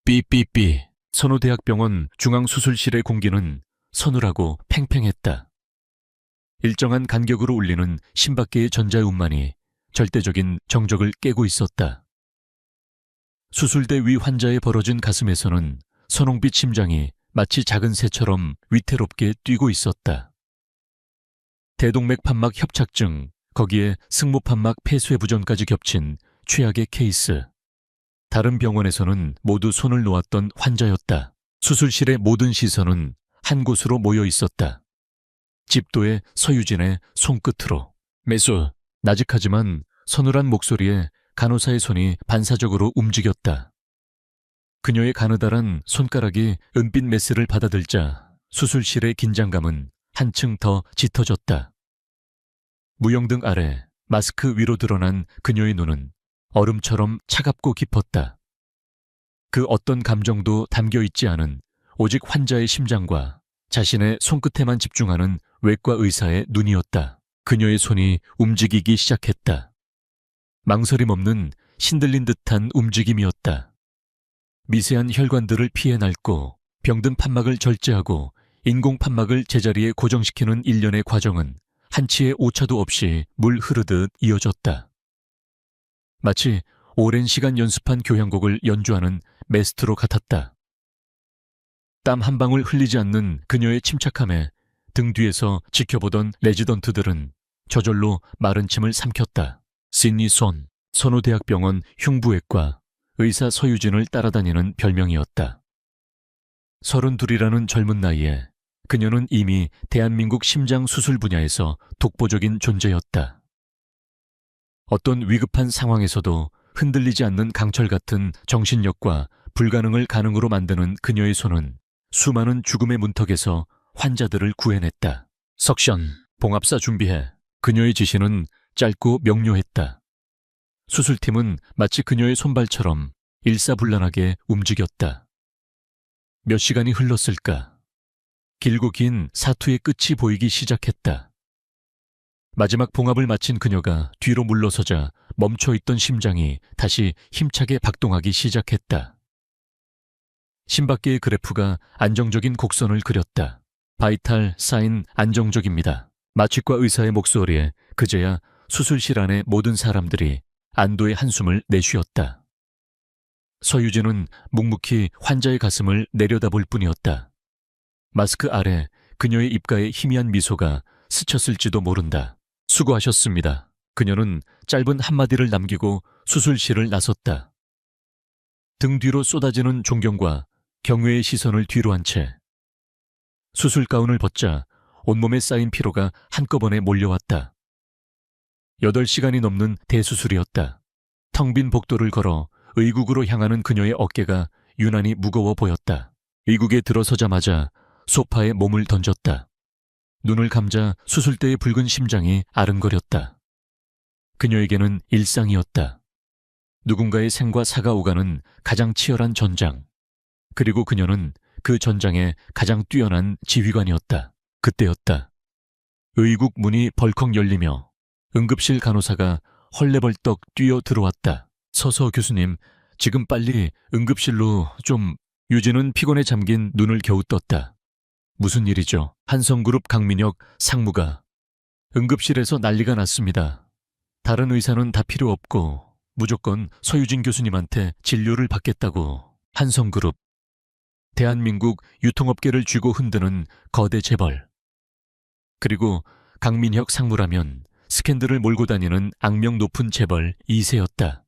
삐삐삐. 선호대학병원 중앙수술실의 공기는 서늘하고 팽팽했다. 일정한 간격으로 울리는 심박계의 전자음만이 절대적인 정적을 깨고 있었다. 수술대 위 환자의 벌어진 가슴에서는 선홍빛 심장이 마치 작은 새처럼 위태롭게 뛰고 있었다. 대동맥 판막 협착증, 거기에 승모판막 폐쇄부전까지 겹친 최악의 케이스. 다른 병원에서는 모두 손을 놓았던 환자였다. 수술실의 모든 시선은 한 곳으로 모여 있었다. 집도의 서유진의 손끝으로. 매수, 나직하지만 서늘한 목소리에 간호사의 손이 반사적으로 움직였다. 그녀의 가느다란 손가락이 은빛 메스를 받아들자 수술실의 긴장감은 한층 더 짙어졌다. 무영등 아래 마스크 위로 드러난 그녀의 눈은 얼음처럼 차갑고 깊었다. 그 어떤 감정도 담겨있지 않은 오직 환자의 심장과 자신의 손끝에만 집중하는 외과 의사의 눈이었다. 그녀의 손이 움직이기 시작했다. 망설임 없는 신들린 듯한 움직임이었다. 미세한 혈관들을 피해 낡고 병든 판막을 절제하고 인공 판막을 제자리에 고정시키는 일련의 과정은 한치의 오차도 없이 물 흐르듯 이어졌다. 마치 오랜 시간 연습한 교향곡을 연주하는 메스트로 같았다. 땀 한 방울 흘리지 않는 그녀의 침착함에 등 뒤에서 지켜보던 레지던트들은 저절로 마른 침을 삼켰다. 시니 손, 선호대학병원 흉부외과 의사 서유진을 따라다니는 별명이었다. 32이라는 젊은 나이에 그녀는 이미 대한민국 심장 수술 분야에서 독보적인 존재였다. 어떤 위급한 상황에서도 흔들리지 않는 강철 같은 정신력과 불가능을 가능으로 만드는 그녀의 손은 수많은 죽음의 문턱에서 환자들을 구해냈다. 석션, 봉합사 준비해. 그녀의 지시는 짧고 명료했다. 수술팀은 마치 그녀의 손발처럼 일사불란하게 움직였다. 몇 시간이 흘렀을까? 길고 긴 사투의 끝이 보이기 시작했다. 마지막 봉합을 마친 그녀가 뒤로 물러서자 멈춰있던 심장이 다시 힘차게 박동하기 시작했다. 심박계의 그래프가 안정적인 곡선을 그렸다. 바이탈 사인 안정적입니다. 마취과 의사의 목소리에 그제야 수술실 안의 모든 사람들이 안도의 한숨을 내쉬었다. 서유진은 묵묵히 환자의 가슴을 내려다볼 뿐이었다. 마스크 아래 그녀의 입가에 희미한 미소가 스쳤을지도 모른다. 수고하셨습니다. 그녀는 짧은 한마디를 남기고 수술실을 나섰다. 등 뒤로 쏟아지는 존경과 경외의 시선을 뒤로 한 채 수술 가운을 벗자 온몸에 쌓인 피로가 한꺼번에 몰려왔다. 8시간이 넘는 대수술이었다. 텅 빈 복도를 걸어 의국으로 향하는 그녀의 어깨가 유난히 무거워 보였다. 의국에 들어서자마자 소파에 몸을 던졌다. 눈을 감자 수술대의 붉은 심장이 아른거렸다. 그녀에게는 일상이었다. 누군가의 생과 사가 오가는 가장 치열한 전장. 그리고 그녀는 그 전장의 가장 뛰어난 지휘관이었다. 그때였다. 의국 문이 벌컥 열리며 응급실 간호사가 헐레벌떡 뛰어 들어왔다. 서서 교수님, 지금 빨리 응급실로 좀... 유진은 피곤에 잠긴 눈을 겨우 떴다. 무슨 일이죠? 한성그룹 강민혁 상무가 응급실에서 난리가 났습니다. 다른 의사는 다 필요 없고 무조건 서유진 교수님한테 진료를 받겠다고. 한성그룹, 대한민국 유통업계를 쥐고 흔드는 거대 재벌. 그리고 강민혁 상무라면 스캔들을 몰고 다니는 악명 높은 재벌 2세였다.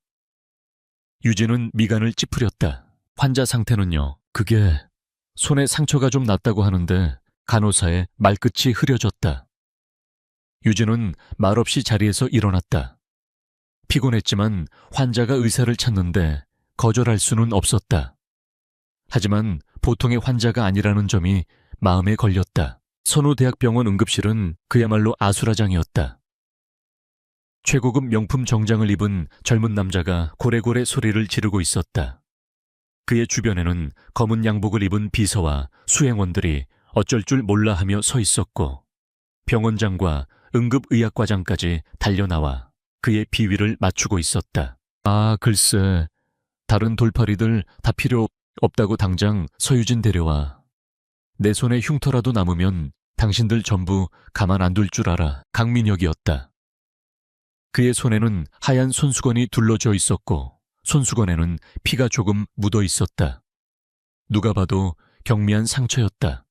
유진은 미간을 찌푸렸다. 환자 상태는요? 그게... 손에 상처가 좀 났다고 하는데 간호사의 말끝이 흐려졌다. 유진은 말없이 자리에서 일어났다. 피곤했지만 환자가 의사를 찾는데 거절할 수는 없었다. 하지만 보통의 환자가 아니라는 점이 마음에 걸렸다. 선호대학병원 응급실은 그야말로 아수라장이었다. 최고급 명품 정장을 입은 젊은 남자가 고래고래 소리를 지르고 있었다. 그의 주변에는 검은 양복을 입은 비서와 수행원들이 어쩔 줄 몰라 하며 서 있었고 병원장과 응급의학과장까지 달려나와 그의 비위를 맞추고 있었다. 아, 글쎄, 다른 돌팔이들 다 필요 없다고 당장 서유진 데려와. 내 손에 흉터라도 남으면 당신들 전부 가만 안 둘 줄 알아. 강민혁이었다. 그의 손에는 하얀 손수건이 둘러져 있었고 손수건에는 피가 조금 묻어 있었다. 누가 봐도 경미한 상처였다.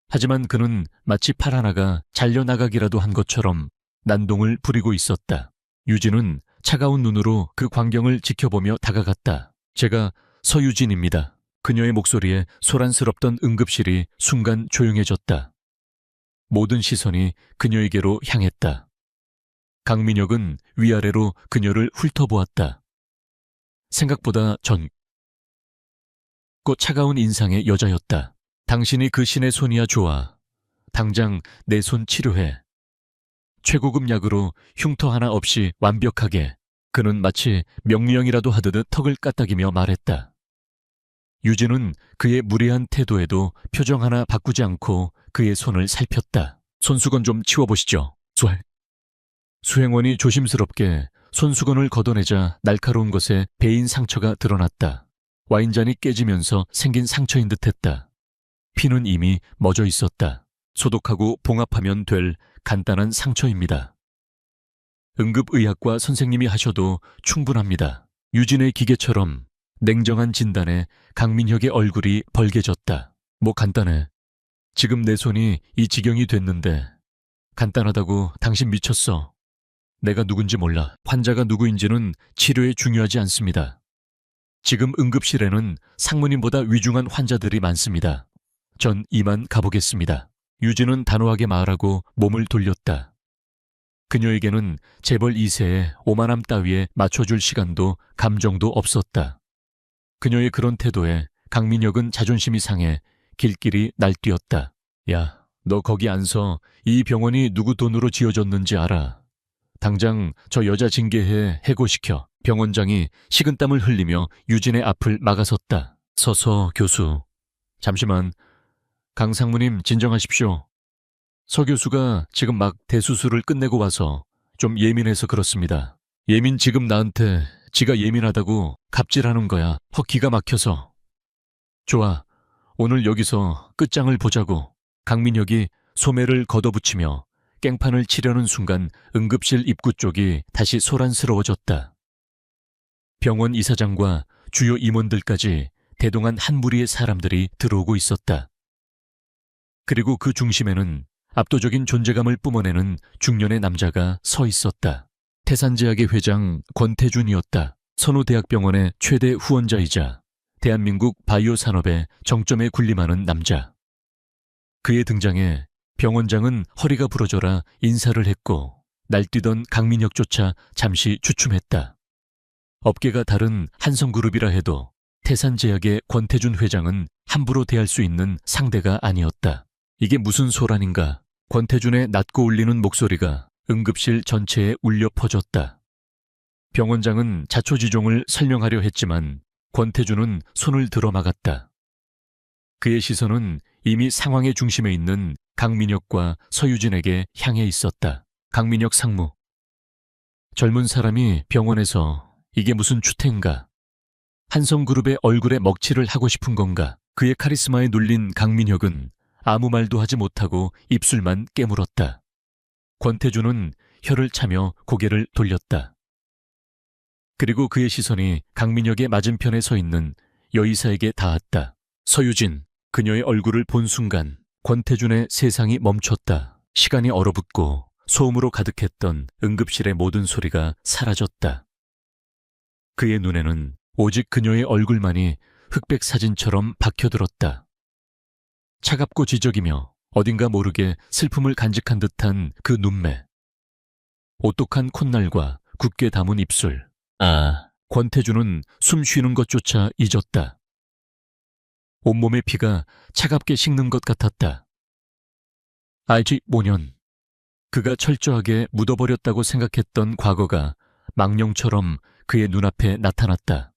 하지만 그는 마치 팔 하나가 잘려나가기라도 한 것처럼 난동을 부리고 있었다. 유진은 차가운 눈으로 그 광경을 지켜보며 다가갔다. 제가 서유진입니다. 그녀의 목소리에 소란스럽던 응급실이 순간 조용해졌다. 모든 시선이 그녀에게로 향했다. 강민혁은 위아래로 그녀를 훑어보았다. 생각보다 젊고 차가운 인상의 여자였다. 당신이 그 신의 손이야 좋아. 당장 내 손 치료해. 최고급 약으로 흉터 하나 없이 완벽하게. 그는 마치 명령이라도 하듯 턱을 까딱이며 말했다. 유진은 그의 무례한 태도에도 표정 하나 바꾸지 않고 그의 손을 살폈다. 손수건 좀 치워보시죠. 수행원이 조심스럽게 손수건을 걷어내자 날카로운 것에 베인 상처가 드러났다. 와인잔이 깨지면서 생긴 상처인 듯했다. 피는 이미 멎어 있었다. 소독하고 봉합하면 될 간단한 상처입니다. 응급의학과 선생님이 하셔도 충분합니다. 유진의 기계처럼 냉정한 진단에 강민혁의 얼굴이 벌개졌다. 뭐 간단해. 지금 내 손이 이 지경이 됐는데 간단하다고 당신 미쳤어. 내가 누군지 몰라. 환자가 누구인지는 치료에 중요하지 않습니다. 지금 응급실에는 상무님보다 위중한 환자들이 많습니다. 전 이만 가보겠습니다. 유진은 단호하게 말하고 몸을 돌렸다. 그녀에게는 재벌 2세의 오만함 따위에 맞춰줄 시간도 감정도 없었다. 그녀의 그런 태도에 강민혁은 자존심이 상해 길길이 날뛰었다. 야, 너 거기 안 서. 이 병원이 누구 돈으로 지어졌는지 알아. 당장 저 여자 징계해 해고시켜. 병원장이 식은땀을 흘리며 유진의 앞을 막아섰다. 서서 교수. 잠시만. 강 상무님 진정하십시오. 서 교수가 지금 막 대수술을 끝내고 와서 좀 예민해서 그렇습니다. 예민 지금 나한테 지가 예민하다고 갑질하는 거야. 기가 막혀서. 좋아. 오늘 여기서 끝장을 보자고. 강민혁이 소매를 걷어붙이며 깽판을 치려는 순간 응급실 입구 쪽이 다시 소란스러워졌다. 병원 이사장과 주요 임원들까지 대동한 한 무리의 사람들이 들어오고 있었다. 그리고 그 중심에는 압도적인 존재감을 뿜어내는 중년의 남자가 서 있었다. 태산제약의 회장 권태준이었다. 선호대학병원의 최대 후원자이자 대한민국 바이오 산업의 정점에 군림하는 남자. 그의 등장에 병원장은 허리가 부러져라 인사를 했고 날뛰던 강민혁조차 잠시 주춤했다. 업계가 다른 한성그룹이라 해도 태산제약의 권태준 회장은 함부로 대할 수 있는 상대가 아니었다. 이게 무슨 소란인가. 권태준의 낮고 울리는 목소리가 응급실 전체에 울려 퍼졌다. 병원장은 자초지종을 설명하려 했지만 권태준은 손을 들어 막았다. 그의 시선은 이미 상황의 중심에 있는 강민혁과 서유진에게 향해 있었다. 강민혁 상무. 젊은 사람이 병원에서 이게 무슨 추태인가. 한성그룹의 얼굴에 먹칠을 하고 싶은 건가. 그의 카리스마에 눌린 강민혁은 아무 말도 하지 못하고 입술만 깨물었다. 권태준은 혀를 차며 고개를 돌렸다. 그리고 그의 시선이 강민혁의 맞은편에 서 있는 여의사에게 닿았다. 서유진. 그녀의 얼굴을 본 순간 권태준의 세상이 멈췄다. 시간이 얼어붙고 소음으로 가득했던 응급실의 모든 소리가 사라졌다. 그의 눈에는 오직 그녀의 얼굴만이 흑백 사진처럼 박혀들었다. 차갑고 지적이며 어딘가 모르게 슬픔을 간직한 듯한 그 눈매. 오똑한 콧날과 굳게 담은 입술. 권태준은 숨 쉬는 것조차 잊었다. 온몸의 피가 차갑게 식는 것 같았다. 알지 5년. 그가 철저하게 묻어버렸다고 생각했던 과거가 망령처럼 그의 눈앞에 나타났다.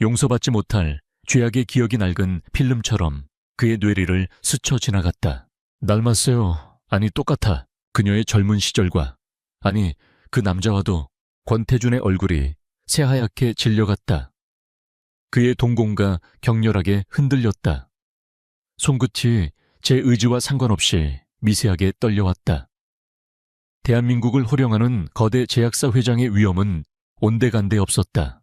용서받지 못할 죄악의 기억이 낡은 필름처럼 그의 뇌리를 스쳐 지나갔다. 닮았어요. 아니 똑같아. 그녀의 젊은 시절과. 아니 그 남자와도. 권태준의 얼굴이 새하얗게 질려갔다. 그의 동공과 격렬하게 흔들렸다. 손끝이 제 의지와 상관없이 미세하게 떨려왔다. 대한민국을 호령하는 거대 제약사 회장의 위엄은 온데간데 없었다.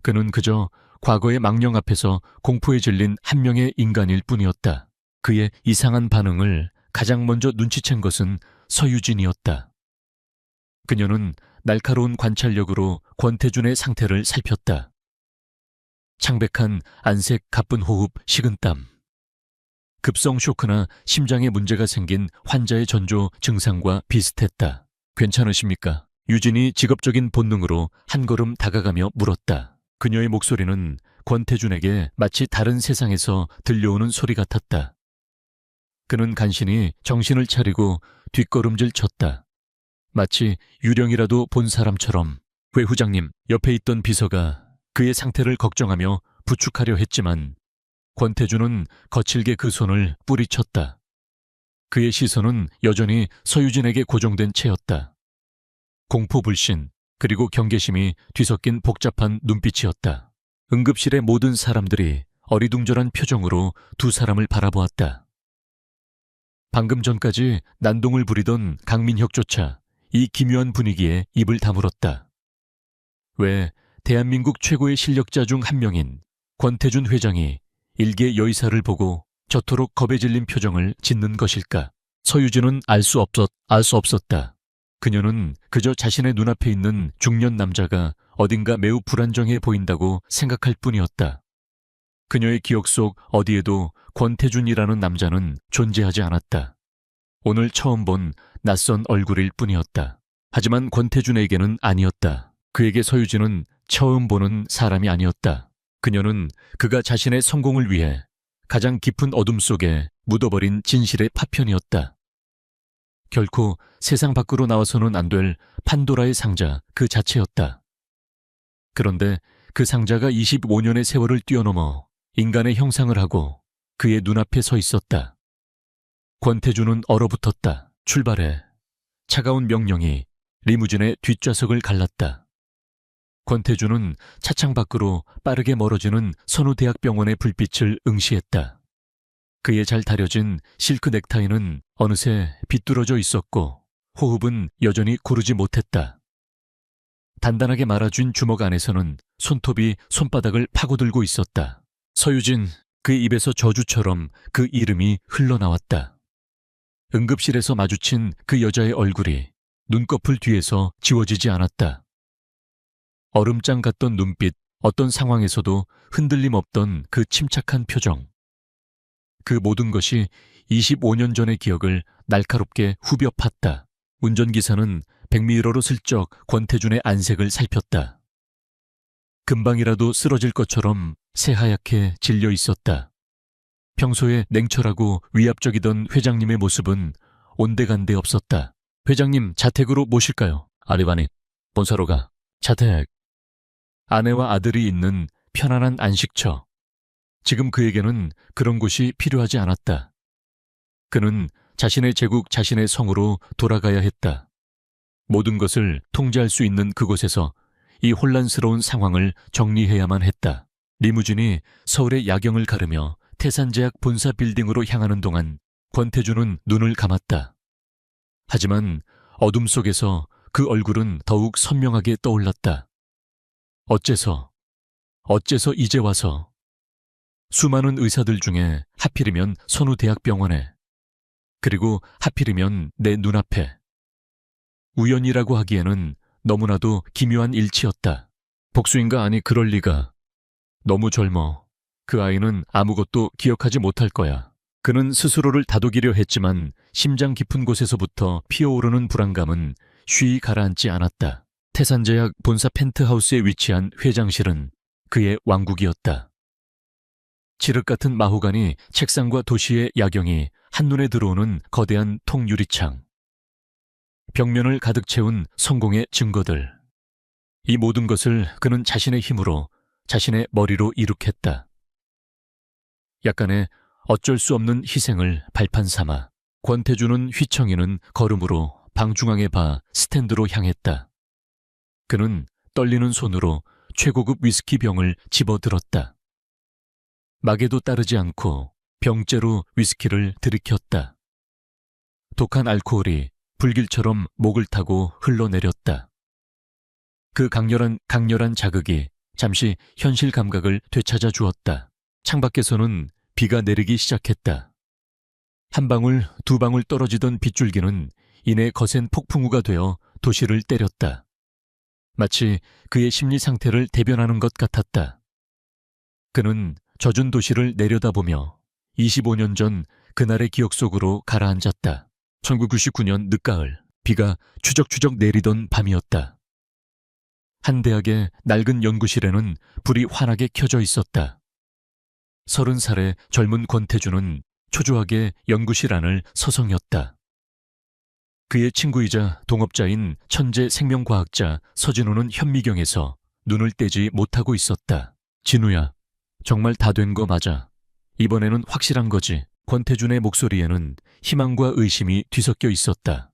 그는 그저 과거의 망령 앞에서 공포에 질린 한 명의 인간일 뿐이었다. 그의 이상한 반응을 가장 먼저 눈치챈 것은 서유진이었다. 그녀는 날카로운 관찰력으로 권태준의 상태를 살폈다. 창백한 안색, 가쁜 호흡, 식은땀. 급성 쇼크나 심장에 문제가 생긴 환자의 전조 증상과 비슷했다. 괜찮으십니까? 유진이 직업적인 본능으로 한 걸음 다가가며 물었다. 그녀의 목소리는 권태준에게 마치 다른 세상에서 들려오는 소리 같았다. 그는 간신히 정신을 차리고 뒷걸음질 쳤다. 마치 유령이라도 본 사람처럼. 회 후장님, 옆에 있던 비서가 그의 상태를 걱정하며 부축하려 했지만 권태준은 거칠게 그 손을 뿌리쳤다. 그의 시선은 여전히 서유진에게 고정된 채였다. 공포불신 그리고 경계심이 뒤섞인 복잡한 눈빛이었다. 응급실의 모든 사람들이 어리둥절한 표정으로 두 사람을 바라보았다. 방금 전까지 난동을 부리던 강민혁조차 이 기묘한 분위기에 입을 다물었다. 왜 대한민국 최고의 실력자 중 한 명인 권태준 회장이 일개 여의사를 보고 저토록 겁에 질린 표정을 짓는 것일까? 서유진은 알 수 없었다. 그녀는 그저 자신의 눈앞에 있는 중년 남자가 어딘가 매우 불안정해 보인다고 생각할 뿐이었다. 그녀의 기억 속 어디에도 권태준이라는 남자는 존재하지 않았다. 오늘 처음 본 낯선 얼굴일 뿐이었다. 하지만 권태준에게는 아니었다. 그에게 서유진은 처음 보는 사람이 아니었다. 그녀는 그가 자신의 성공을 위해 가장 깊은 어둠 속에 묻어버린 진실의 파편이었다. 결코 세상 밖으로 나와서는 안 될 판도라의 상자 그 자체였다. 그런데 그 상자가 25년의 세월을 뛰어넘어 인간의 형상을 하고 그의 눈앞에 서 있었다. 권태준은 얼어붙었다. 출발해. 차가운 명령이 리무진의 뒷좌석을 갈랐다. 권태준은 차창 밖으로 빠르게 멀어지는 선우대학병원의 불빛을 응시했다. 그의 잘 다려진 실크 넥타이는 어느새 비뚤어져 있었고 호흡은 여전히 고르지 못했다. 단단하게 말아준 주먹 안에서는 손톱이 손바닥을 파고들고 있었다. 서유진, 그의 입에서 저주처럼 그 이름이 흘러나왔다. 응급실에서 마주친 그 여자의 얼굴이 눈꺼풀 뒤에서 지워지지 않았다. 얼음장 같던 눈빛, 어떤 상황에서도 흔들림 없던 그 침착한 표정. 그 모든 것이 25년 전의 기억을 날카롭게 후벼 팠다. 운전기사는 백미러로 슬쩍 권태준의 안색을 살폈다. 금방이라도 쓰러질 것처럼 새하얗게 질려 있었다. 평소에 냉철하고 위압적이던 회장님의 모습은 온데간데 없었다. 회장님, 자택으로 모실까요? 아리바니, 본사로 가. 자택. 아내와 아들이 있는 편안한 안식처. 지금 그에게는 그런 곳이 필요하지 않았다. 그는 자신의 제국, 자신의 성으로 돌아가야 했다. 모든 것을 통제할 수 있는 그곳에서 이 혼란스러운 상황을 정리해야만 했다. 리무진이 서울의 야경을 가르며 태산제약 본사 빌딩으로 향하는 동안 권태준은 눈을 감았다. 하지만 어둠 속에서 그 얼굴은 더욱 선명하게 떠올랐다. 어째서 이제 와서 수많은 의사들 중에 하필이면 선우대학병원에, 그리고 하필이면 내 눈앞에. 우연이라고 하기에는 너무나도 기묘한 일치였다. 복수인가? 아니, 그럴 리가. 너무 젊어. 그 아이는 아무것도 기억하지 못할 거야. 그는 스스로를 다독이려 했지만 심장 깊은 곳에서부터 피어오르는 불안감은 쉬이 가라앉지 않았다. 태산제약 본사 펜트하우스에 위치한 회장실은 그의 왕국이었다. 칠흑 같은 마호가니 책상과 도시의 야경이 한눈에 들어오는 거대한 통유리창. 벽면을 가득 채운 성공의 증거들. 이 모든 것을 그는 자신의 힘으로, 자신의 머리로 이룩했다. 약간의 어쩔 수 없는 희생을 발판 삼아 권태준은 휘청이는 걸음으로 방 중앙에 봐 스탠드로 향했다. 그는 떨리는 손으로 최고급 위스키 병을 집어들었다. 막에도 따르지 않고 병째로 위스키를 들이켰다. 독한 알코올이 불길처럼 목을 타고 흘러내렸다. 그 강렬한 자극이 잠시 현실 감각을 되찾아 주었다. 창밖에서는 비가 내리기 시작했다. 한 방울, 두 방울 떨어지던 빗줄기는 이내 거센 폭풍우가 되어 도시를 때렸다. 마치 그의 심리 상태를 대변하는 것 같았다. 그는 젖은 도시를 내려다보며 25년 전 그날의 기억 속으로 가라앉았다. 1999년 늦가을, 비가 추적추적 내리던 밤이었다. 한 대학의 낡은 연구실에는 불이 환하게 켜져 있었다. 30살의 젊은 권태주는 초조하게 연구실 안을 서성였다. 그의 친구이자 동업자인 천재 생명과학자 서진우는 현미경에서 눈을 떼지 못하고 있었다. 진우야, 정말 다 된 거 맞아. 이번에는 확실한 거지. 권태준의 목소리에는 희망과 의심이 뒤섞여 있었다.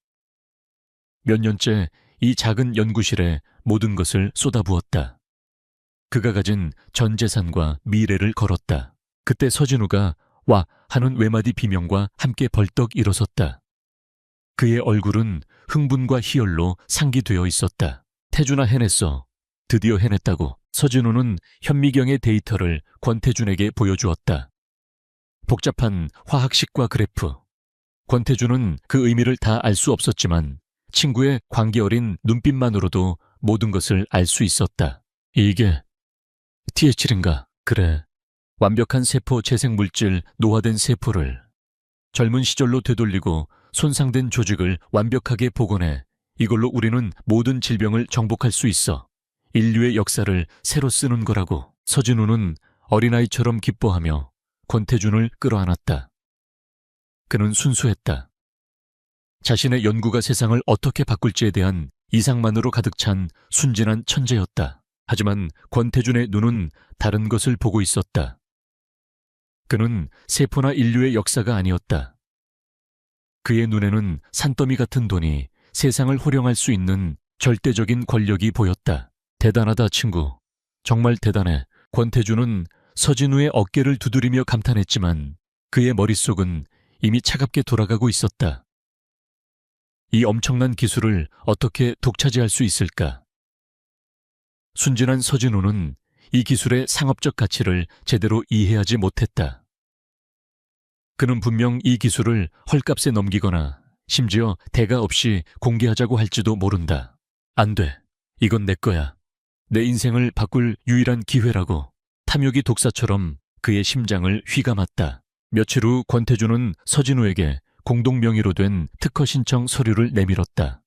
몇 년째 이 작은 연구실에 모든 것을 쏟아부었다. 그가 가진 전 재산과 미래를 걸었다. 그때 서진우가 와 하는 외마디 비명과 함께 벌떡 일어섰다. 그의 얼굴은 흥분과 희열로 상기되어 있었다. 태준아, 해냈어. 드디어 해냈다고. 서진우는 현미경의 데이터를 권태준에게 보여주었다. 복잡한 화학식과 그래프. 권태준은 그 의미를 다 알 수 없었지만 친구의 관계 어린 눈빛만으로도 모든 것을 알 수 있었다. 이게 TH7인가? 그래. 완벽한 세포 재생물질 노화된 세포를 젊은 시절로 되돌리고 손상된 조직을 완벽하게 복원해 이걸로 우리는 모든 질병을 정복할 수 있어. 인류의 역사를 새로 쓰는 거라고. 서진우는 어린아이처럼 기뻐하며 권태준을 끌어안았다. 그는 순수했다. 자신의 연구가 세상을 어떻게 바꿀지에 대한 이상만으로 가득 찬 순진한 천재였다. 하지만 권태준의 눈은 다른 것을 보고 있었다. 그는 세포나 인류의 역사가 아니었다. 그의 눈에는 산더미 같은 돈이 세상을 호령할 수 있는 절대적인 권력이 보였다. 대단하다, 친구. 정말 대단해. 권태준은 서진우의 어깨를 두드리며 감탄했지만 그의 머릿속은 이미 차갑게 돌아가고 있었다. 이 엄청난 기술을 어떻게 독차지할 수 있을까? 순진한 서진우는 이 기술의 상업적 가치를 제대로 이해하지 못했다. 그는 분명 이 기술을 헐값에 넘기거나 심지어 대가 없이 공개하자고 할지도 모른다. 안 돼. 이건 내 거야. 내 인생을 바꿀 유일한 기회라고. 탐욕이 독사처럼 그의 심장을 휘감았다. 며칠 후 권태준은 서진우에게 공동 명의로 된 특허 신청 서류를 내밀었다.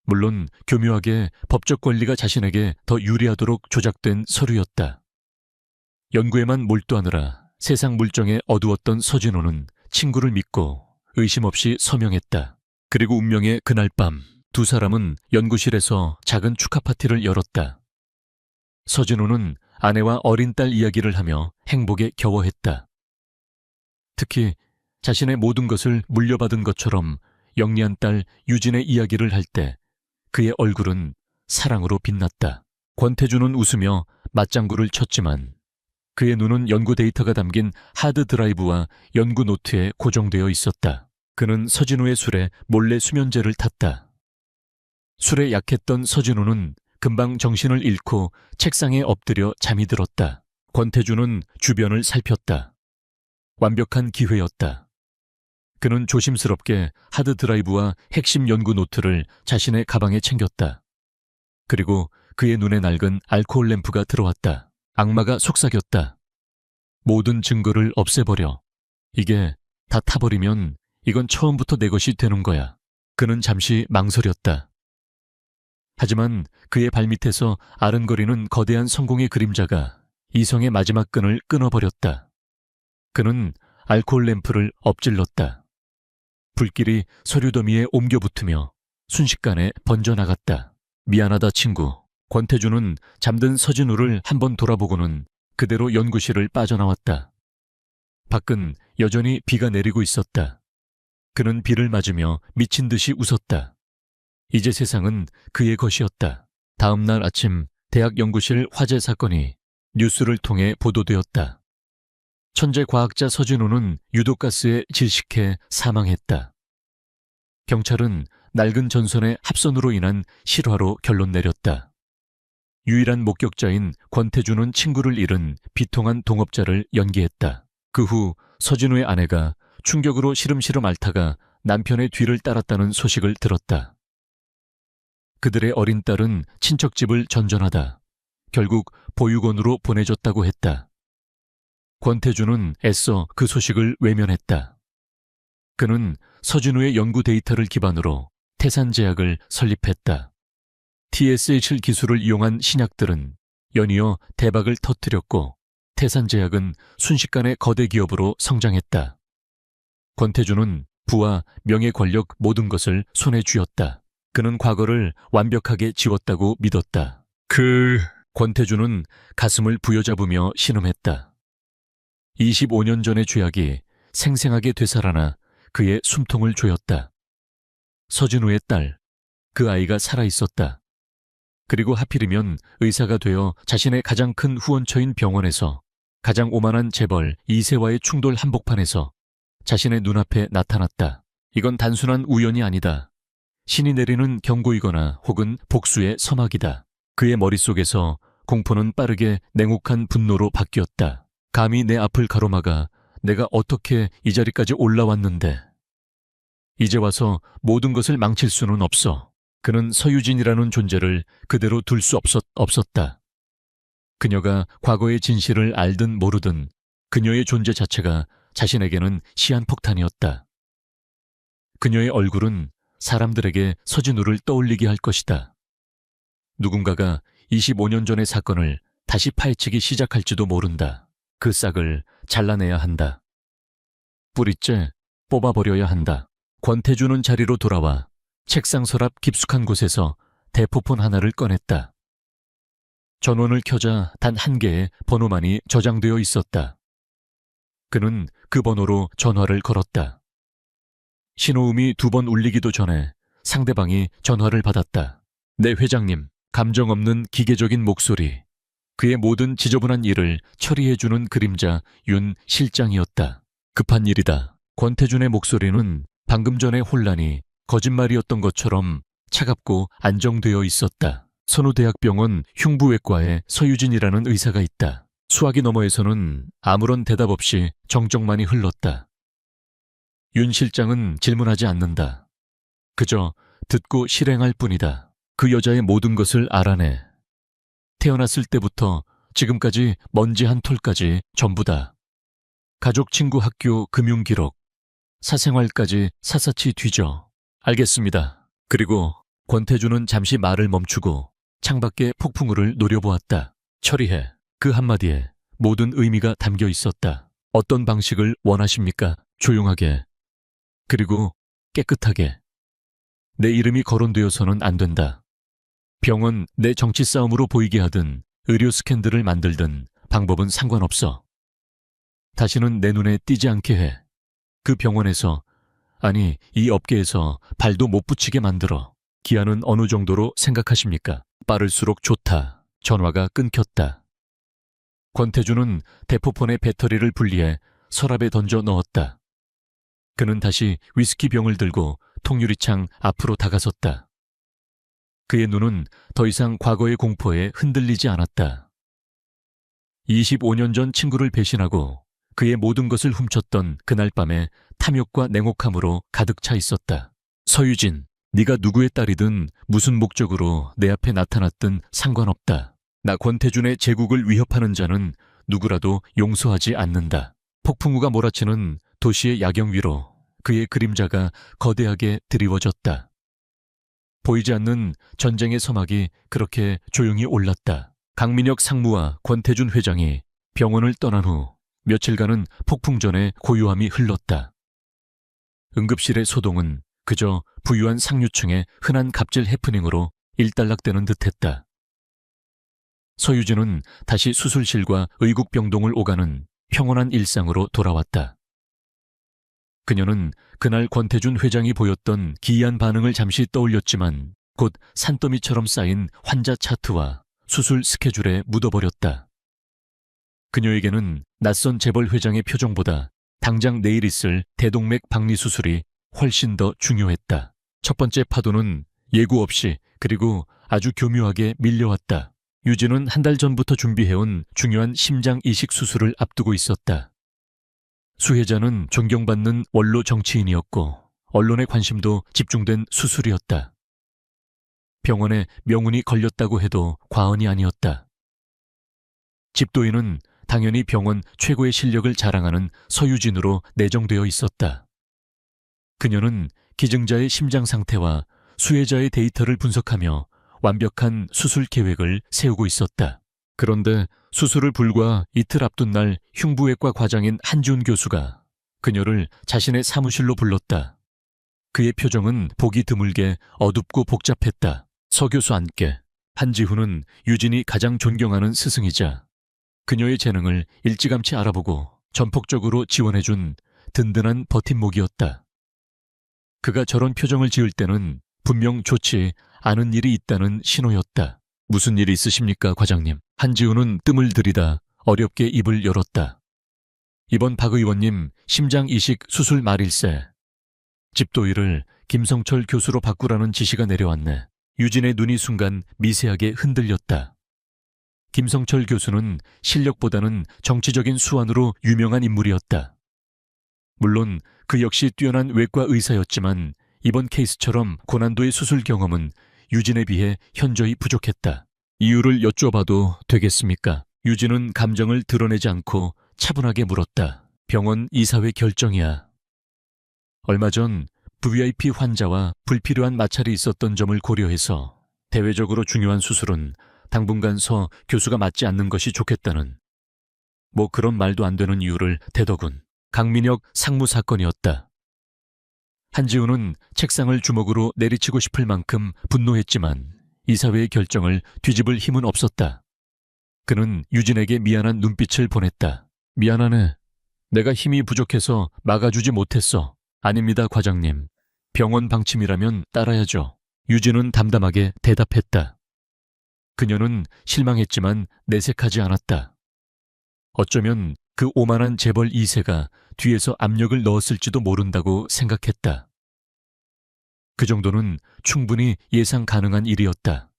물론 교묘하게 법적 권리가 자신에게 더 유리하도록 조작된 서류였다. 연구에만 몰두하느라 세상 물정에 어두웠던 서진우는 친구를 믿고 의심 없이 서명했다. 그리고 운명의 그날 밤, 두 사람은 연구실에서 작은 축하 파티를 열었다. 서진우는 아내와 어린 딸 이야기를 하며 행복에 겨워했다. 특히 자신의 모든 것을 물려받은 것처럼 영리한 딸 유진의 이야기를 할 때 그의 얼굴은 사랑으로 빛났다. 권태준은 웃으며 맞장구를 쳤지만 그의 눈은 연구 데이터가 담긴 하드 드라이브와 연구 노트에 고정되어 있었다. 그는 서진우의 술에 몰래 수면제를 탔다. 술에 약했던 서진우는 금방 정신을 잃고 책상에 엎드려 잠이 들었다. 권태준은 주변을 살폈다. 완벽한 기회였다. 그는 조심스럽게 하드 드라이브와 핵심 연구 노트를 자신의 가방에 챙겼다. 그리고 그의 눈에 낡은 알코올 램프가 들어왔다. 악마가 속삭였다. 모든 증거를 없애버려. 이게 다 타버리면 이건 처음부터 내 것이 되는 거야. 그는 잠시 망설였다. 하지만 그의 발밑에서 아른거리는 거대한 성공의 그림자가 이성의 마지막 끈을 끊어버렸다. 그는 알코올 램프를 엎질렀다. 불길이 서류 더미에 옮겨붙으며 순식간에 번져나갔다. 미안하다, 친구. 권태준은 잠든 서진우를 한번 돌아보고는 그대로 연구실을 빠져나왔다. 밖은 여전히 비가 내리고 있었다. 그는 비를 맞으며 미친 듯이 웃었다. 이제 세상은 그의 것이었다. 다음 날 아침 대학 연구실 화재 사건이 뉴스를 통해 보도되었다. 천재 과학자 서진우는 유독가스에 질식해 사망했다. 경찰은 낡은 전선의 합선으로 인한 실화로 결론 내렸다. 유일한 목격자인 권태주는 친구를 잃은 비통한 동업자를 연기했다. 그 후 서진우의 아내가 충격으로 시름시름 앓다가 남편의 뒤를 따랐다는 소식을 들었다. 그들의 어린 딸은 친척집을 전전하다 결국 보육원으로 보내졌다고 했다. 권태주는 애써 그 소식을 외면했다. 그는 서진우의 연구 데이터를 기반으로 태산제약을 설립했다. TSH 기술을 이용한 신약들은 연이어 대박을 터뜨렸고 태산제약은 순식간에 거대 기업으로 성장했다. 권태주는 부와 명예 권력 모든 것을 손에 쥐었다. 그는 과거를 완벽하게 지웠다고 믿었다. 권태주는 가슴을 부여잡으며 신음했다. 25년 전의 죄악이 생생하게 되살아나 그의 숨통을 조였다. 서진우의 딸, 그 아이가 살아있었다. 그리고 하필이면 의사가 되어 자신의 가장 큰 후원처인 병원에서 가장 오만한 재벌 이세와의 충돌 한복판에서 자신의 눈앞에 나타났다. 이건 단순한 우연이 아니다. 신이 내리는 경고이거나 혹은 복수의 서막이다. 그의 머릿속에서 공포는 빠르게 냉혹한 분노로 바뀌었다. 감히 내 앞을 가로막아 내가 어떻게 이 자리까지 올라왔는데. 이제 와서 모든 것을 망칠 수는 없어. 그는 서유진이라는 존재를 그대로 둘 수 없었다. 그녀가 과거의 진실을 알든 모르든 그녀의 존재 자체가 자신에게는 시한폭탄이었다. 그녀의 얼굴은 사람들에게 서진우를 떠올리게 할 것이다. 누군가가 25년 전의 사건을 다시 파헤치기 시작할지도 모른다. 그 싹을 잘라내야 한다. 뿌리째 뽑아버려야 한다. 권태주는 자리로 돌아와 책상 서랍 깊숙한 곳에서 대포폰 하나를 꺼냈다. 전원을 켜자 단 한 개의 번호만이 저장되어 있었다. 그는 그 번호로 전화를 걸었다. 신호음이 2번 울리기도 전에 상대방이 전화를 받았다. 네 회장님, 감정 없는 기계적인 목소리. 그의 모든 지저분한 일을 처리해주는 그림자 윤 실장이었다. 급한 일이다. 권태준의 목소리는 방금 전의 혼란이 거짓말이었던 것처럼 차갑고 안정되어 있었다. 선우대학병원 흉부외과에 서유진이라는 의사가 있다. 수화기 너머에서는 아무런 대답 없이 정적만이 흘렀다. 윤 실장은 질문하지 않는다. 그저 듣고 실행할 뿐이다. 그 여자의 모든 것을 알아내. 태어났을 때부터 지금까지 먼지 한 톨까지 전부다. 가족, 친구, 학교, 금융기록, 사생활까지 샅샅이 뒤져. 알겠습니다. 그리고 권태주는 잠시 말을 멈추고 창밖의 폭풍우를 노려보았다. 처리해. 그 한마디에 모든 의미가 담겨 있었다. 어떤 방식을 원하십니까? 조용하게. 그리고 깨끗하게. 내 이름이 거론되어서는 안 된다. 병원 내 정치 싸움으로 보이게 하든 의료 스캔들을 만들든 방법은 상관없어. 다시는 내 눈에 띄지 않게 해. 그 병원에서, 아니 이 업계에서 발도 못 붙이게 만들어. 기한은 어느 정도로 생각하십니까? 빠를수록 좋다. 전화가 끊겼다. 권태주는 대포폰의 배터리를 분리해 서랍에 던져 넣었다. 그는 다시 위스키 병을 들고 통유리창 앞으로 다가섰다. 그의 눈은 더 이상 과거의 공포에 흔들리지 않았다. 25년 전 친구를 배신하고 그의 모든 것을 훔쳤던 그날 밤에 탐욕과 냉혹함으로 가득 차 있었다. 서유진, 네가 누구의 딸이든 무슨 목적으로 내 앞에 나타났든 상관없다. 나 권태준의 제국을 위협하는 자는 누구라도 용서하지 않는다. 폭풍우가 몰아치는 도시의 야경 위로 그의 그림자가 거대하게 드리워졌다. 보이지 않는 전쟁의 서막이 그렇게 조용히 올랐다. 강민혁 상무와 권태준 회장이 병원을 떠난 후 며칠간은 폭풍전의 고요함이 흘렀다. 응급실의 소동은 그저 부유한 상류층의 흔한 갑질 해프닝으로 일단락되는 듯했다. 서유진은 다시 수술실과 의국병동을 오가는 평온한 일상으로 돌아왔다. 그녀는 그날 권태준 회장이 보였던 기이한 반응을 잠시 떠올렸지만 곧 산더미처럼 쌓인 환자 차트와 수술 스케줄에 묻어버렸다. 그녀에게는 낯선 재벌 회장의 표정보다 당장 내일 있을 대동맥 박리 수술이 훨씬 더 중요했다. 첫 번째 파도는 예고 없이 그리고 아주 교묘하게 밀려왔다. 유진은 한 달 전부터 준비해온 중요한 심장 이식 수술을 앞두고 있었다. 수혜자는 존경받는 원로 정치인이었고 언론의 관심도 집중된 수술이었다. 병원에 명운이 걸렸다고 해도 과언이 아니었다. 집도인은 당연히 병원 최고의 실력을 자랑하는 서유진으로 내정되어 있었다. 그녀는 기증자의 심장 상태와 수혜자의 데이터를 분석하며 완벽한 수술 계획을 세우고 있었다. 그런데 수술을 불과 이틀 앞둔 날 흉부외과 과장인 한지훈 교수가 그녀를 자신의 사무실로 불렀다. 그의 표정은 보기 드물게 어둡고 복잡했다. 서 교수 안께 한지훈은 유진이 가장 존경하는 스승이자 그녀의 재능을 일찌감치 알아보고 전폭적으로 지원해준 든든한 버팀목이었다. 그가 저런 표정을 지을 때는 분명 좋지 않은 일이 있다는 신호였다. 무슨 일이 있으십니까, 과장님? 한지훈은 뜸을 들이다 어렵게 입을 열었다. 이번 박 의원님 심장 이식 수술 말일세. 집도일을 김성철 교수로 바꾸라는 지시가 내려왔네. 유진의 눈이 순간 미세하게 흔들렸다. 김성철 교수는 실력보다는 정치적인 수완으로 유명한 인물이었다. 물론 그 역시 뛰어난 외과 의사였지만 이번 케이스처럼 고난도의 수술 경험은 유진에 비해 현저히 부족했다. 이유를 여쭤봐도 되겠습니까? 유진은 감정을 드러내지 않고 차분하게 물었다. 병원 이사회 결정이야. 얼마 전 VIP 환자와 불필요한 마찰이 있었던 점을 고려해서 대외적으로 중요한 수술은 당분간 서 교수가 맡지 않는 것이 좋겠다는 뭐 그런 말도 안 되는 이유를 대더군. 강민혁 상무 사건이었다. 한지훈은 책상을 주먹으로 내리치고 싶을 만큼 분노했지만 이사회의 결정을 뒤집을 힘은 없었다. 그는 유진에게 미안한 눈빛을 보냈다. 미안하네. 내가 힘이 부족해서 막아주지 못했어. 아닙니다, 과장님. 병원 방침이라면 따라야죠. 유진은 담담하게 대답했다. 그녀는 실망했지만 내색하지 않았다. 어쩌면 그 오만한 재벌 2세가 뒤에서 압력을 넣었을지도 모른다고 생각했다. 그 정도는 충분히 예상 가능한 일이었다.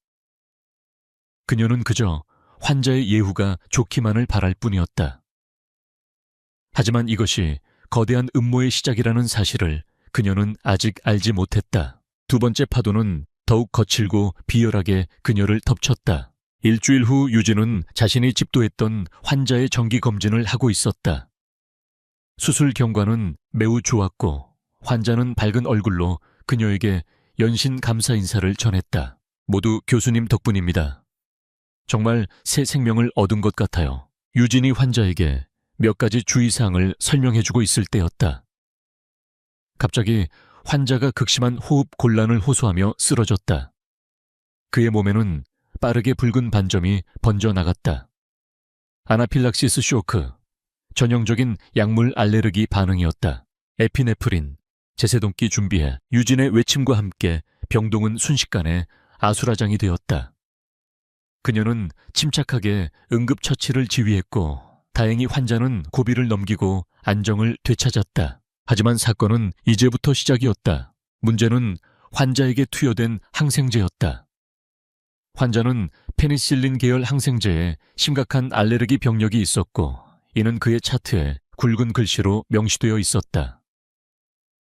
그녀는 그저 환자의 예후가 좋기만을 바랄 뿐이었다. 하지만 이것이 거대한 음모의 시작이라는 사실을 그녀는 아직 알지 못했다. 두 번째 파도는 더욱 거칠고 비열하게 그녀를 덮쳤다. 일주일 후 유진은 자신이 집도했던 환자의 정기검진을 하고 있었다. 수술 경과는 매우 좋았고 환자는 밝은 얼굴로 그녀에게 연신 감사 인사를 전했다. 모두 교수님 덕분입니다. 정말 새 생명을 얻은 것 같아요. 유진이 환자에게 몇 가지 주의사항을 설명해주고 있을 때였다. 갑자기 환자가 극심한 호흡 곤란을 호소하며 쓰러졌다. 그의 몸에는 빠르게 붉은 반점이 번져나갔다. 아나필락시스 쇼크, 전형적인 약물 알레르기 반응이었다. 에피네프린, 제세동기 준비해. 유진의 외침과 함께 병동은 순식간에 아수라장이 되었다. 그녀는 침착하게 응급처치를 지휘했고 다행히 환자는 고비를 넘기고 안정을 되찾았다. 하지만 사건은 이제부터 시작이었다. 문제는 환자에게 투여된 항생제였다. 환자는 페니실린 계열 항생제에 심각한 알레르기 병력이 있었고 이는 그의 차트에 굵은 글씨로 명시되어 있었다.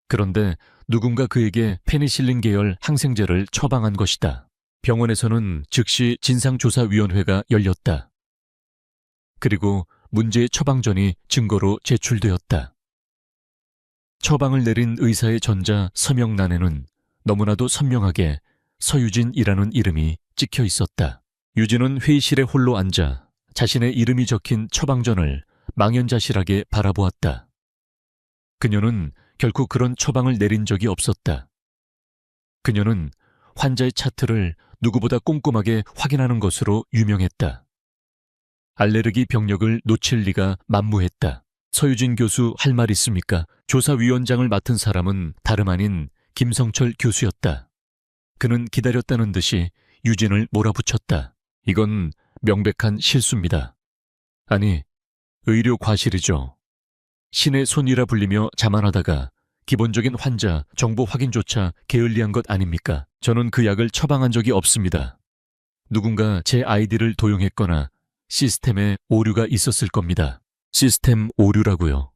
그런데 누군가 그에게 페니실린 계열 항생제를 처방한 것이다. 병원에서는 즉시 진상조사위원회가 열렸다. 그리고 문제의 처방전이 증거로 제출되었다. 처방을 내린 의사의 전자 서명란에는 너무나도 선명하게 서유진이라는 이름이 찍혀 있었다. 유진은 회의실에 홀로 앉아 자신의 이름이 적힌 처방전을 망연자실하게 바라보았다. 그녀는 결코 그런 처방을 내린 적이 없었다. 그녀는 환자의 차트를 누구보다 꼼꼼하게 확인하는 것으로 유명했다. 알레르기 병력을 놓칠 리가 만무했다. 서유진 교수 할 말 있습니까? 조사위원장을 맡은 사람은 다름 아닌 김성철 교수였다. 그는 기다렸다는 듯이 유진을 몰아붙였다. 이건 명백한 실수입니다. 아니, 의료 과실이죠. 신의 손이라 불리며 자만하다가 기본적인 환자 정보 확인조차 게을리한 것 아닙니까? 저는 그 약을 처방한 적이 없습니다. 누군가 제 아이디를 도용했거나 시스템에 오류가 있었을 겁니다. 시스템 오류라고요.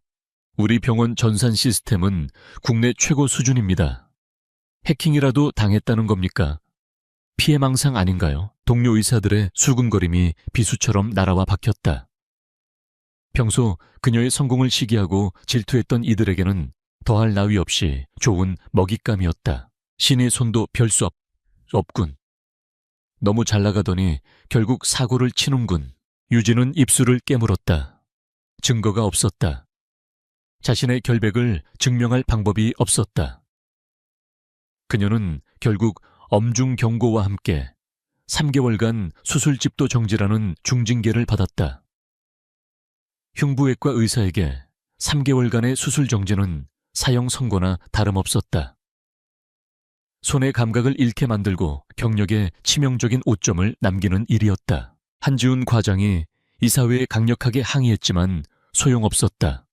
우리 병원 전산 시스템은 국내 최고 수준입니다. 해킹이라도 당했다는 겁니까? 피해망상 아닌가요? 동료 의사들의 수군거림이 비수처럼 날아와 박혔다. 평소 그녀의 성공을 시기하고 질투했던 이들에게는 더할 나위 없이 좋은 먹잇감이었다. 신의 손도 별 수 없군. 너무 잘 나가더니 결국 사고를 치는군. 유진은 입술을 깨물었다. 증거가 없었다. 자신의 결백을 증명할 방법이 없었다. 그녀는 결국 엄중 경고와 함께 3개월간 수술집도 정지라는 중징계를 받았다. 흉부외과 의사에게 3개월간의 수술 정지는 사형 선고나 다름없었다. 손의 감각을 잃게 만들고 경력에 치명적인 오점을 남기는 일이었다. 한지훈 과장이 이사회에 강력하게 항의했지만 소용없었다.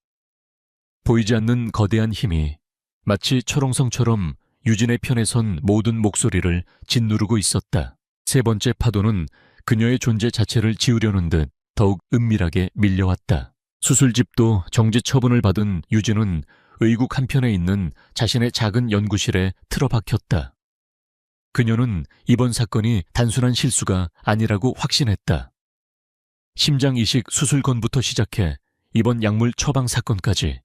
보이지 않는 거대한 힘이 마치 철옹성처럼 유진의 편에 선 모든 목소리를 짓누르고 있었다. 세 번째 파도는 그녀의 존재 자체를 지우려는 듯 더욱 은밀하게 밀려왔다. 수술집도 정지 처분을 받은 유진은 의국 한편에 있는 자신의 작은 연구실에 틀어박혔다. 그녀는 이번 사건이 단순한 실수가 아니라고 확신했다. 심장 이식 수술건부터 시작해 이번 약물 처방 사건까지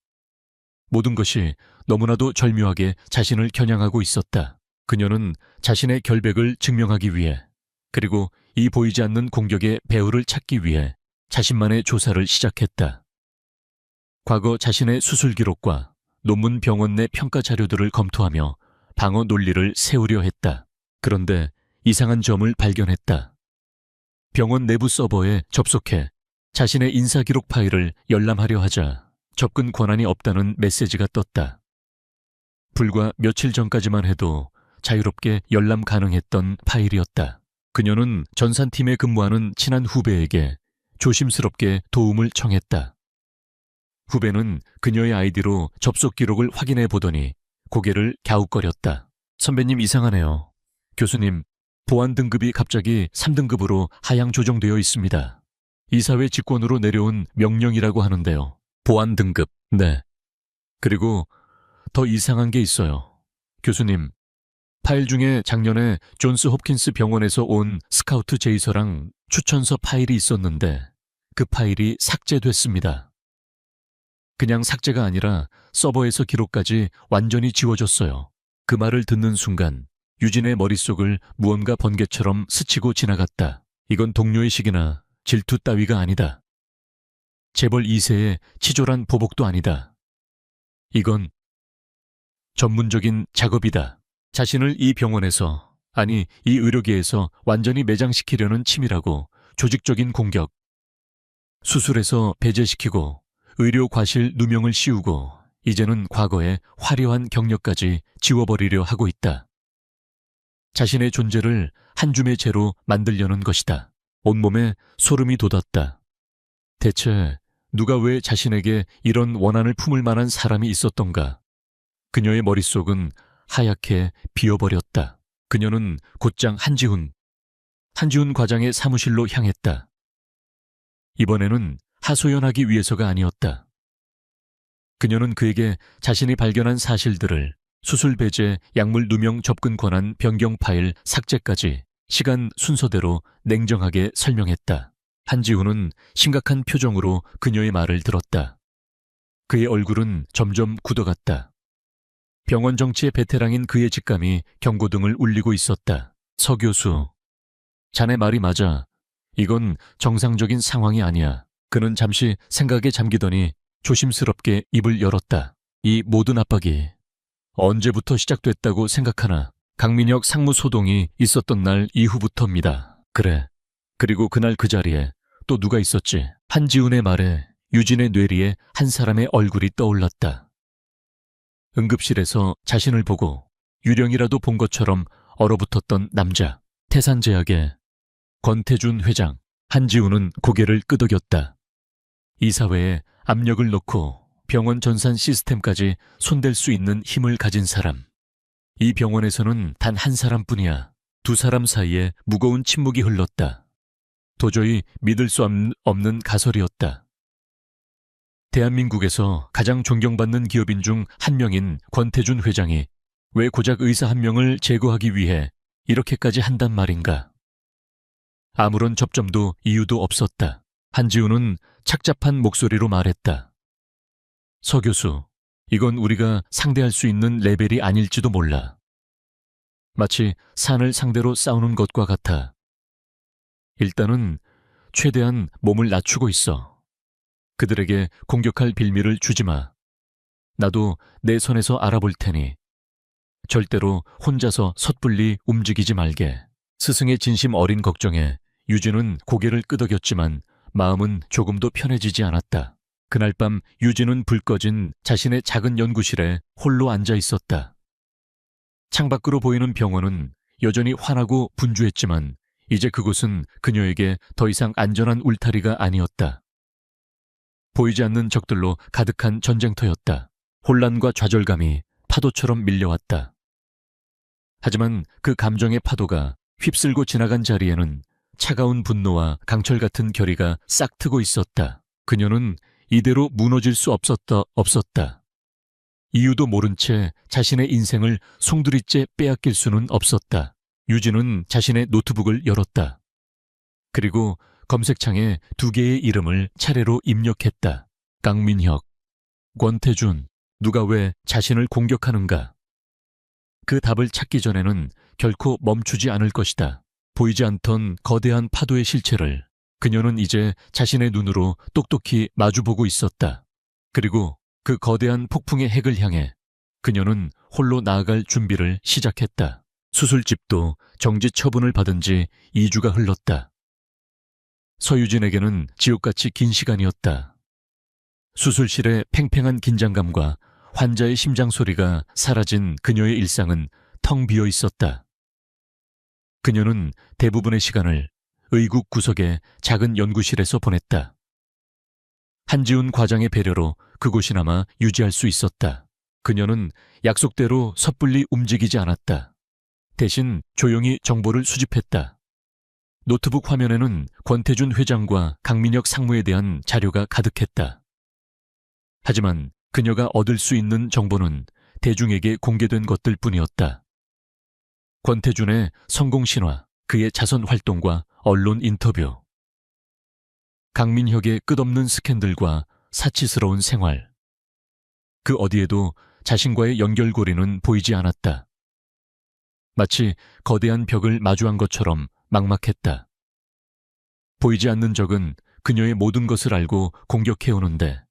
모든 것이 너무나도 절묘하게 자신을 겨냥하고 있었다. 그녀는 자신의 결백을 증명하기 위해, 그리고 이 보이지 않는 공격의 배후를 찾기 위해 자신만의 조사를 시작했다. 과거 자신의 수술 기록과 논문 병원 내 평가 자료들을 검토하며 방어 논리를 세우려 했다. 그런데 이상한 점을 발견했다. 병원 내부 서버에 접속해 자신의 인사 기록 파일을 열람하려 하자 접근 권한이 없다는 메시지가 떴다. 불과 며칠 전까지만 해도 자유롭게 열람 가능했던 파일이었다. 그녀는 전산팀에 근무하는 친한 후배에게 조심스럽게 도움을 청했다. 후배는 그녀의 아이디로 접속 기록을 확인해 보더니 고개를 갸웃거렸다. 선배님 이상하네요. 교수님, 보안 등급이 갑자기 3등급으로 하향 조정되어 있습니다. 이사회 직권으로 내려온 명령이라고 하는데요. 보안 등급, 네. 그리고 더 이상한 게 있어요. 교수님, 파일 중에 작년에 존스 홉킨스 병원에서 온 스카우트 제의서랑 추천서 파일이 있었는데 그 파일이 삭제됐습니다. 그냥 삭제가 아니라 서버에서 기록까지 완전히 지워졌어요. 그 말을 듣는 순간 유진의 머릿속을 무언가 번개처럼 스치고 지나갔다. 이건 동료의식이나 질투 따위가 아니다. 재벌 2세의 치졸한 보복도 아니다. 이건 전문적인 작업이다. 자신을 이 병원에서, 아니 이 의료계에서 완전히 매장시키려는 치밀하고 조직적인 공격. 수술에서 배제시키고 의료 과실 누명을 씌우고 이제는 과거의 화려한 경력까지 지워버리려 하고 있다. 자신의 존재를 한 줌의 재로 만들려는 것이다. 온몸에 소름이 돋았다. 대체 누가 왜 자신에게 이런 원한을 품을 만한 사람이 있었던가? 그녀의 머릿속은 하얗게 비어버렸다. 그녀는 곧장 한지훈 과장의 사무실로 향했다. 이번에는 하소연하기 위해서가 아니었다. 그녀는 그에게 자신이 발견한 사실들을 수술 배제, 약물 누명 접근 권한 변경 파일 삭제까지 시간 순서대로 냉정하게 설명했다. 한지훈은 심각한 표정으로 그녀의 말을 들었다. 그의 얼굴은 점점 굳어갔다. 병원 정치의 베테랑인 그의 직감이 경고등을 울리고 있었다. 서 교수, 자네 말이 맞아. 이건 정상적인 상황이 아니야. 그는 잠시 생각에 잠기더니 조심스럽게 입을 열었다. 이 모든 압박이 언제부터 시작됐다고 생각하나? 강민혁 상무소동이 있었던 날 이후부터입니다. 그래. 그리고 그날 그 자리에 또 누가 있었지? 한지훈의 말에 유진의 뇌리에 한 사람의 얼굴이 떠올랐다. 응급실에서 자신을 보고 유령이라도 본 것처럼 얼어붙었던 남자. 태산제약의 권태준 회장, 한지우는 고개를 끄덕였다. 이 사회에 압력을 넣고 병원 전산 시스템까지 손댈 수 있는 힘을 가진 사람. 이 병원에서는 단 한 사람뿐이야. 두 사람 사이에 무거운 침묵이 흘렀다. 도저히 믿을 수 없는 가설이었다. 대한민국에서 가장 존경받는 기업인 중 한 명인 권태준 회장이 왜 고작 의사 한 명을 제거하기 위해 이렇게까지 한단 말인가? 아무런 접점도 이유도 없었다. 한지우는 착잡한 목소리로 말했다. 서 교수, 이건 우리가 상대할 수 있는 레벨이 아닐지도 몰라. 마치 산을 상대로 싸우는 것과 같아. 일단은 최대한 몸을 낮추고 있어. 그들에게 공격할 빌미를 주지 마. 나도 내 선에서 알아볼 테니 절대로 혼자서 섣불리 움직이지 말게. 스승의 진심 어린 걱정에 유진은 고개를 끄덕였지만 마음은 조금도 편해지지 않았다. 그날 밤 유진은 불 꺼진 자신의 작은 연구실에 홀로 앉아 있었다. 창밖으로 보이는 병원은 여전히 환하고 분주했지만 이제 그곳은 그녀에게 더 이상 안전한 울타리가 아니었다. 보이지 않는 적들로 가득한 전쟁터였다. 혼란과 좌절감이 파도처럼 밀려왔다. 하지만 그 감정의 파도가 휩쓸고 지나간 자리에는 차가운 분노와 강철 같은 결의가 싹트고 있었다. 그녀는 이대로 무너질 수 없었다. 이유도 모른 채 자신의 인생을 송두리째 빼앗길 수는 없었다. 유진은 자신의 노트북을 열었다. 그리고 검색창에 두 개의 이름을 차례로 입력했다. 강민혁, 권태준, 누가 왜 자신을 공격하는가? 그 답을 찾기 전에는 결코 멈추지 않을 것이다. 보이지 않던 거대한 파도의 실체를 그녀는 이제 자신의 눈으로 똑똑히 마주보고 있었다. 그리고 그 거대한 폭풍의 핵을 향해 그녀는 홀로 나아갈 준비를 시작했다. 수술집도 정지 처분을 받은 지 2주가 흘렀다. 서유진에게는 지옥같이 긴 시간이었다. 수술실의 팽팽한 긴장감과 환자의 심장 소리가 사라진 그녀의 일상은 텅 비어 있었다. 그녀는 대부분의 시간을 의국 구석의 작은 연구실에서 보냈다. 한지훈 과장의 배려로 그곳이나마 유지할 수 있었다. 그녀는 약속대로 섣불리 움직이지 않았다. 대신 조용히 정보를 수집했다. 노트북 화면에는 권태준 회장과 강민혁 상무에 대한 자료가 가득했다. 하지만 그녀가 얻을 수 있는 정보는 대중에게 공개된 것들 뿐이었다. 권태준의 성공 신화, 그의 자선 활동과 언론 인터뷰, 강민혁의 끝없는 스캔들과 사치스러운 생활. 그 어디에도 자신과의 연결고리는 보이지 않았다. 마치 거대한 벽을 마주한 것처럼 막막했다. 보이지 않는 적은 그녀의 모든 것을 알고 공격해오는데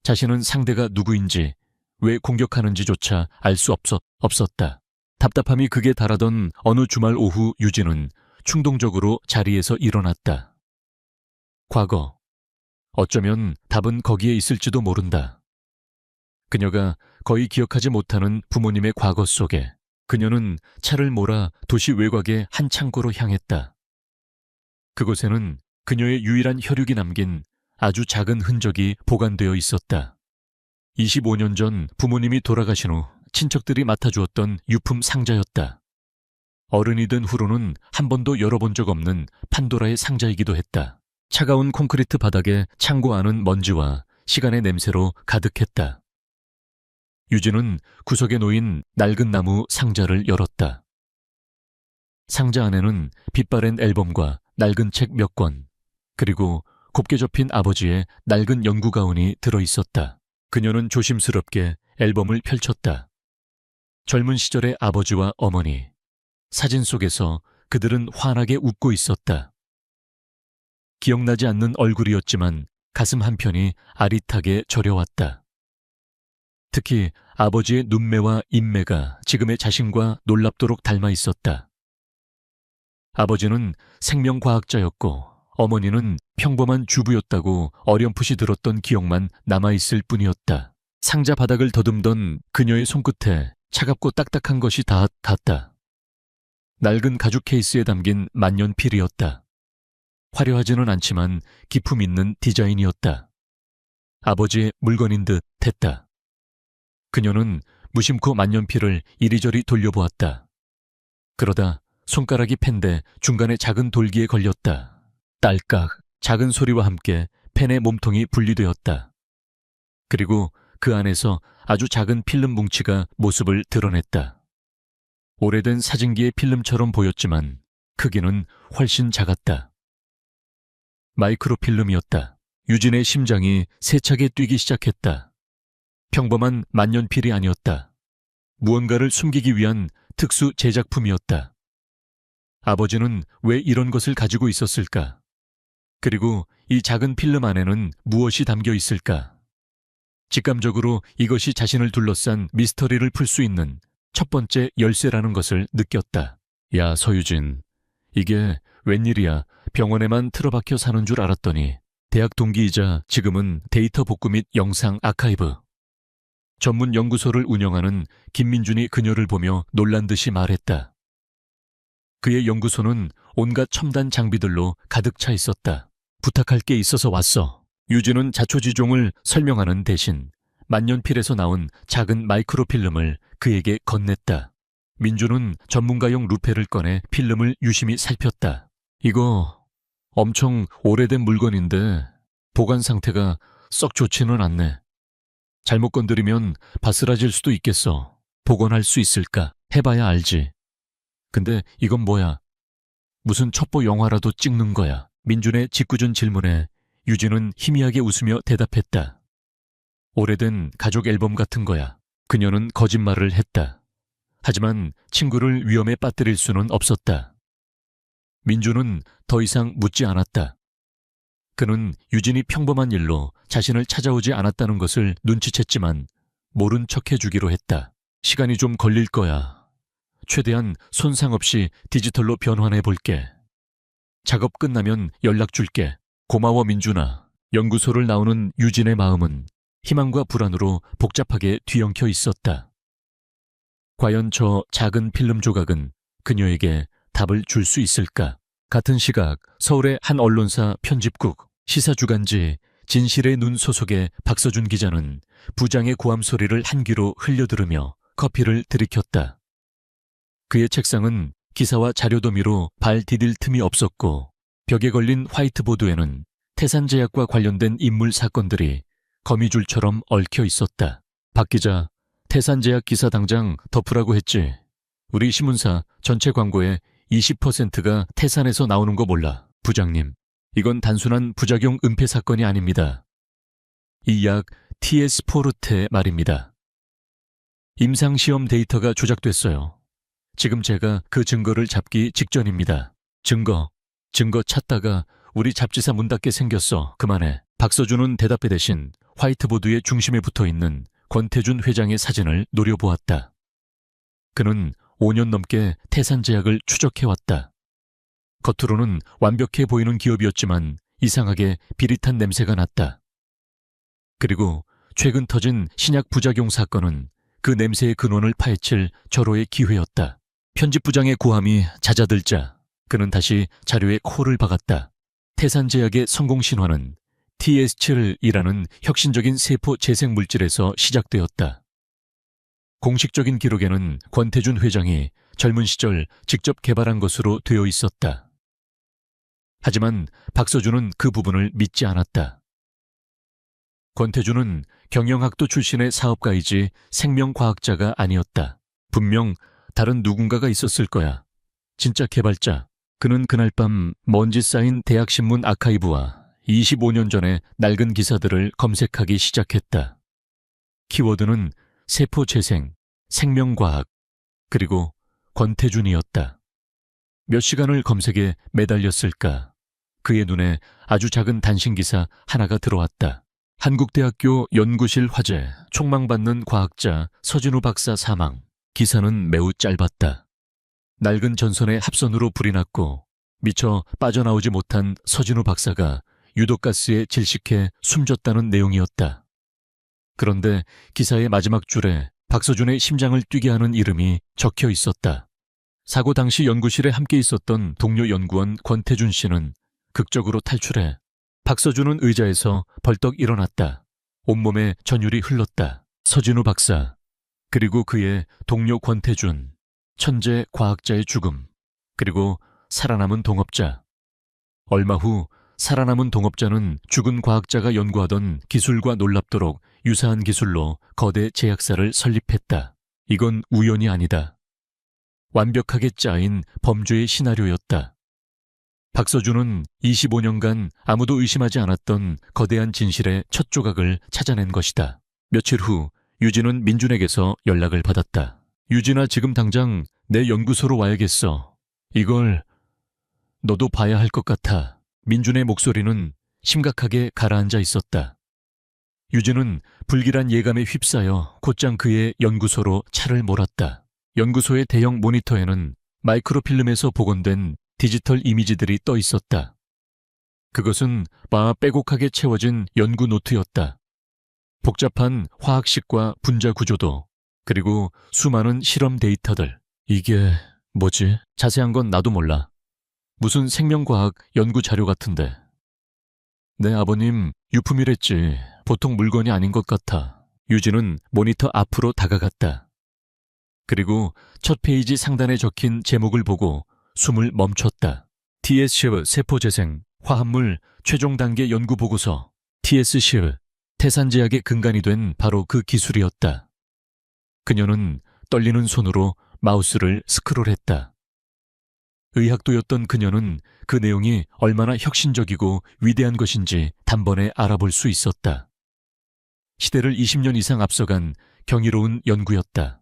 자신은 상대가 누구인지 왜 공격하는지조차 알 수 없었다. 답답함이 극에 달하던 어느 주말 오후 유진은 충동적으로 자리에서 일어났다. 과거. 어쩌면 답은 거기에 있을지도 모른다. 그녀가 거의 기억하지 못하는 부모님의 과거 속에 그녀는 차를 몰아 도시 외곽의 한 창고로 향했다. 그곳에는 그녀의 유일한 혈육이 남긴 아주 작은 흔적이 보관되어 있었다. 25년 전 부모님이 돌아가신 후 친척들이 맡아주었던 유품 상자였다. 어른이 된 후로는 한 번도 열어본 적 없는 판도라의 상자이기도 했다. 차가운 콘크리트 바닥에 창고 안은 먼지와 시간의 냄새로 가득했다. 유진은 구석에 놓인 낡은 나무 상자를 열었다. 상자 안에는 빛바랜 앨범과 낡은 책 몇 권, 그리고 곱게 접힌 아버지의 낡은 연구 가운이 들어있었다. 그녀는 조심스럽게 앨범을 펼쳤다. 젊은 시절의 아버지와 어머니, 사진 속에서 그들은 환하게 웃고 있었다. 기억나지 않는 얼굴이었지만 가슴 한편이 아릿하게 저려왔다. 특히 아버지의 눈매와 인매가 지금의 자신과 놀랍도록 닮아 있었다. 아버지는 생명과학자였고 어머니는 평범한 주부였다고 어렴풋이 들었던 기억만 남아있을 뿐이었다. 상자 바닥을 더듬던 그녀의 손끝에 차갑고 딱딱한 것이 닿았다. 낡은 가죽 케이스에 담긴 만년필이었다. 화려하지는 않지만 기품 있는 디자인이었다. 아버지의 물건인 듯 했다. 그녀는 무심코 만년필을 이리저리 돌려보았다. 그러다 손가락이 펜데 중간에 작은 돌기에 걸렸다. 딸깍 작은 소리와 함께 펜의 몸통이 분리되었다. 그리고 그 안에서 아주 작은 필름 뭉치가 모습을 드러냈다. 오래된 사진기의 필름처럼 보였지만 크기는 훨씬 작았다. 마이크로필름이었다. 유진의 심장이 세차게 뛰기 시작했다. 평범한 만년필이 아니었다. 무언가를 숨기기 위한 특수 제작품이었다. 아버지는 왜 이런 것을 가지고 있었을까? 그리고 이 작은 필름 안에는 무엇이 담겨 있을까? 직감적으로 이것이 자신을 둘러싼 미스터리를 풀 수 있는 첫 번째 열쇠라는 것을 느꼈다. 야, 서유진. 이게 웬일이야. 병원에만 틀어박혀 사는 줄 알았더니 대학 동기이자 지금은 데이터 복구 및 영상 아카이브. 전문 연구소를 운영하는 김민준이 그녀를 보며 놀란 듯이 말했다. 그의 연구소는 온갖 첨단 장비들로 가득 차 있었다. 부탁할 게 있어서 왔어. 유진은 자초지종을 설명하는 대신 만년필에서 나온 작은 마이크로필름을 그에게 건넸다. 민준은 전문가용 루페를 꺼내 필름을 유심히 살폈다. 이거 엄청 오래된 물건인데 보관 상태가 썩 좋지는 않네. 잘못 건드리면 바스라질 수도 있겠어. 복원할 수 있을까? 해봐야 알지. 근데 이건 뭐야? 무슨 첩보 영화라도 찍는 거야? 민준의 짓궂은 질문에 유진은 희미하게 웃으며 대답했다. 오래된 가족 앨범 같은 거야. 그녀는 거짓말을 했다. 하지만 친구를 위험에 빠뜨릴 수는 없었다. 민준은 더 이상 묻지 않았다. 그는 유진이 평범한 일로 자신을 찾아오지 않았다는 것을 눈치챘지만 모른 척 해주기로 했다. 시간이 좀 걸릴 거야. 최대한 손상 없이 디지털로 변환해 볼게. 작업 끝나면 연락 줄게. 고마워 민준아. 연구소를 나오는 유진의 마음은 희망과 불안으로 복잡하게 뒤엉켜 있었다. 과연 저 작은 필름 조각은 그녀에게 답을 줄 수 있을까? 같은 시각 서울의 한 언론사 편집국 시사주간지 진실의 눈 소속의 박서준 기자는 부장의 고함 소리를 한 귀로 흘려들으며 커피를 들이켰다. 그의 책상은 기사와 자료 더미로 발 디딜 틈이 없었고 벽에 걸린 화이트보드에는 태산제약과 관련된 인물 사건들이 거미줄처럼 얽혀 있었다. 박 기자, 태산제약 기사 당장 덮으라고 했지. 우리 신문사 전체 광고의 20%가 태산에서 나오는 거 몰라. 부장님, 이건 단순한 부작용 은폐 사건이 아닙니다. 이 약 TS 포르테 말입니다. 임상시험 데이터가 조작됐어요. 지금 제가 그 증거를 잡기 직전입니다. 증거 찾다가 우리 잡지사 문 닫게 생겼어. 그만해. 박서준은 대답에 대신 화이트보드의 중심에 붙어있는 권태준 회장의 사진을 노려보았다. 그는 5년 넘게 태산제약을 추적해왔다. 겉으로는 완벽해 보이는 기업이었지만 이상하게 비릿한 냄새가 났다. 그리고 최근 터진 신약 부작용 사건은 그 냄새의 근원을 파헤칠 절호의 기회였다. 편집부장의 고함이 잦아들자 그는 다시 자료에 코를 박았다. 태산제약의 성공 신화는 TS7이라는 혁신적인 세포 재생 물질에서 시작되었다. 공식적인 기록에는 권태준 회장이 젊은 시절 직접 개발한 것으로 되어 있었다. 하지만 박서준은 그 부분을 믿지 않았다. 권태준은 경영학도 출신의 사업가이지 생명과학자가 아니었다. 분명 다른 누군가가 있었을 거야. 진짜 개발자. 그는 그날 밤 먼지 쌓인 대학신문 아카이브와 25년 전의 낡은 기사들을 검색하기 시작했다. 키워드는 세포재생, 생명과학, 그리고 권태준이었다. 몇 시간을 검색에 매달렸을까? 그의 눈에 아주 작은 단신기사 하나가 들어왔다. 한국대학교 연구실 화재, 촉망받는 과학자 서진우 박사 사망. 기사는 매우 짧았다. 낡은 전선의 합선으로 불이 났고 미처 빠져나오지 못한 서진우 박사가 유독가스에 질식해 숨졌다는 내용이었다. 그런데 기사의 마지막 줄에 박서준의 심장을 뛰게 하는 이름이 적혀 있었다. 사고 당시 연구실에 함께 있었던 동료 연구원 권태준 씨는 극적으로 탈출해 박서준은 의자에서 벌떡 일어났다. 온몸에 전율이 흘렀다. 서진우 박사, 그리고 그의 동료 권태준, 천재 과학자의 죽음, 그리고 살아남은 동업자. 얼마 후 살아남은 동업자는 죽은 과학자가 연구하던 기술과 놀랍도록 유사한 기술로 거대 제약사를 설립했다. 이건 우연이 아니다. 완벽하게 짜인 범죄의 시나리오였다. 박서준은 25년간 아무도 의심하지 않았던 거대한 진실의 첫 조각을 찾아낸 것이다. 며칠 후 유진은 민준에게서 연락을 받았다. 유진아, 지금 당장 내 연구소로 와야겠어. 이걸 너도 봐야 할 것 같아. 민준의 목소리는 심각하게 가라앉아 있었다. 유진은 불길한 예감에 휩싸여 곧장 그의 연구소로 차를 몰았다. 연구소의 대형 모니터에는 마이크로필름에서 복원된 디지털 이미지들이 떠 있었다. 그것은 빼곡하게 채워진 연구 노트였다. 복잡한 화학식과 분자 구조도, 그리고 수많은 실험 데이터들. 이게 뭐지? 자세한 건 나도 몰라. 무슨 생명과학 연구 자료 같은데. 내 아버님 유품이랬지. 보통 물건이 아닌 것 같아. 유진은 모니터 앞으로 다가갔다. 그리고 첫 페이지 상단에 적힌 제목을 보고 숨을 멈췄다. TSCIV 세포재생 화합물 최종 단계 연구 보고서. TSCIV 태산제약의 근간이 된 바로 그 기술이었다. 그녀는 떨리는 손으로 마우스를 스크롤했다. 의학도였던 그녀는 그 내용이 얼마나 혁신적이고 위대한 것인지 단번에 알아볼 수 있었다. 시대를 20년 이상 앞서간 경이로운 연구였다.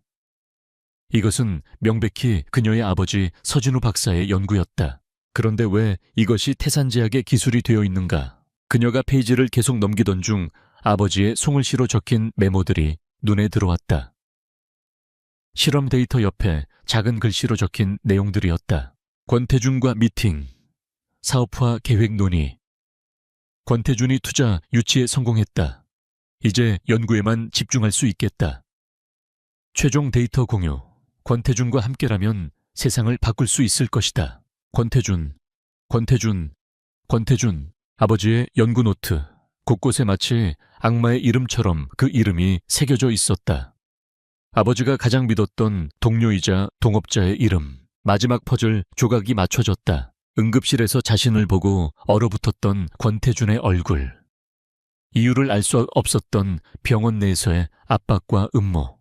이것은 명백히 그녀의 아버지 서진우 박사의 연구였다. 그런데 왜 이것이 태산제약의 기술이 되어 있는가? 그녀가 페이지를 계속 넘기던 중 아버지의 송글씨로 적힌 메모들이 눈에 들어왔다. 실험 데이터 옆에 작은 글씨로 적힌 내용들이었다. 권태준과 미팅, 사업화 계획 논의. 권태준이 투자 유치에 성공했다. 이제 연구에만 집중할 수 있겠다. 최종 데이터 공유. 권태준과 함께라면 세상을 바꿀 수 있을 것이다. 권태준. 아버지의 연구 노트. 곳곳에 마치 악마의 이름처럼 그 이름이 새겨져 있었다. 아버지가 가장 믿었던 동료이자 동업자의 이름. 마지막 퍼즐 조각이 맞춰졌다. 응급실에서 자신을 보고 얼어붙었던 권태준의 얼굴. 이유를 알 수 없었던 병원 내에서의 압박과 음모.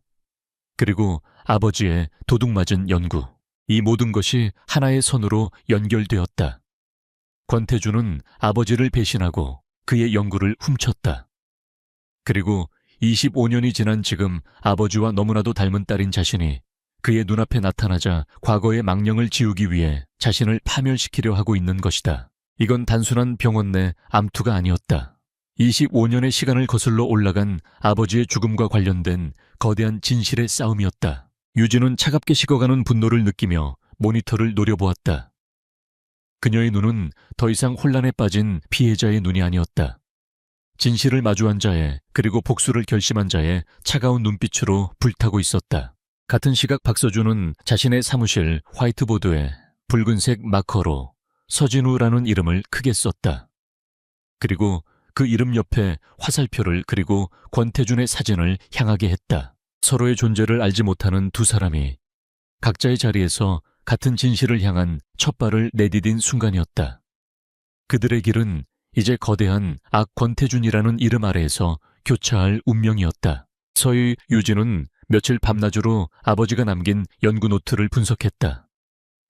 그리고 아버지의 도둑맞은 연구. 이 모든 것이 하나의 선으로 연결되었다. 권태준은 아버지를 배신하고 그의 연구를 훔쳤다. 그리고 25년이 지난 지금 아버지와 너무나도 닮은 딸인 자신이 그의 눈앞에 나타나자 과거의 망령을 지우기 위해 자신을 파멸시키려 하고 있는 것이다. 이건 단순한 병원 내 암투가 아니었다. 25년의 시간을 거슬러 올라간 아버지의 죽음과 관련된 거대한 진실의 싸움이었다. 유진은 차갑게 식어가는 분노를 느끼며 모니터를 노려보았다. 그녀의 눈은 더 이상 혼란에 빠진 피해자의 눈이 아니었다. 진실을 마주한 자의, 그리고 복수를 결심한 자의 차가운 눈빛으로 불타고 있었다. 같은 시각 박서준은 자신의 사무실 화이트보드에 붉은색 마커로 서진우라는 이름을 크게 썼다. 그리고 그 이름 옆에 화살표를 그리고 권태준의 사진을 향하게 했다. 서로의 존재를 알지 못하는 두 사람이 각자의 자리에서 같은 진실을 향한 첫 발을 내디딘 순간이었다. 그들의 길은 이제 거대한 악 권태준이라는 이름 아래에서 교차할 운명이었다. 서희 유진은 며칠 밤낮으로 아버지가 남긴 연구 노트를 분석했다.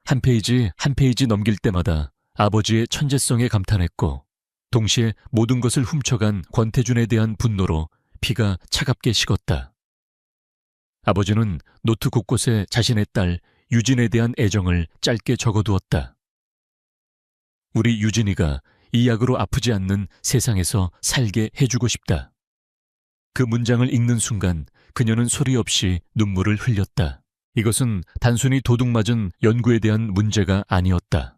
한 페이지 한 페이지 넘길 때마다 아버지의 천재성에 감탄했고, 동시에 모든 것을 훔쳐간 권태준에 대한 분노로 피가 차갑게 식었다. 아버지는 노트 곳곳에 자신의 딸 유진에 대한 애정을 짧게 적어두었다. 우리 유진이가 이 약으로 아프지 않는 세상에서 살게 해주고 싶다. 그 문장을 읽는 순간 그녀는 소리 없이 눈물을 흘렸다. 이것은 단순히 도둑맞은 연구에 대한 문제가 아니었다.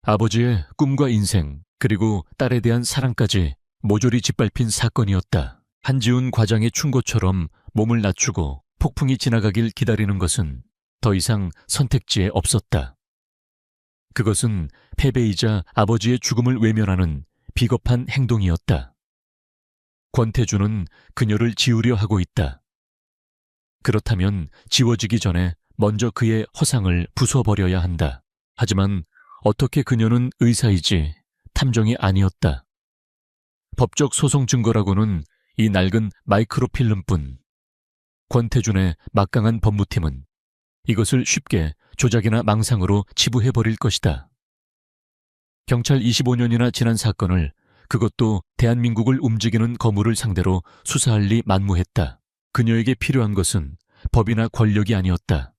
아버지의 꿈과 인생, 그리고 딸에 대한 사랑까지 모조리 짓밟힌 사건이었다. 한지훈 과장의 충고처럼 몸을 낮추고 폭풍이 지나가길 기다리는 것은 더 이상 선택지에 없었다. 그것은 패배이자 아버지의 죽음을 외면하는 비겁한 행동이었다. 권태주는 그녀를 지우려 하고 있다. 그렇다면 지워지기 전에 먼저 그의 허상을 부숴버려야 한다. 하지만 어떻게 그녀는 의사이지 탐정이 아니었다. 법적 소송 증거라고는 이 낡은 마이크로필름뿐. 권태준의 막강한 법무팀은 이것을 쉽게 조작이나 망상으로 치부해버릴 것이다. 경찰 25년이나 지난 사건을, 그것도 대한민국을 움직이는 거물을 상대로 수사할 리 만무했다. 그녀에게 필요한 것은 법이나 권력이 아니었다.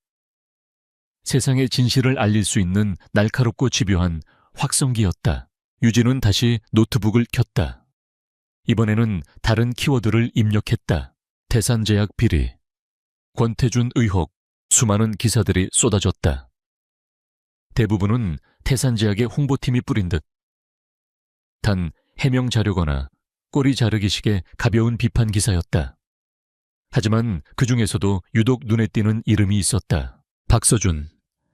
세상의 진실을 알릴 수 있는 날카롭고 집요한 확성기였다. 유진은 다시 노트북을 켰다. 이번에는 다른 키워드를 입력했다. 태산제약 비리, 권태준 의혹, 수많은 기사들이 쏟아졌다. 대부분은 태산제약의 홍보팀이 뿌린 듯. 단 해명 자료거나 꼬리 자르기식의 가벼운 비판 기사였다. 하지만 그 중에서도 유독 눈에 띄는 이름이 있었다. 박서준,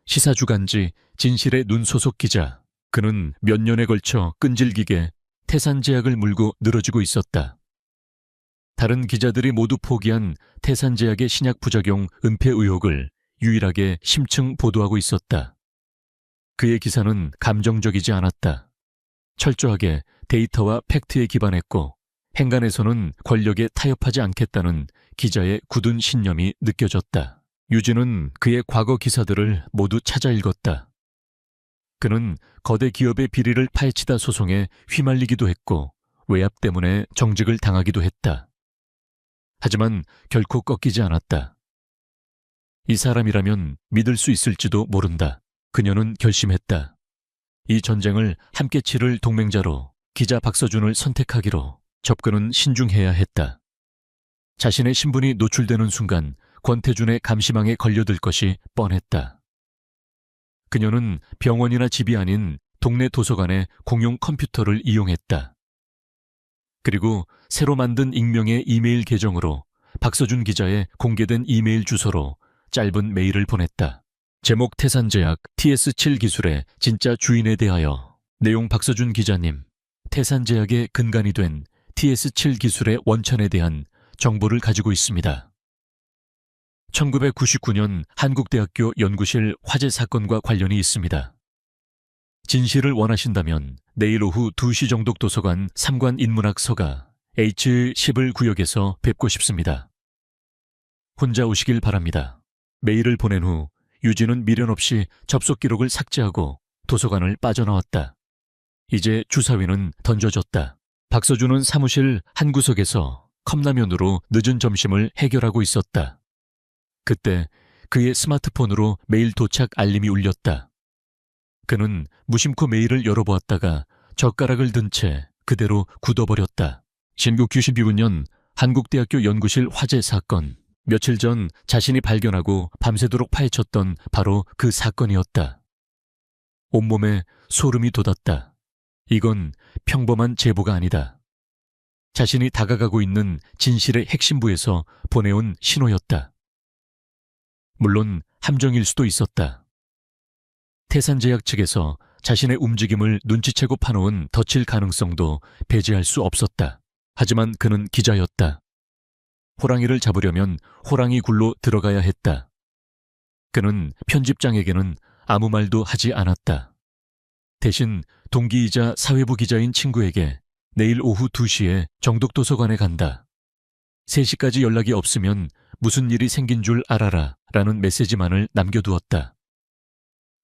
시사주간지 진실의 눈 소속 기자. 그는 몇 년에 걸쳐 끈질기게 태산제약을 물고 늘어지고 있었다. 다른 기자들이 모두 포기한 태산제약의 신약 부작용 은폐 의혹을 유일하게 심층 보도하고 있었다. 그의 기사는 감정적이지 않았다. 철저하게 데이터와 팩트에 기반했고 행간에서는 권력에 타협하지 않겠다는 기자의 굳은 신념이 느껴졌다. 유진은 그의 과거 기사들을 모두 찾아 읽었다. 그는 거대 기업의 비리를 파헤치다 소송에 휘말리기도 했고 외압 때문에 정직을 당하기도 했다. 하지만 결코 꺾이지 않았다. 이 사람이라면 믿을 수 있을지도 모른다. 그녀는 결심했다. 이 전쟁을 함께 치를 동맹자로 기자 박서준을 선택하기로. 접근은 신중해야 했다. 자신의 신분이 노출되는 순간 권태준의 감시망에 걸려들 것이 뻔했다. 그녀는 병원이나 집이 아닌 동네 도서관의 공용 컴퓨터를 이용했다. 그리고 새로 만든 익명의 이메일 계정으로 박서준 기자의 공개된 이메일 주소로 짧은 메일을 보냈다. 제목 태산제약 TS7 기술의 진짜 주인에 대하여. 내용 박서준 기자님, 태산제약의 근간이 된 TS7 기술의 원천에 대한 정보를 가지고 있습니다. 1999년 한국대학교 연구실 화재 사건과 관련이 있습니다. 진실을 원하신다면 내일 오후 2시 정독 도서관 3관 인문학 서가 H11 구역에서 뵙고 싶습니다. 혼자 오시길 바랍니다. 메일을 보낸 후 유진은 미련 없이 접속 기록을 삭제하고 도서관을 빠져나왔다. 이제 주사위는 던져졌다. 박서준은 사무실 한 구석에서 컵라면으로 늦은 점심을 해결하고 있었다. 그때 그의 스마트폰으로 메일 도착 알림이 울렸다. 그는 무심코 메일을 열어보았다가 젓가락을 든 채 그대로 굳어버렸다. 신국 92년 한국대학교 연구실 화재 사건. 며칠 전 자신이 발견하고 밤새도록 파헤쳤던 바로 그 사건이었다. 온몸에 소름이 돋았다. 이건 평범한 제보가 아니다. 자신이 다가가고 있는 진실의 핵심부에서 보내온 신호였다. 물론 함정일 수도 있었다. 태산제약 측에서 자신의 움직임을 눈치채고 파놓은 덫일 가능성도 배제할 수 없었다. 하지만 그는 기자였다. 호랑이를 잡으려면 호랑이 굴로 들어가야 했다. 그는 편집장에게는 아무 말도 하지 않았다. 대신 동기이자 사회부 기자인 친구에게 내일 오후 2시에 정독도서관에 간다. 3시까지 연락이 없으면 무슨 일이 생긴 줄 알아라 라는 메시지만을 남겨두었다.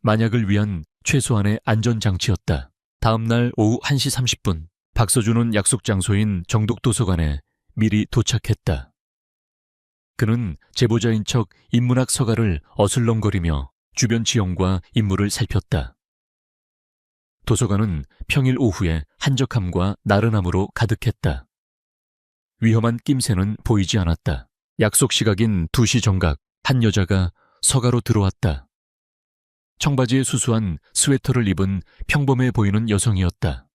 만약을 위한 최소한의 안전장치였다. 다음 날 오후 1시 30분 박서준은 약속 장소인 정독도서관에 미리 도착했다. 그는 제보자인 척 인문학 서가를 어슬렁거리며 주변 지형과 인물을 살폈다. 도서관은 평일 오후에 한적함과 나른함으로 가득했다. 위험한 낌새는 보이지 않았다. 약속 시각인 2시 정각, 한 여자가 서가로 들어왔다. 청바지에 수수한 스웨터를 입은 평범해 보이는 여성이었다.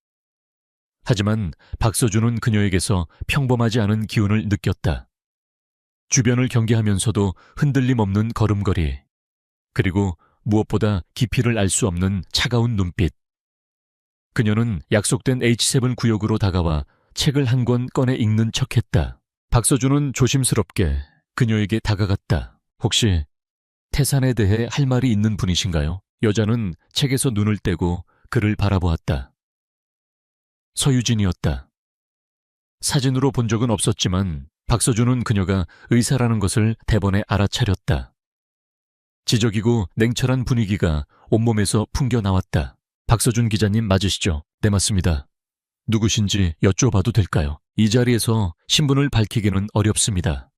하지만 박서준은 그녀에게서 평범하지 않은 기운을 느꼈다. 주변을 경계하면서도 흔들림 없는 걸음걸이, 그리고 무엇보다 깊이를 알 수 없는 차가운 눈빛. 그녀는 약속된 H7 구역으로 다가와 책을 한 권 꺼내 읽는 척했다. 박서준은 조심스럽게 그녀에게 다가갔다. 혹시 태산에 대해 할 말이 있는 분이신가요? 여자는 책에서 눈을 떼고 그를 바라보았다. 서유진이었다. 사진으로 본 적은 없었지만 박서준은 그녀가 의사라는 것을 대번에 알아차렸다. 지적이고 냉철한 분위기가 온몸에서 풍겨 나왔다. 박서준 기자님 맞으시죠? 네, 맞습니다. 누구신지 여쭤봐도 될까요? 이 자리에서 신분을 밝히기는 어렵습니다.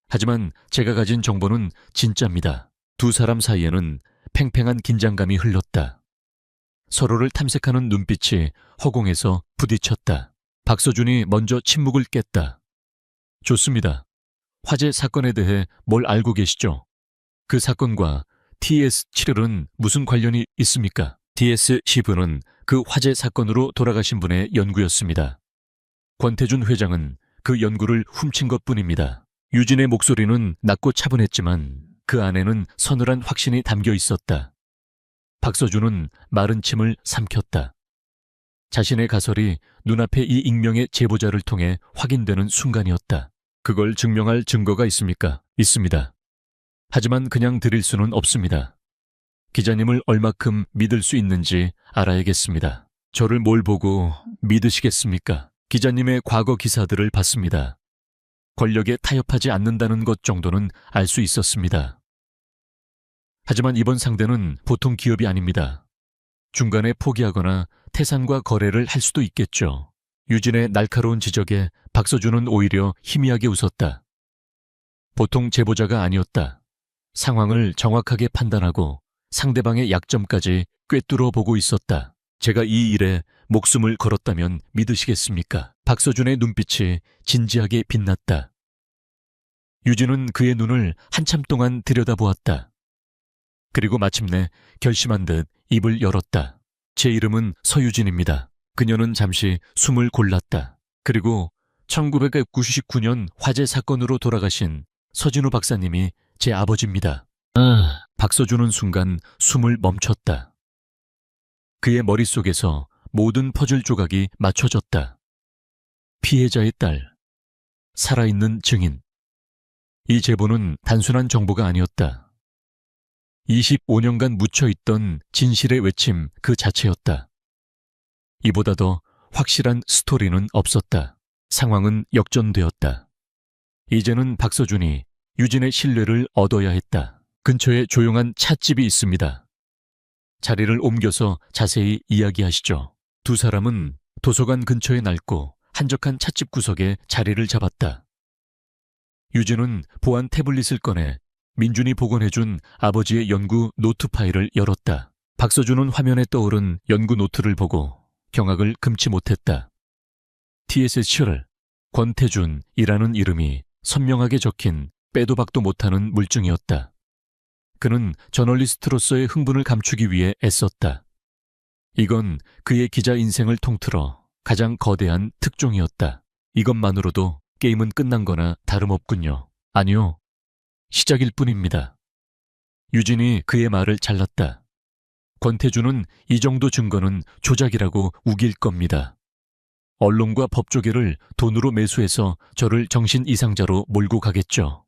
하지만 제가 가진 정보는 진짜입니다. 두 사람 사이에는 팽팽한 긴장감이 흘렀다. 서로를 탐색하는 눈빛이 허공에서 부딪혔다. 박서준이 먼저 침묵을 깼다. 좋습니다. 화재 사건에 대해 뭘 알고 계시죠? 그 사건과 TS7은 무슨 관련이 있습니까? TS10은 그 화재 사건으로 돌아가신 분의 연구였습니다. 권태준 회장은 그 연구를 훔친 것뿐입니다. 유진의 목소리는 낮고 차분했지만 그 안에는 서늘한 확신이 담겨 있었다. 박서준은 마른 침을 삼켰다. 자신의 가설이 눈앞의 이 익명의 제보자를 통해 확인되는 순간이었다. 그걸 증명할 증거가 있습니까? 있습니다. 하지만 그냥 드릴 수는 없습니다. 기자님을 얼마큼 믿을 수 있는지 알아야겠습니다. 저를 뭘 보고 믿으시겠습니까? 기자님의 과거 기사들을 봤습니다. 권력에 타협하지 않는다는 것 정도는 알 수 있었습니다. 하지만 이번 상대는 보통 기업이 아닙니다. 중간에 포기하거나 태산과 거래를 할 수도 있겠죠. 유진의 날카로운 지적에 박서준은 오히려 희미하게 웃었다. 보통 제보자가 아니었다. 상황을 정확하게 판단하고 상대방의 약점까지 꿰뚫어 보고 있었다. 제가 이 일에 목숨을 걸었다면 믿으시겠습니까? 박서준의 눈빛이 진지하게 빛났다. 유진은 그의 눈을 한참 동안 들여다보았다. 그리고 마침내 결심한 듯 입을 열었다. 제 이름은 서유진입니다. 그녀는 잠시 숨을 골랐다. 그리고 1999년 화재 사건으로 돌아가신 서진우 박사님이 제 아버지입니다. 박서준은 순간 숨을 멈췄다. 그의 머릿속에서 모든 퍼즐 조각이 맞춰졌다. 피해자의 딸, 살아있는 증인. 이 제보는 단순한 정보가 아니었다. 25년간 묻혀있던 진실의 외침 그 자체였다. 이보다 더 확실한 스토리는 없었다. 상황은 역전되었다. 이제는 박서준이 유진의 신뢰를 얻어야 했다. 근처에 조용한 찻집이 있습니다. 자리를 옮겨서 자세히 이야기하시죠. 두 사람은 도서관 근처의 낡고 한적한 찻집 구석에 자리를 잡았다. 유진은 보안 태블릿을 꺼내 민준이 복원해준 아버지의 연구 노트 파일을 열었다. 박서준은 화면에 떠오른 연구 노트를 보고 경악을 금치 못했다. TS7, 권태준이라는 이름이 선명하게 적힌 빼도 박도 못하는 물증이었다. 그는 저널리스트로서의 흥분을 감추기 위해 애썼다. 이건 그의 기자 인생을 통틀어 가장 거대한 특종이었다. 이것만으로도 게임은 끝난 거나 다름없군요. 아니요. 시작일 뿐입니다. 유진이 그의 말을 잘랐다. 권태준은 이 정도 증거는 조작이라고 우길 겁니다. 언론과 법조계를 돈으로 매수해서 저를 정신 이상자로 몰고 가겠죠.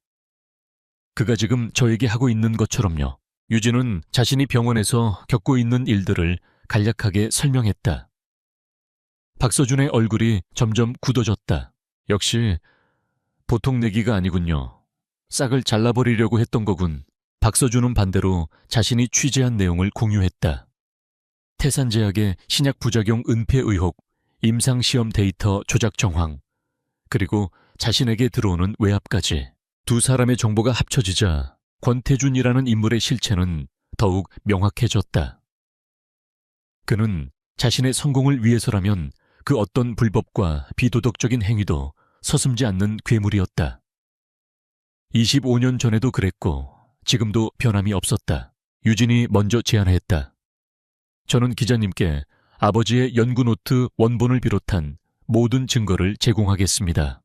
그가 지금 저에게 하고 있는 것처럼요. 유진은 자신이 병원에서 겪고 있는 일들을 간략하게 설명했다. 박서준의 얼굴이 점점 굳어졌다. 역시 보통 내기가 아니군요. 싹을 잘라버리려고 했던 거군. 박서준은 반대로 자신이 취재한 내용을 공유했다. 태산제약의 신약 부작용 은폐 의혹, 임상시험 데이터 조작 정황, 그리고 자신에게 들어오는 외압까지. 두 사람의 정보가 합쳐지자 권태준이라는 인물의 실체는 더욱 명확해졌다. 그는 자신의 성공을 위해서라면 그 어떤 불법과 비도덕적인 행위도 서슴지 않는 괴물이었다. 25년 전에도 그랬고 지금도 변함이 없었다. 유진이 먼저 제안했다. 저는 기자님께 아버지의 연구노트 원본을 비롯한 모든 증거를 제공하겠습니다.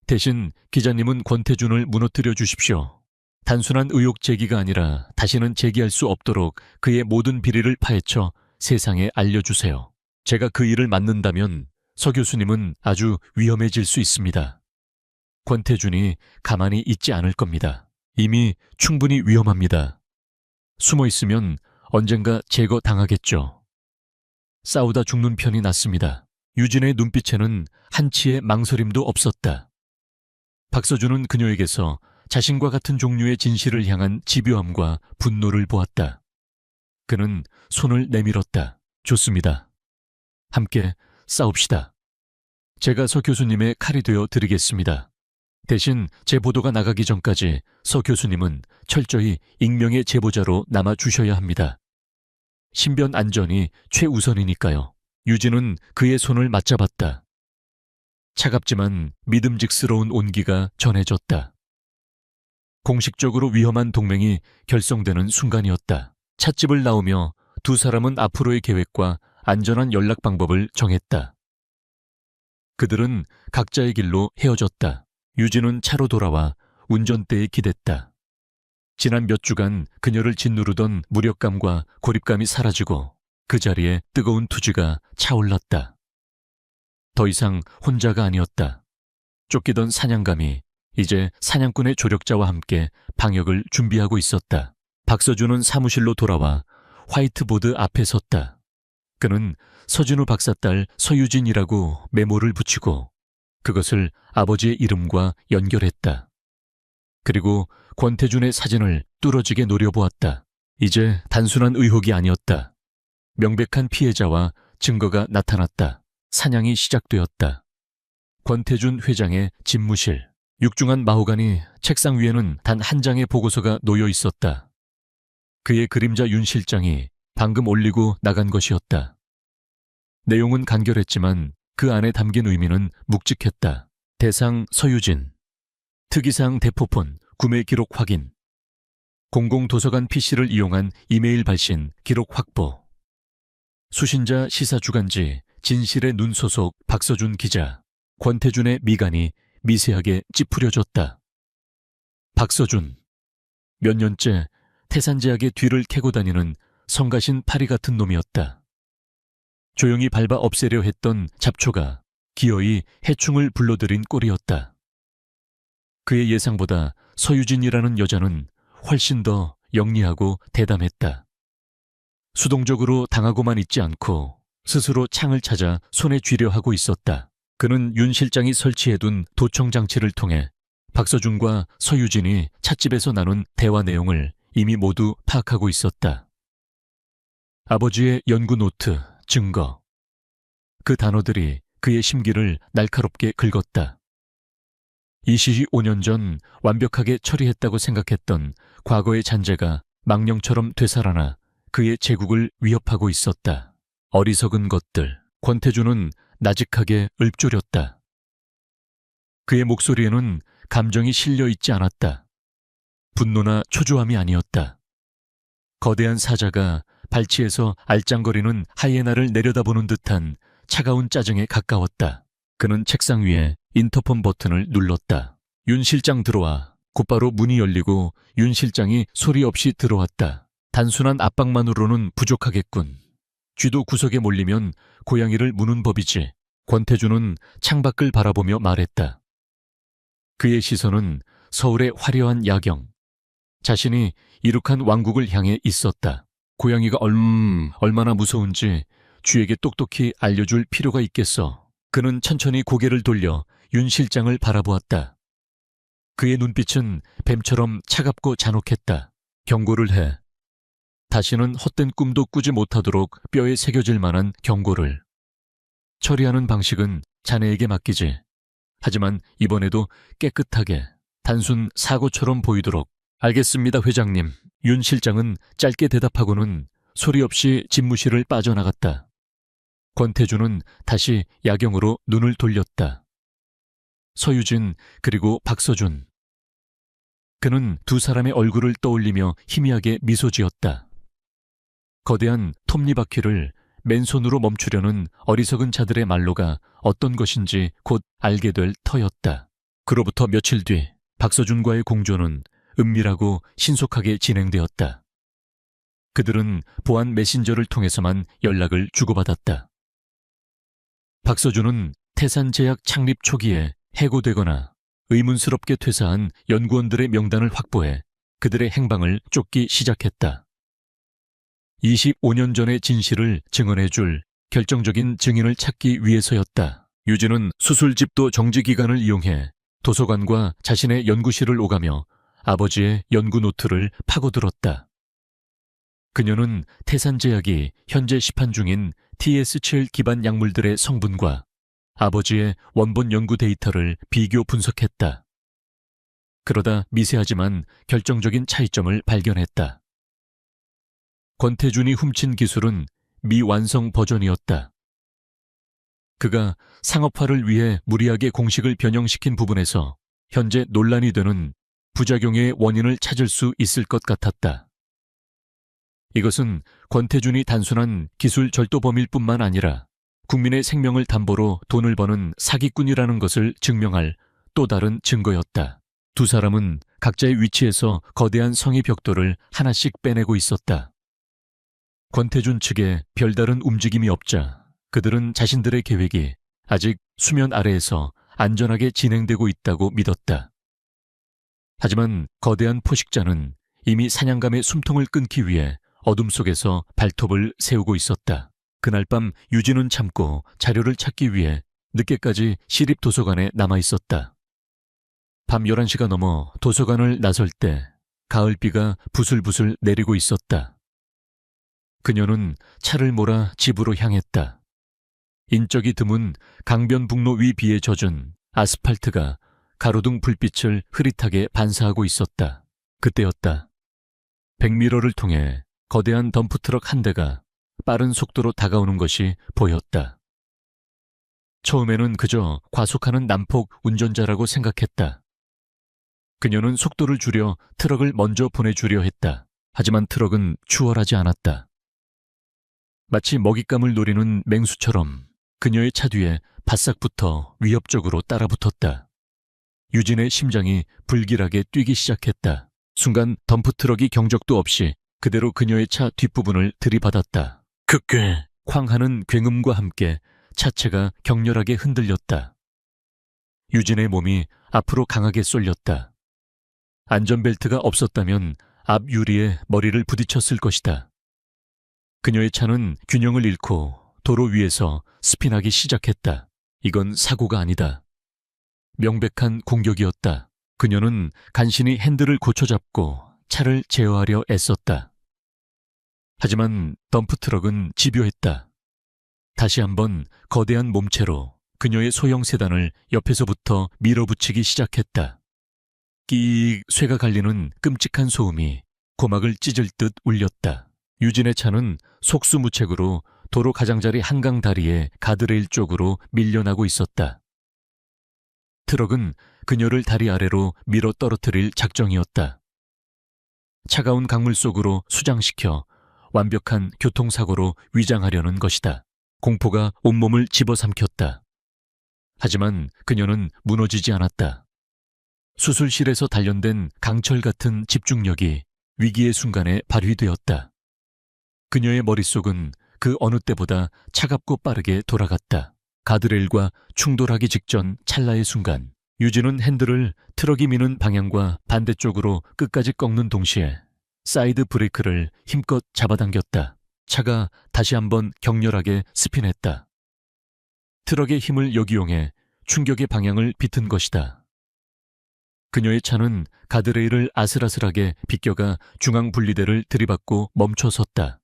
대신 기자님은 권태준을 무너뜨려 주십시오. 단순한 의혹 제기가 아니라 다시는 제기할 수 없도록 그의 모든 비리를 파헤쳐 세상에 알려주세요. 제가 그 일을 맡는다면 서 교수님은 아주 위험해질 수 있습니다. 권태준이 가만히 있지 않을 겁니다. 이미 충분히 위험합니다. 숨어 있으면 언젠가 제거당하겠죠. 싸우다 죽는 편이 낫습니다. 유진의 눈빛에는 한치의 망설임도 없었다. 박서준은 그녀에게서 자신과 같은 종류의 진실을 향한 집요함과 분노를 보았다. 그는 손을 내밀었다. 좋습니다. 함께 싸웁시다. 제가 서 교수님의 칼이 되어 드리겠습니다. 대신 제 보도가 나가기 전까지 서 교수님은 철저히 익명의 제보자로 남아주셔야 합니다. 신변 안전이 최우선이니까요. 유진은 그의 손을 맞잡았다. 차갑지만 믿음직스러운 온기가 전해졌다. 공식적으로 위험한 동맹이 결성되는 순간이었다. 찻집을 나오며 두 사람은 앞으로의 계획과 안전한 연락 방법을 정했다. 그들은 각자의 길로 헤어졌다. 유진은 차로 돌아와 운전대에 기댔다. 지난 몇 주간 그녀를 짓누르던 무력감과 고립감이 사라지고 그 자리에 뜨거운 투지가 차올랐다. 더 이상 혼자가 아니었다. 쫓기던 사냥감이 이제 사냥꾼의 조력자와 함께 방역을 준비하고 있었다. 박서준은 사무실로 돌아와 화이트보드 앞에 섰다. 그는 서진우 박사 딸 서유진이라고 메모를 붙이고 그것을 아버지의 이름과 연결했다. 그리고 권태준의 사진을 뚫어지게 노려보았다. 이제 단순한 의혹이 아니었다. 명백한 피해자와 증거가 나타났다. 사냥이 시작되었다. 권태준 회장의 집무실. 육중한 마호가니 책상 위에는 단 한 장의 보고서가 놓여 있었다. 그의 그림자 윤 실장이 방금 올리고 나간 것이었다. 내용은 간결했지만 그 안에 담긴 의미는 묵직했다. 대상 서유진, 특이사항 대포폰, 구매 기록 확인, 공공도서관 PC를 이용한 이메일 발신, 기록 확보, 수신자 시사주간지, 진실의 눈 소속 박서준 기자, 권태준의 미간이 미세하게 찌푸려졌다. 박서준, 몇 년째 태산제약의 뒤를 캐고 다니는 성가신 파리 같은 놈이었다. 조용히 밟아 없애려 했던 잡초가 기어이 해충을 불러들인 꼴이었다. 그의 예상보다 서유진이라는 여자는 훨씬 더 영리하고 대담했다. 수동적으로 당하고만 있지 않고 스스로 창을 찾아 손에 쥐려 하고 있었다. 그는 윤 실장이 설치해둔 도청 장치를 통해 박서준과 서유진이 찻집에서 나눈 대화 내용을 이미 모두 파악하고 있었다. 아버지의 연구 노트, 증거. 그 단어들이 그의 심기를 날카롭게 긁었다. 25년 전 완벽하게 처리했다고 생각했던 과거의 잔재가 망령처럼 되살아나 그의 제국을 위협하고 있었다. 어리석은 것들. 권태준은 나직하게 읊조렸다. 그의 목소리에는 감정이 실려 있지 않았다. 분노나 초조함이 아니었다. 거대한 사자가 발치에서 알짱거리는 하이에나를 내려다보는 듯한 차가운 짜증에 가까웠다. 그는 책상 위에 인터폰 버튼을 눌렀다. 윤 실장 들어와. 곧바로 문이 열리고 윤 실장이 소리 없이 들어왔다. 단순한 압박만으로는 부족하겠군. 쥐도 구석에 몰리면 고양이를 무는 법이지. 권태준은 창밖을 바라보며 말했다. 그의 시선은 서울의 화려한 야경, 자신이 이룩한 왕국을 향해 있었다. 고양이가 얼마나 무서운지 쥐에게 똑똑히 알려줄 필요가 있겠어. 그는 천천히 고개를 돌려 윤 실장을 바라보았다. 그의 눈빛은 뱀처럼 차갑고 잔혹했다. 경고를 해. 다시는 헛된 꿈도 꾸지 못하도록 뼈에 새겨질 만한 경고를. 처리하는 방식은 자네에게 맡기지. 하지만 이번에도 깨끗하게, 단순 사고처럼 보이도록. 알겠습니다, 회장님. 윤 실장은 짧게 대답하고는 소리 없이 집무실을 빠져나갔다. 권태준은 다시 야경으로 눈을 돌렸다. 서유진 그리고 박서준. 그는 두 사람의 얼굴을 떠올리며 희미하게 미소 지었다. 거대한 톱니바퀴를 맨손으로 멈추려는 어리석은 자들의 말로가 어떤 것인지 곧 알게 될 터였다. 그로부터 며칠 뒤 박서준과의 공조는 은밀하고 신속하게 진행되었다. 그들은 보안 메신저를 통해서만 연락을 주고받았다. 박서준은 태산제약 창립 초기에 해고되거나 의문스럽게 퇴사한 연구원들의 명단을 확보해 그들의 행방을 쫓기 시작했다. 25년 전의 진실을 증언해줄 결정적인 증인을 찾기 위해서였다. 유진은 수술집도 정지기간을 이용해 도서관과 자신의 연구실을 오가며 아버지의 연구 노트를 파고들었다. 그녀는 태산제약이 현재 시판 중인 TS7 기반 약물들의 성분과 아버지의 원본 연구 데이터를 비교 분석했다. 그러다 미세하지만 결정적인 차이점을 발견했다. 권태준이 훔친 기술은 미완성 버전이었다. 그가 상업화를 위해 무리하게 공식을 변형시킨 부분에서 현재 논란이 되는 부작용의 원인을 찾을 수 있을 것 같았다. 이것은 권태준이 단순한 기술 절도범일 뿐만 아니라 국민의 생명을 담보로 돈을 버는 사기꾼이라는 것을 증명할 또 다른 증거였다. 두 사람은 각자의 위치에서 거대한 성의 벽돌을 하나씩 빼내고 있었다. 권태준 측에 별다른 움직임이 없자 그들은 자신들의 계획이 아직 수면 아래에서 안전하게 진행되고 있다고 믿었다. 하지만 거대한 포식자는 이미 사냥감의 숨통을 끊기 위해 어둠 속에서 발톱을 세우고 있었다. 그날 밤 유진은 참고 자료를 찾기 위해 늦게까지 시립도서관에 남아 있었다. 밤 11시가 넘어 도서관을 나설 때 가을비가 부슬부슬 내리고 있었다. 그녀는 차를 몰아 집으로 향했다. 인적이 드문 강변북로 위 비에 젖은 아스팔트가 가로등 불빛을 흐릿하게 반사하고 있었다. 그때였다. 백미러를 통해 거대한 덤프트럭 한 대가 빠른 속도로 다가오는 것이 보였다. 처음에는 그저 과속하는 난폭 운전자라고 생각했다. 그녀는 속도를 줄여 트럭을 먼저 보내주려 했다. 하지만 트럭은 추월하지 않았다. 마치 먹잇감을 노리는 맹수처럼 그녀의 차 뒤에 바싹 붙어 위협적으로 따라붙었다. 유진의 심장이 불길하게 뛰기 시작했다. 순간 덤프트럭이 경적도 없이 그대로 그녀의 차 뒷부분을 들이받았다. 그꽤 쾅하는 굉음과 함께 차체가 격렬하게 흔들렸다. 유진의 몸이 앞으로 강하게 쏠렸다. 안전벨트가 없었다면 앞 유리에 머리를 부딪혔을 것이다. 그녀의 차는 균형을 잃고 도로 위에서 스핀하기 시작했다. 이건 사고가 아니다. 명백한 공격이었다. 그녀는 간신히 핸들을 고쳐잡고 차를 제어하려 애썼다. 하지만 덤프트럭은 집요했다. 다시 한번 거대한 몸체로 그녀의 소형 세단을 옆에서부터 밀어붙이기 시작했다. 끼익 쇠가 갈리는 끔찍한 소음이 고막을 찢을 듯 울렸다. 유진의 차는 속수무책으로 도로 가장자리 한강 다리의 가드레일 쪽으로 밀려나고 있었다. 트럭은 그녀를 다리 아래로 밀어 떨어뜨릴 작정이었다. 차가운 강물 속으로 수장시켜 완벽한 교통사고로 위장하려는 것이다. 공포가 온몸을 집어삼켰다. 하지만 그녀는 무너지지 않았다. 수술실에서 단련된 강철 같은 집중력이 위기의 순간에 발휘되었다. 그녀의 머릿속은 그 어느 때보다 차갑고 빠르게 돌아갔다. 가드레일과 충돌하기 직전 찰나의 순간 유진은 핸들을 트럭이 미는 방향과 반대쪽으로 끝까지 꺾는 동시에 사이드 브레이크를 힘껏 잡아당겼다. 차가 다시 한번 격렬하게 스핀했다. 트럭의 힘을 역이용해 충격의 방향을 비튼 것이다. 그녀의 차는 가드레일을 아슬아슬하게 비껴가 중앙 분리대를 들이받고 멈춰섰다.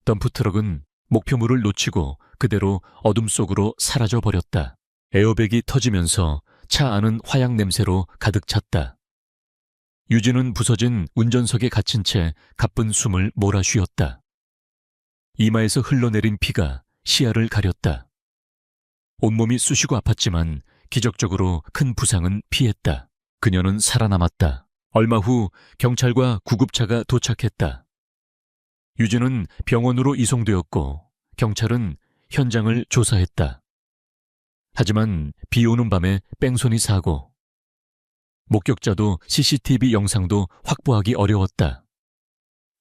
덤프트럭은 목표물을 놓치고 그대로 어둠 속으로 사라져버렸다. 에어백이 터지면서 차 안은 화약 냄새로 가득 찼다. 유진은 부서진 운전석에 갇힌 채 가쁜 숨을 몰아쉬었다. 이마에서 흘러내린 피가 시야를 가렸다. 온몸이 쑤시고 아팠지만 기적적으로 큰 부상은 피했다. 그녀는 살아남았다. 얼마 후 경찰과 구급차가 도착했다. 유진은 병원으로 이송되었고 경찰은 현장을 조사했다. 하지만 비 오는 밤에 뺑소니 사고, 목격자도 CCTV 영상도 확보하기 어려웠다.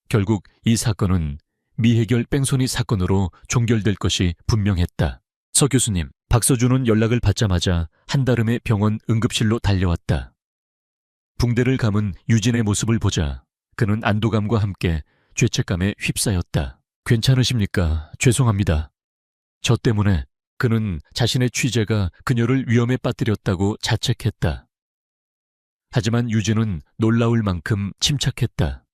결국 이 사건은 미해결 뺑소니 사건으로 종결될 것이 분명했다. 서 교수님, 박서준은 연락을 받자마자 한달음에 병원 응급실로 달려왔다. 붕대를 감은 유진의 모습을 보자 그는 안도감과 함께 죄책감에 휩싸였다. 괜찮으십니까? 죄송합니다. 저 때문에 그는 자신의 취재가 그녀를 위험에 빠뜨렸다고 자책했다. 하지만 유진은 놀라울 만큼 침착했다.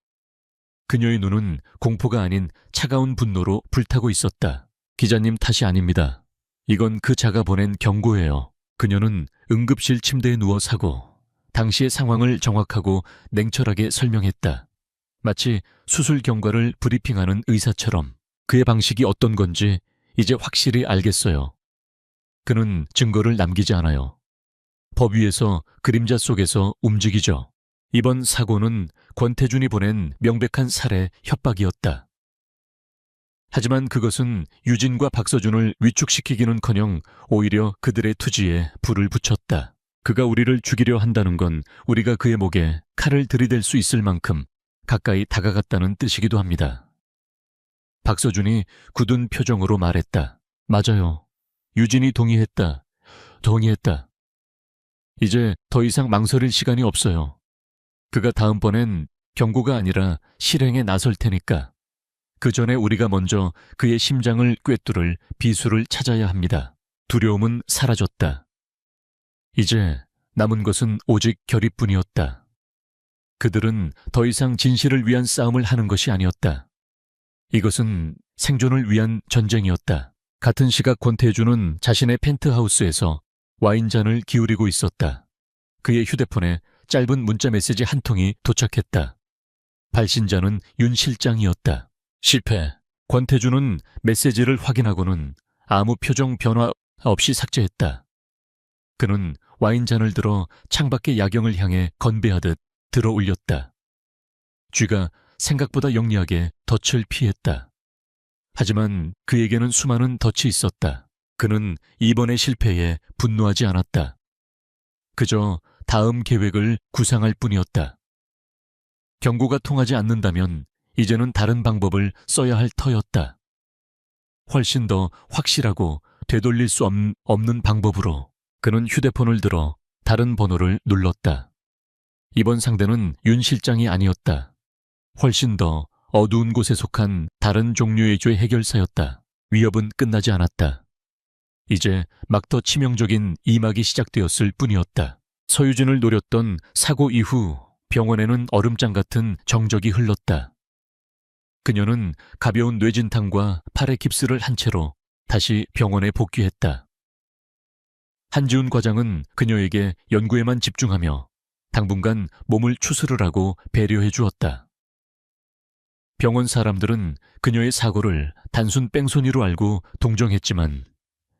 그녀의 눈은 공포가 아닌 차가운 분노로 불타고 있었다. 기자님 탓이 아닙니다. 이건 그 자가 보낸 경고예요. 그녀는 응급실 침대에 누워 사고 당시의 상황을 정확하고 냉철하게 설명했다. 마치 수술 경과를 브리핑하는 의사처럼. 그의 방식이 어떤 건지 이제 확실히 알겠어요. 그는 증거를 남기지 않아요. 법 위에서 그림자 속에서 움직이죠. 이번 사고는 권태준이 보낸 명백한 살해 협박이었다. 하지만 그것은 유진과 박서준을 위축시키기는커녕 오히려 그들의 투지에 불을 붙였다. 그가 우리를 죽이려 한다는 건 우리가 그의 목에 칼을 들이댈 수 있을 만큼 가까이 다가갔다는 뜻이기도 합니다. 박서준이 굳은 표정으로 말했다. 맞아요. 유진이 동의했다. 이제 더 이상 망설일 시간이 없어요. 그가 다음번엔 경고가 아니라 실행에 나설 테니까. 그 전에 우리가 먼저 그의 심장을 꿰뚫을 비수를 찾아야 합니다. 두려움은 사라졌다. 이제 남은 것은 오직 결의뿐이었다. 그들은 더 이상 진실을 위한 싸움을 하는 것이 아니었다. 이것은 생존을 위한 전쟁이었다. 같은 시각 권태준은 자신의 펜트하우스에서 와인잔을 기울이고 있었다. 그의 휴대폰에 짧은 문자 메시지 한 통이 도착했다. 발신자는 윤 실장이었다. 실패. 권태준은 메시지를 확인하고는 아무 표정 변화 없이 삭제했다. 그는 와인잔을 들어 창밖의 야경을 향해 건배하듯 들어 올렸다. 쥐가 생각보다 영리하게 덫을 피했다. 하지만 그에게는 수많은 덫이 있었다. 그는 이번의 실패에 분노하지 않았다. 그저 다음 계획을 구상할 뿐이었다. 경고가 통하지 않는다면 이제는 다른 방법을 써야 할 터였다. 훨씬 더 확실하고 되돌릴 수 없는 방법으로 그는 휴대폰을 들어 다른 번호를 눌렀다. 이번 상대는 윤 실장이 아니었다. 훨씬 더 어두운 곳에 속한 다른 종류의 죄 해결사였다. 위협은 끝나지 않았다. 이제 막 더 치명적인 이막이 시작되었을 뿐이었다. 서유진을 노렸던 사고 이후 병원에는 얼음장 같은 정적이 흘렀다. 그녀는 가벼운 뇌진탕과 팔에 깁스를 한 채로 다시 병원에 복귀했다. 한지훈 과장은 그녀에게 연구에만 집중하며 당분간 몸을 추스르라고 배려해 주었다. 병원 사람들은 그녀의 사고를 단순 뺑소니로 알고 동정했지만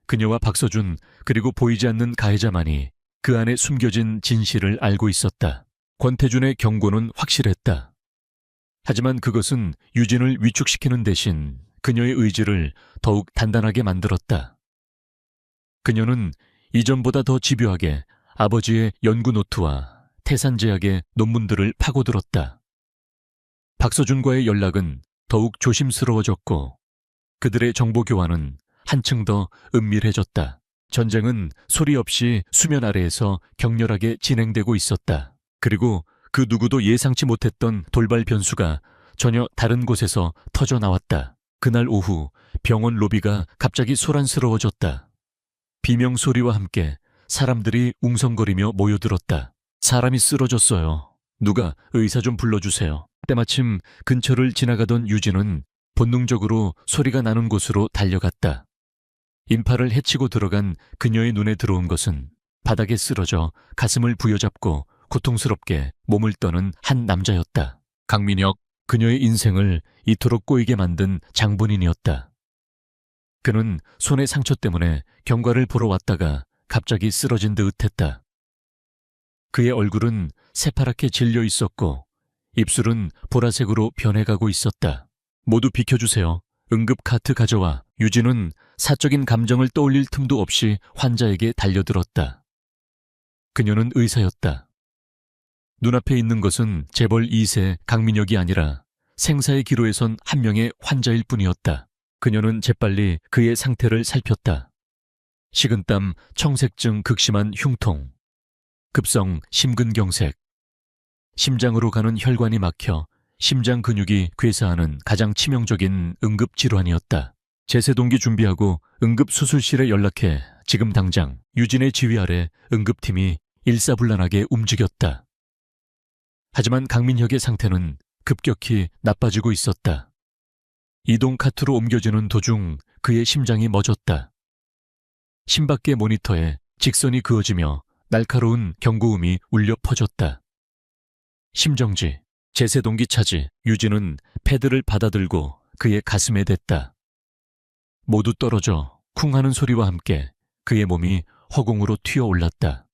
그녀와 박서준 그리고 보이지 않는 가해자만이 그 안에 숨겨진 진실을 알고 있었다. 권태준의 경고는 확실했다. 하지만 그것은 유진을 위축시키는 대신 그녀의 의지를 더욱 단단하게 만들었다. 그녀는 이전보다 더 집요하게 아버지의 연구 노트와 태산제약의 논문들을 파고들었다. 박서준과의 연락은 더욱 조심스러워졌고 그들의 정보 교환은 한층 더 은밀해졌다. 전쟁은 소리 없이 수면 아래에서 격렬하게 진행되고 있었다. 그리고 그 누구도 예상치 못했던 돌발 변수가 전혀 다른 곳에서 터져 나왔다. 그날 오후 병원 로비가 갑자기 소란스러워졌다. 비명 소리와 함께 사람들이 웅성거리며 모여들었다. 사람이 쓰러졌어요. 누가 의사 좀 불러주세요. 때마침 근처를 지나가던 유진은 본능적으로 소리가 나는 곳으로 달려갔다. 인파를 헤치고 들어간 그녀의 눈에 들어온 것은 바닥에 쓰러져 가슴을 부여잡고 고통스럽게 몸을 떠는 한 남자였다. 강민혁, 그녀의 인생을 이토록 꼬이게 만든 장본인이었다. 그는 손의 상처 때문에 경과를 보러 왔다가 갑자기 쓰러진 듯 했다. 그의 얼굴은 새파랗게 질려 있었고 입술은 보라색으로 변해가고 있었다. 모두 비켜주세요. 응급 카트 가져와. 유진은 사적인 감정을 떠올릴 틈도 없이 환자에게 달려들었다. 그녀는 의사였다. 눈앞에 있는 것은 재벌 2세 강민혁이 아니라 생사의 기로에 선 한 명의 환자일 뿐이었다. 그녀는 재빨리 그의 상태를 살폈다. 식은땀, 청색증, 극심한 흉통, 급성 심근경색, 심장으로 가는 혈관이 막혀 심장 근육이 괴사하는 가장 치명적인 응급질환이었다. 제세동기 준비하고 응급수술실에 연락해 지금 당장 유진의 지휘 아래 응급팀이 일사불란하게 움직였다. 하지만 강민혁의 상태는 급격히 나빠지고 있었다. 이동 카트로 옮겨지는 도중 그의 심장이 멎었다. 심박계 모니터에 직선이 그어지며 날카로운 경고음이 울려 퍼졌다. 심정지, 제세동기 차지. 유진은 패드를 받아들고 그의 가슴에 댔다. 모두 떨어져 쿵 하는 소리와 함께 그의 몸이 허공으로 튀어올랐다.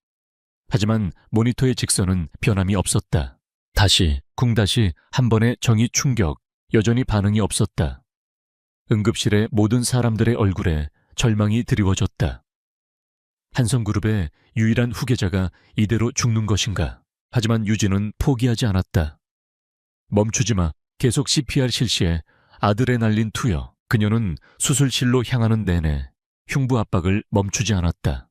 하지만 모니터의 직선은 변함이 없었다. 다시 쿵다시 한 번의 정의 충격, 여전히 반응이 없었다. 응급실의 모든 사람들의 얼굴에 절망이 드리워졌다. 한성그룹의 유일한 후계자가 이대로 죽는 것인가? 하지만 유진은 포기하지 않았다. 멈추지 마. 계속 CPR 실시해. 아드레날린 투여. 그녀는 수술실로 향하는 내내 흉부 압박을 멈추지 않았다.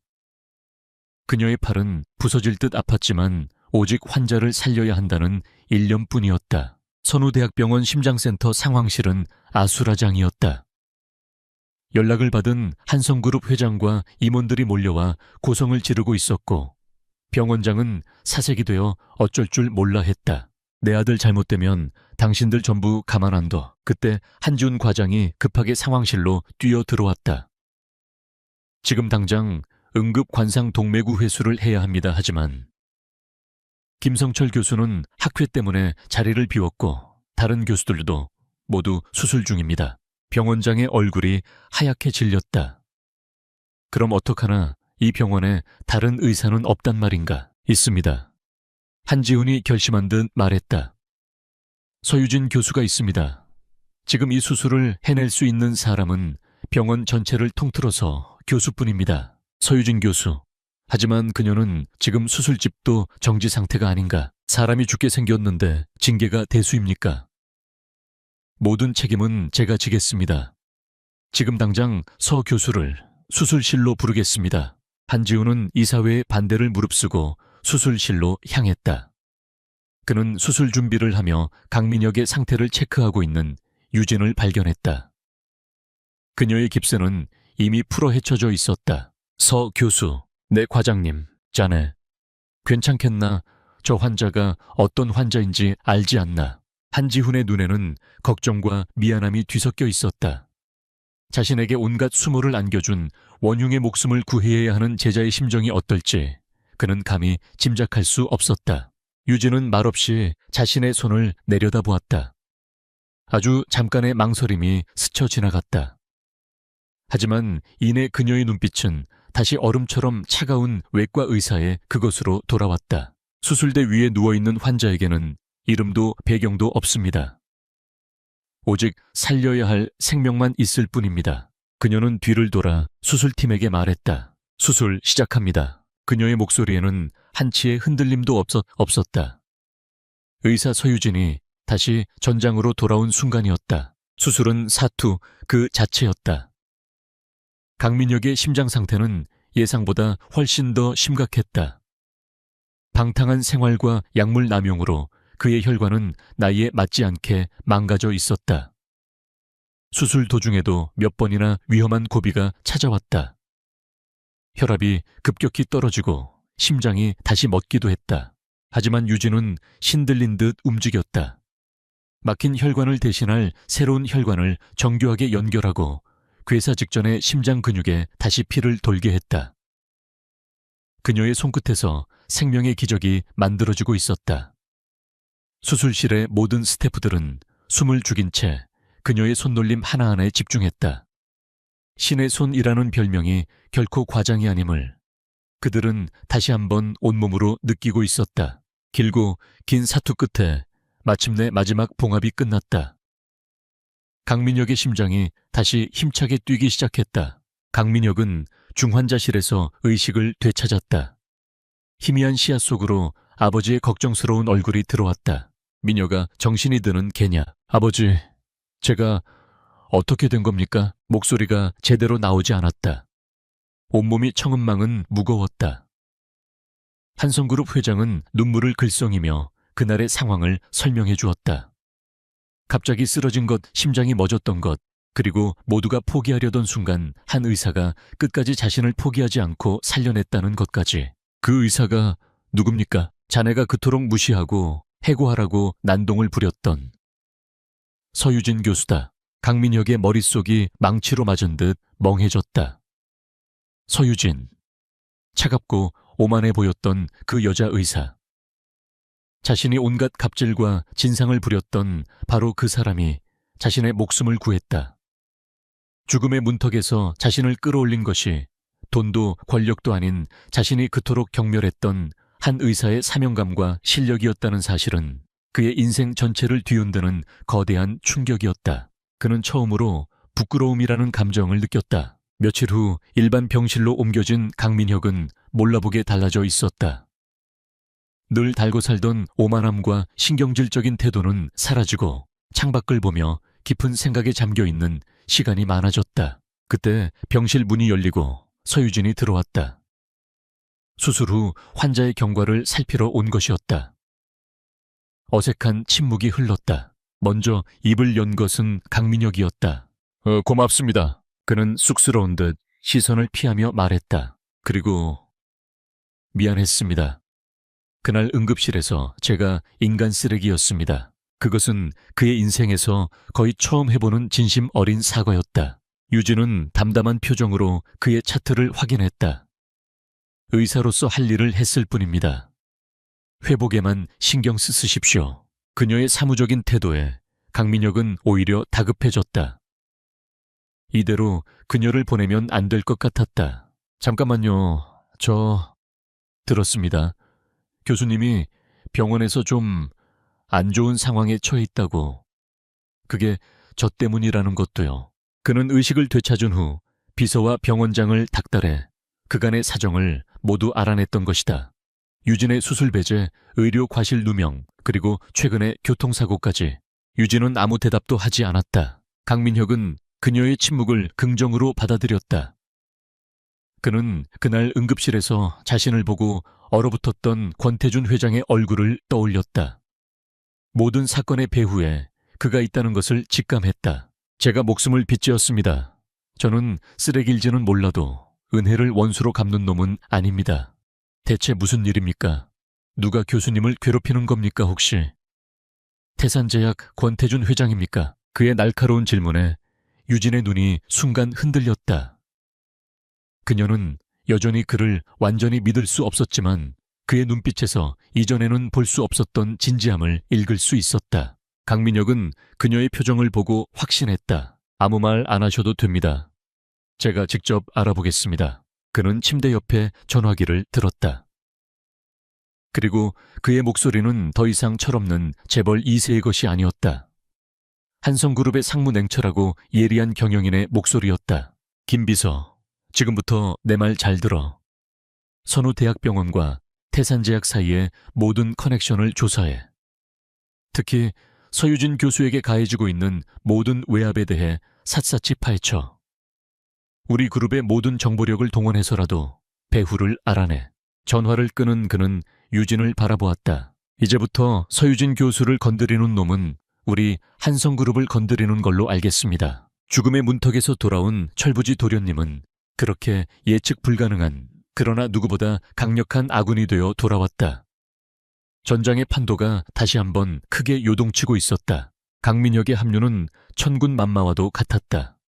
그녀의 팔은 부서질 듯 아팠지만 오직 환자를 살려야 한다는 일념뿐이었다. 선우대학병원 심장센터 상황실은 아수라장이었다. 연락을 받은 한성그룹 회장과 임원들이 몰려와 고성을 지르고 있었고 병원장은 사색이 되어 어쩔 줄 몰라 했다. 내 아들 잘못되면 당신들 전부 가만 안 둬. 그때 한지훈 과장이 급하게 상황실로 뛰어 들어왔다. 지금 당장 응급 관상 동맥우 회수를 해야 합니다. 하지만 김성철 교수는 학회 때문에 자리를 비웠고 다른 교수들도 모두 수술 중입니다. 병원장의 얼굴이 하얗게 질렸다. 그럼 어떡하나? 이 병원에 다른 의사는 없단 말인가? 있습니다. 한지훈이 결심한 듯 말했다. 서유진 교수가 있습니다. 지금 이 수술을 해낼 수 있는 사람은 병원 전체를 통틀어서 교수뿐입니다. 서유진 교수. 하지만 그녀는 지금 수술집도 정지 상태가 아닌가? 사람이 죽게 생겼는데 징계가 대수입니까? 모든 책임은 제가 지겠습니다. 지금 당장 서 교수를 수술실로 부르겠습니다. 한지훈은 이사회의 반대를 무릅쓰고 수술실로 향했다. 그는 수술 준비를 하며 강민혁의 상태를 체크하고 있는 유진을 발견했다. 그녀의 깁스는 이미 풀어 헤쳐져 있었다. 서 교수, 내 과장님, 자네. 괜찮겠나? 저 환자가 어떤 환자인지 알지 않나? 한지훈의 눈에는 걱정과 미안함이 뒤섞여 있었다. 자신에게 온갖 수모를 안겨준 원흉의 목숨을 구해야 하는 제자의 심정이 어떨지 그는 감히 짐작할 수 없었다. 유진은 말없이 자신의 손을 내려다보았다. 아주 잠깐의 망설임이 스쳐 지나갔다. 하지만 이내 그녀의 눈빛은 다시 얼음처럼 차가운 외과 의사의 그것으로 돌아왔다. 수술대 위에 누워있는 환자에게는 이름도 배경도 없습니다. 오직 살려야 할 생명만 있을 뿐입니다. 그녀는 뒤를 돌아 수술팀에게 말했다. 수술 시작합니다. 그녀의 목소리에는 한치의 흔들림도 없었다. 의사 서유진이 다시 전장으로 돌아온 순간이었다. 수술은 사투 그 자체였다. 강민혁의 심장 상태는 예상보다 훨씬 더 심각했다. 방탕한 생활과 약물 남용으로 그의 혈관은 나이에 맞지 않게 망가져 있었다. 수술 도중에도 몇 번이나 위험한 고비가 찾아왔다. 혈압이 급격히 떨어지고 심장이 다시 멎기도 했다. 하지만 유진은 신들린 듯 움직였다. 막힌 혈관을 대신할 새로운 혈관을 정교하게 연결하고 괴사 직전의 심장 근육에 다시 피를 돌게 했다. 그녀의 손끝에서 생명의 기적이 만들어지고 있었다. 수술실의 모든 스태프들은 숨을 죽인 채 그녀의 손놀림 하나하나에 집중했다. 신의 손이라는 별명이 결코 과장이 아님을 그들은 다시 한번 온몸으로 느끼고 있었다. 길고 긴 사투 끝에 마침내 마지막 봉합이 끝났다. 강민혁의 심장이 다시 힘차게 뛰기 시작했다. 강민혁은 중환자실에서 의식을 되찾았다. 희미한 시야 속으로 아버지의 걱정스러운 얼굴이 들어왔다. 미녀가 정신이 드는 개냐. 아버지, 제가 어떻게 된 겁니까? 목소리가 제대로 나오지 않았다. 온몸이 청은망은 무거웠다. 한성그룹 회장은 눈물을 글썽이며 그날의 상황을 설명해 주었다. 갑자기 쓰러진 것, 심장이 멎었던 것, 그리고 모두가 포기하려던 순간 한 의사가 끝까지 자신을 포기하지 않고 살려냈다는 것까지. 그 의사가 누굽니까? 자네가 그토록 무시하고 해고하라고 난동을 부렸던 서유진 교수다. 강민혁의 머릿속이 망치로 맞은 듯 멍해졌다. 서유진. 차갑고 오만해 보였던 그 여자 의사. 자신이 온갖 갑질과 진상을 부렸던 바로 그 사람이 자신의 목숨을 구했다. 죽음의 문턱에서 자신을 끌어올린 것이 돈도 권력도 아닌 자신이 그토록 경멸했던 한 의사의 사명감과 실력이었다는 사실은 그의 인생 전체를 뒤흔드는 거대한 충격이었다. 그는 처음으로 부끄러움이라는 감정을 느꼈다. 며칠 후 일반 병실로 옮겨진 강민혁은 몰라보게 달라져 있었다. 늘 달고 살던 오만함과 신경질적인 태도는 사라지고 창밖을 보며 깊은 생각에 잠겨있는 시간이 많아졌다. 그때 병실 문이 열리고 서유진이 들어왔다. 수술 후 환자의 경과를 살피러 온 것이었다. 어색한 침묵이 흘렀다. 먼저 입을 연 것은 강민혁이었다. 고맙습니다. 그는 쑥스러운 듯 시선을 피하며 말했다. 그리고 미안했습니다. 그날 응급실에서 제가 인간 쓰레기였습니다. 그것은 그의 인생에서 거의 처음 해보는 진심 어린 사과였다. 유진은 담담한 표정으로 그의 차트를 확인했다. 의사로서 할 일을 했을 뿐입니다. 회복에만 신경 쓰십시오. 그녀의 사무적인 태도에 강민혁은 오히려 다급해졌다. 이대로 그녀를 보내면 안 될 것 같았다. 잠깐만요. 들었습니다. 교수님이 병원에서 좀 안 좋은 상황에 처해 있다고. 그게 저 때문이라는 것도요. 그는 의식을 되찾은 후 비서와 병원장을 닥달해 그간의 사정을 모두 알아냈던 것이다. 유진의 수술 배제, 의료 과실 누명, 그리고 최근의 교통사고까지. 유진은 아무 대답도 하지 않았다. 강민혁은 그녀의 침묵을 긍정으로 받아들였다. 그는 그날 응급실에서 자신을 보고 얼어붙었던 권태준 회장의 얼굴을 떠올렸다. 모든 사건의 배후에 그가 있다는 것을 직감했다. 제가 목숨을 빗지었습니다. 저는 쓰레기일지는 몰라도 은혜를 원수로 갚는 놈은 아닙니다. 대체 무슨 일입니까? 누가 교수님을 괴롭히는 겁니까 혹시? 태산제약 권태준 회장입니까? 그의 날카로운 질문에 유진의 눈이 순간 흔들렸다. 그녀는 여전히 그를 완전히 믿을 수 없었지만 그의 눈빛에서 이전에는 볼 수 없었던 진지함을 읽을 수 있었다. 강민혁은 그녀의 표정을 보고 확신했다. 아무 말 안 하셔도 됩니다. 제가 직접 알아보겠습니다. 그는 침대 옆에 전화기를 들었다. 그리고 그의 목소리는 더 이상 철없는 재벌 2세의 것이 아니었다. 한성그룹의 상무 냉철하고 예리한 경영인의 목소리였다. 김 비서, 지금부터 내 말 잘 들어. 선우대학병원과 태산제약 사이의 모든 커넥션을 조사해. 특히 서유진 교수에게 가해지고 있는 모든 외압에 대해 샅샅이 파헤쳐. 우리 그룹의 모든 정보력을 동원해서라도 배후를 알아내. 전화를 끊은 그는 유진을 바라보았다. 이제부터 서유진 교수를 건드리는 놈은 우리 한성그룹을 건드리는 걸로 알겠습니다. 죽음의 문턱에서 돌아온 철부지 도련님은 그렇게 예측 불가능한 그러나 누구보다 강력한 아군이 되어 돌아왔다. 전장의 판도가 다시 한번 크게 요동치고 있었다. 강민혁의 합류는 천군만마와도 같았다.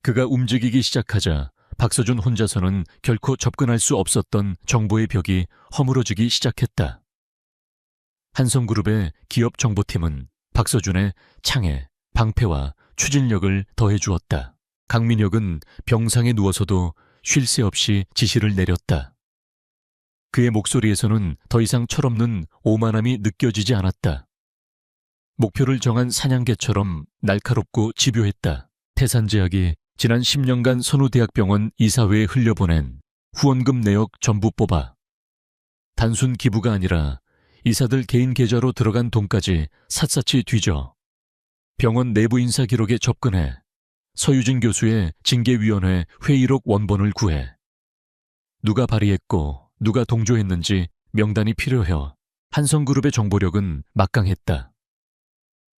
그가 움직이기 시작하자 박서준 혼자서는 결코 접근할 수 없었던 정보의 벽이 허물어지기 시작했다. 한성그룹의 기업정보팀은 박서준의 창에 방패와 추진력을 더해주었다. 강민혁은 병상에 누워서도 쉴 새 없이 지시를 내렸다. 그의 목소리에서는 더 이상 철없는 오만함이 느껴지지 않았다. 목표를 정한 사냥개처럼 날카롭고 집요했다. 태산제약이 지난 10년간 선우대학병원 이사회에 흘려보낸 후원금 내역 전부 뽑아. 단순 기부가 아니라 이사들 개인 계좌로 들어간 돈까지 샅샅이 뒤져 병원 내부 인사 기록에 접근해 서유진 교수의 징계위원회 회의록 원본을 구해 누가 발의했고 누가 동조했는지 명단이 필요해 한성그룹의 정보력은 막강했다.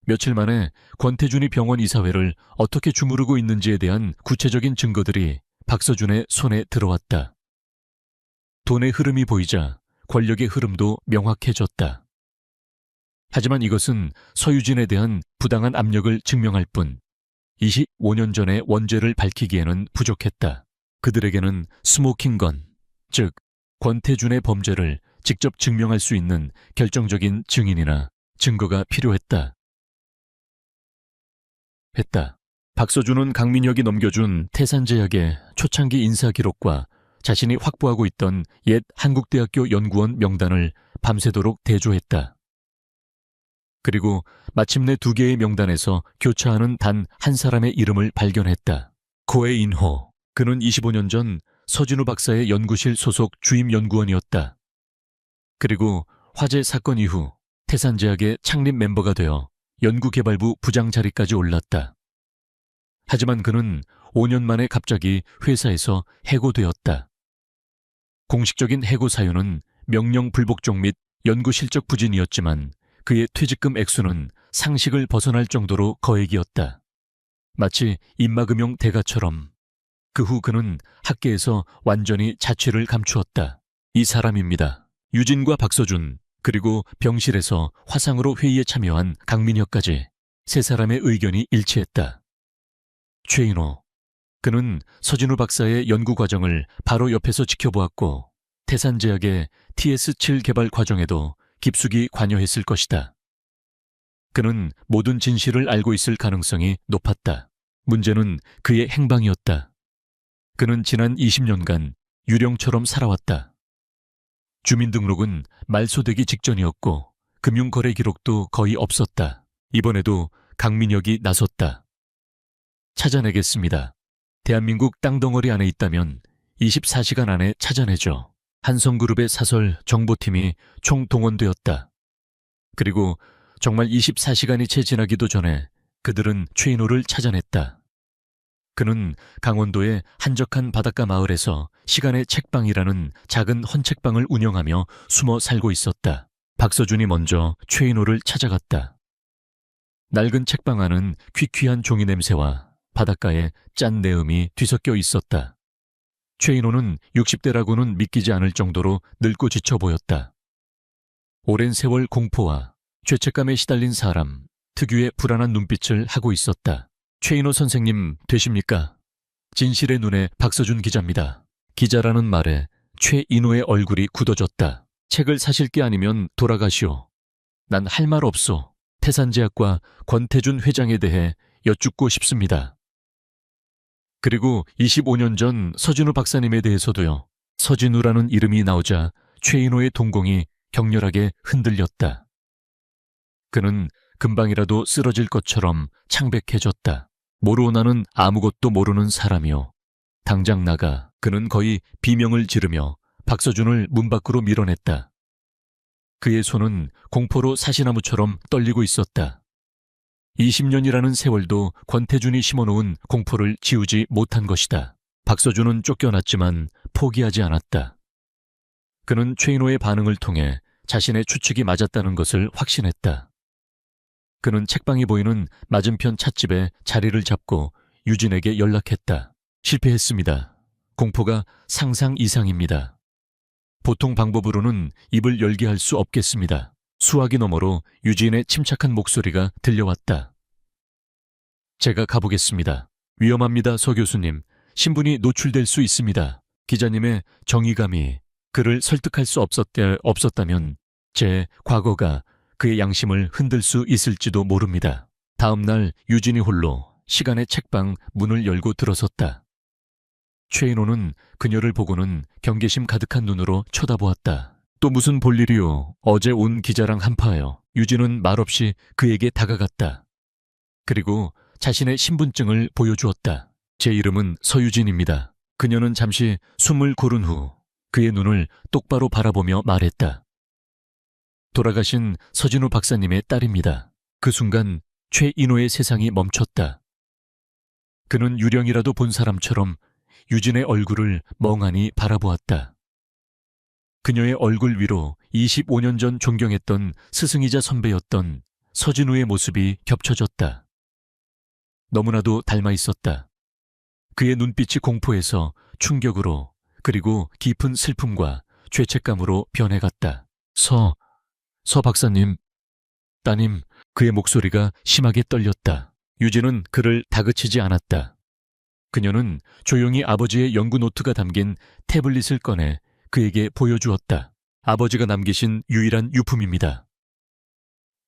며칠 만에 권태준이 병원 이사회를 어떻게 주무르고 있는지에 대한 구체적인 증거들이 박서준의 손에 들어왔다. 돈의 흐름이 보이자 권력의 흐름도 명확해졌다. 하지만 이것은 서유진에 대한 부당한 압력을 증명할 뿐 25년 전의 원죄를 밝히기에는 부족했다. 그들에게는 스모킹건, 즉 권태준의 범죄를 직접 증명할 수 있는 결정적인 증인이나 증거가 필요했다. 박서준은 강민혁이 넘겨준 태산제약의 초창기 인사 기록과 자신이 확보하고 있던 옛 한국대학교 연구원 명단을 밤새도록 대조했다. 그리고 마침내 두 개의 명단에서 교차하는 단 한 사람의 이름을 발견했다. 고해인호. 그는 25년 전 서진우 박사의 연구실 소속 주임 연구원이었다. 그리고 화재 사건 이후 태산제약의 창립 멤버가 되어 연구개발부 부장 자리까지 올랐다. 하지만 그는 5년 만에 갑자기 회사에서 해고되었다. 공식적인 해고 사유는 명령 불복종 및 연구 실적 부진이었지만 그의 퇴직금 액수는 상식을 벗어날 정도로 거액이었다. 마치 입막음용 대가처럼. 그 후 그는 학계에서 완전히 자취를 감추었다. 이 사람입니다. 유진과 박서준, 그리고 병실에서 화상으로 회의에 참여한 강민혁까지 세 사람의 의견이 일치했다. 최인호. 그는 서진우 박사의 연구 과정을 바로 옆에서 지켜보았고 태산제약의 TS7 개발 과정에도 깊숙이 관여했을 것이다. 그는 모든 진실을 알고 있을 가능성이 높았다. 문제는 그의 행방이었다. 그는 지난 20년간 유령처럼 살아왔다. 주민등록은 말소되기 직전이었고 금융거래 기록도 거의 없었다. 이번에도 강민혁이 나섰다. 찾아내겠습니다. 대한민국 땅덩어리 안에 있다면 24시간 안에 찾아내죠. 한성그룹의 사설 정보팀이 총동원되었다. 그리고 정말 24시간이 채 지나기도 전에 그들은 최인호를 찾아냈다. 그는 강원도의 한적한 바닷가 마을에서 시간의 책방이라는 작은 헌책방을 운영하며 숨어 살고 있었다. 박서준이 먼저 최인호를 찾아갔다. 낡은 책방 안은 퀴퀴한 종이 냄새와 바닷가에 짠 내음이 뒤섞여 있었다. 최인호는 60대라고는 믿기지 않을 정도로 늙고 지쳐 보였다. 오랜 세월 공포와 죄책감에 시달린 사람, 특유의 불안한 눈빛을 하고 있었다. 최인호 선생님 되십니까? 진실의 눈에 박서준 기자입니다. 기자라는 말에 최인호의 얼굴이 굳어졌다. 책을 사실 게 아니면 돌아가시오. 난 할 말 없소. 태산제약과 권태준 회장에 대해 여쭙고 싶습니다. 그리고 25년 전 서진우 박사님에 대해서도요. 서진우라는 이름이 나오자 최인호의 동공이 격렬하게 흔들렸다. 그는 금방이라도 쓰러질 것처럼 창백해졌다. 모로나는 아무것도 모르는 사람이요. 당장 나가. 그는 거의 비명을 지르며 박서준을 문 밖으로 밀어냈다. 그의 손은 공포로 사시나무처럼 떨리고 있었다. 20년이라는 세월도 권태준이 심어놓은 공포를 지우지 못한 것이다. 박서준은 쫓겨났지만 포기하지 않았다. 그는 최인호의 반응을 통해 자신의 추측이 맞았다는 것을 확신했다. 그는 책방이 보이는 맞은편 찻집에 자리를 잡고 유진에게 연락했다. 실패했습니다. 공포가 상상 이상입니다. 보통 방법으로는 입을 열게 할 수 없겠습니다. 수화기 너머로 유진의 침착한 목소리가 들려왔다. 제가 가보겠습니다. 위험합니다, 서 교수님. 신분이 노출될 수 있습니다. 기자님의 정의감이 그를 설득할 수 없었다면 제 과거가 그의 양심을 흔들 수 있을지도 모릅니다. 다음 날 유진이 홀로 시간의 책방 문을 열고 들어섰다. 최인호는 그녀를 보고는 경계심 가득한 눈으로 쳐다보았다. 또 무슨 볼일이요? 어제 온 기자랑 한파요. 유진은 말없이 그에게 다가갔다. 그리고 자신의 신분증을 보여주었다. 제 이름은 서유진입니다. 그녀는 잠시 숨을 고른 후 그의 눈을 똑바로 바라보며 말했다. 돌아가신 서진우 박사님의 딸입니다. 그 순간 최인호의 세상이 멈췄다. 그는 유령이라도 본 사람처럼 유진의 얼굴을 멍하니 바라보았다. 그녀의 얼굴 위로 25년 전 존경했던 스승이자 선배였던 서진우의 모습이 겹쳐졌다. 너무나도 닮아 있었다. 그의 눈빛이 공포에서 충격으로 그리고 깊은 슬픔과 죄책감으로 변해갔다. 서 박사님, 따님, 그의 목소리가 심하게 떨렸다. 유진은 그를 다그치지 않았다. 그녀는 조용히 아버지의 연구 노트가 담긴 태블릿을 꺼내 그에게 보여주었다. 아버지가 남기신 유일한 유품입니다.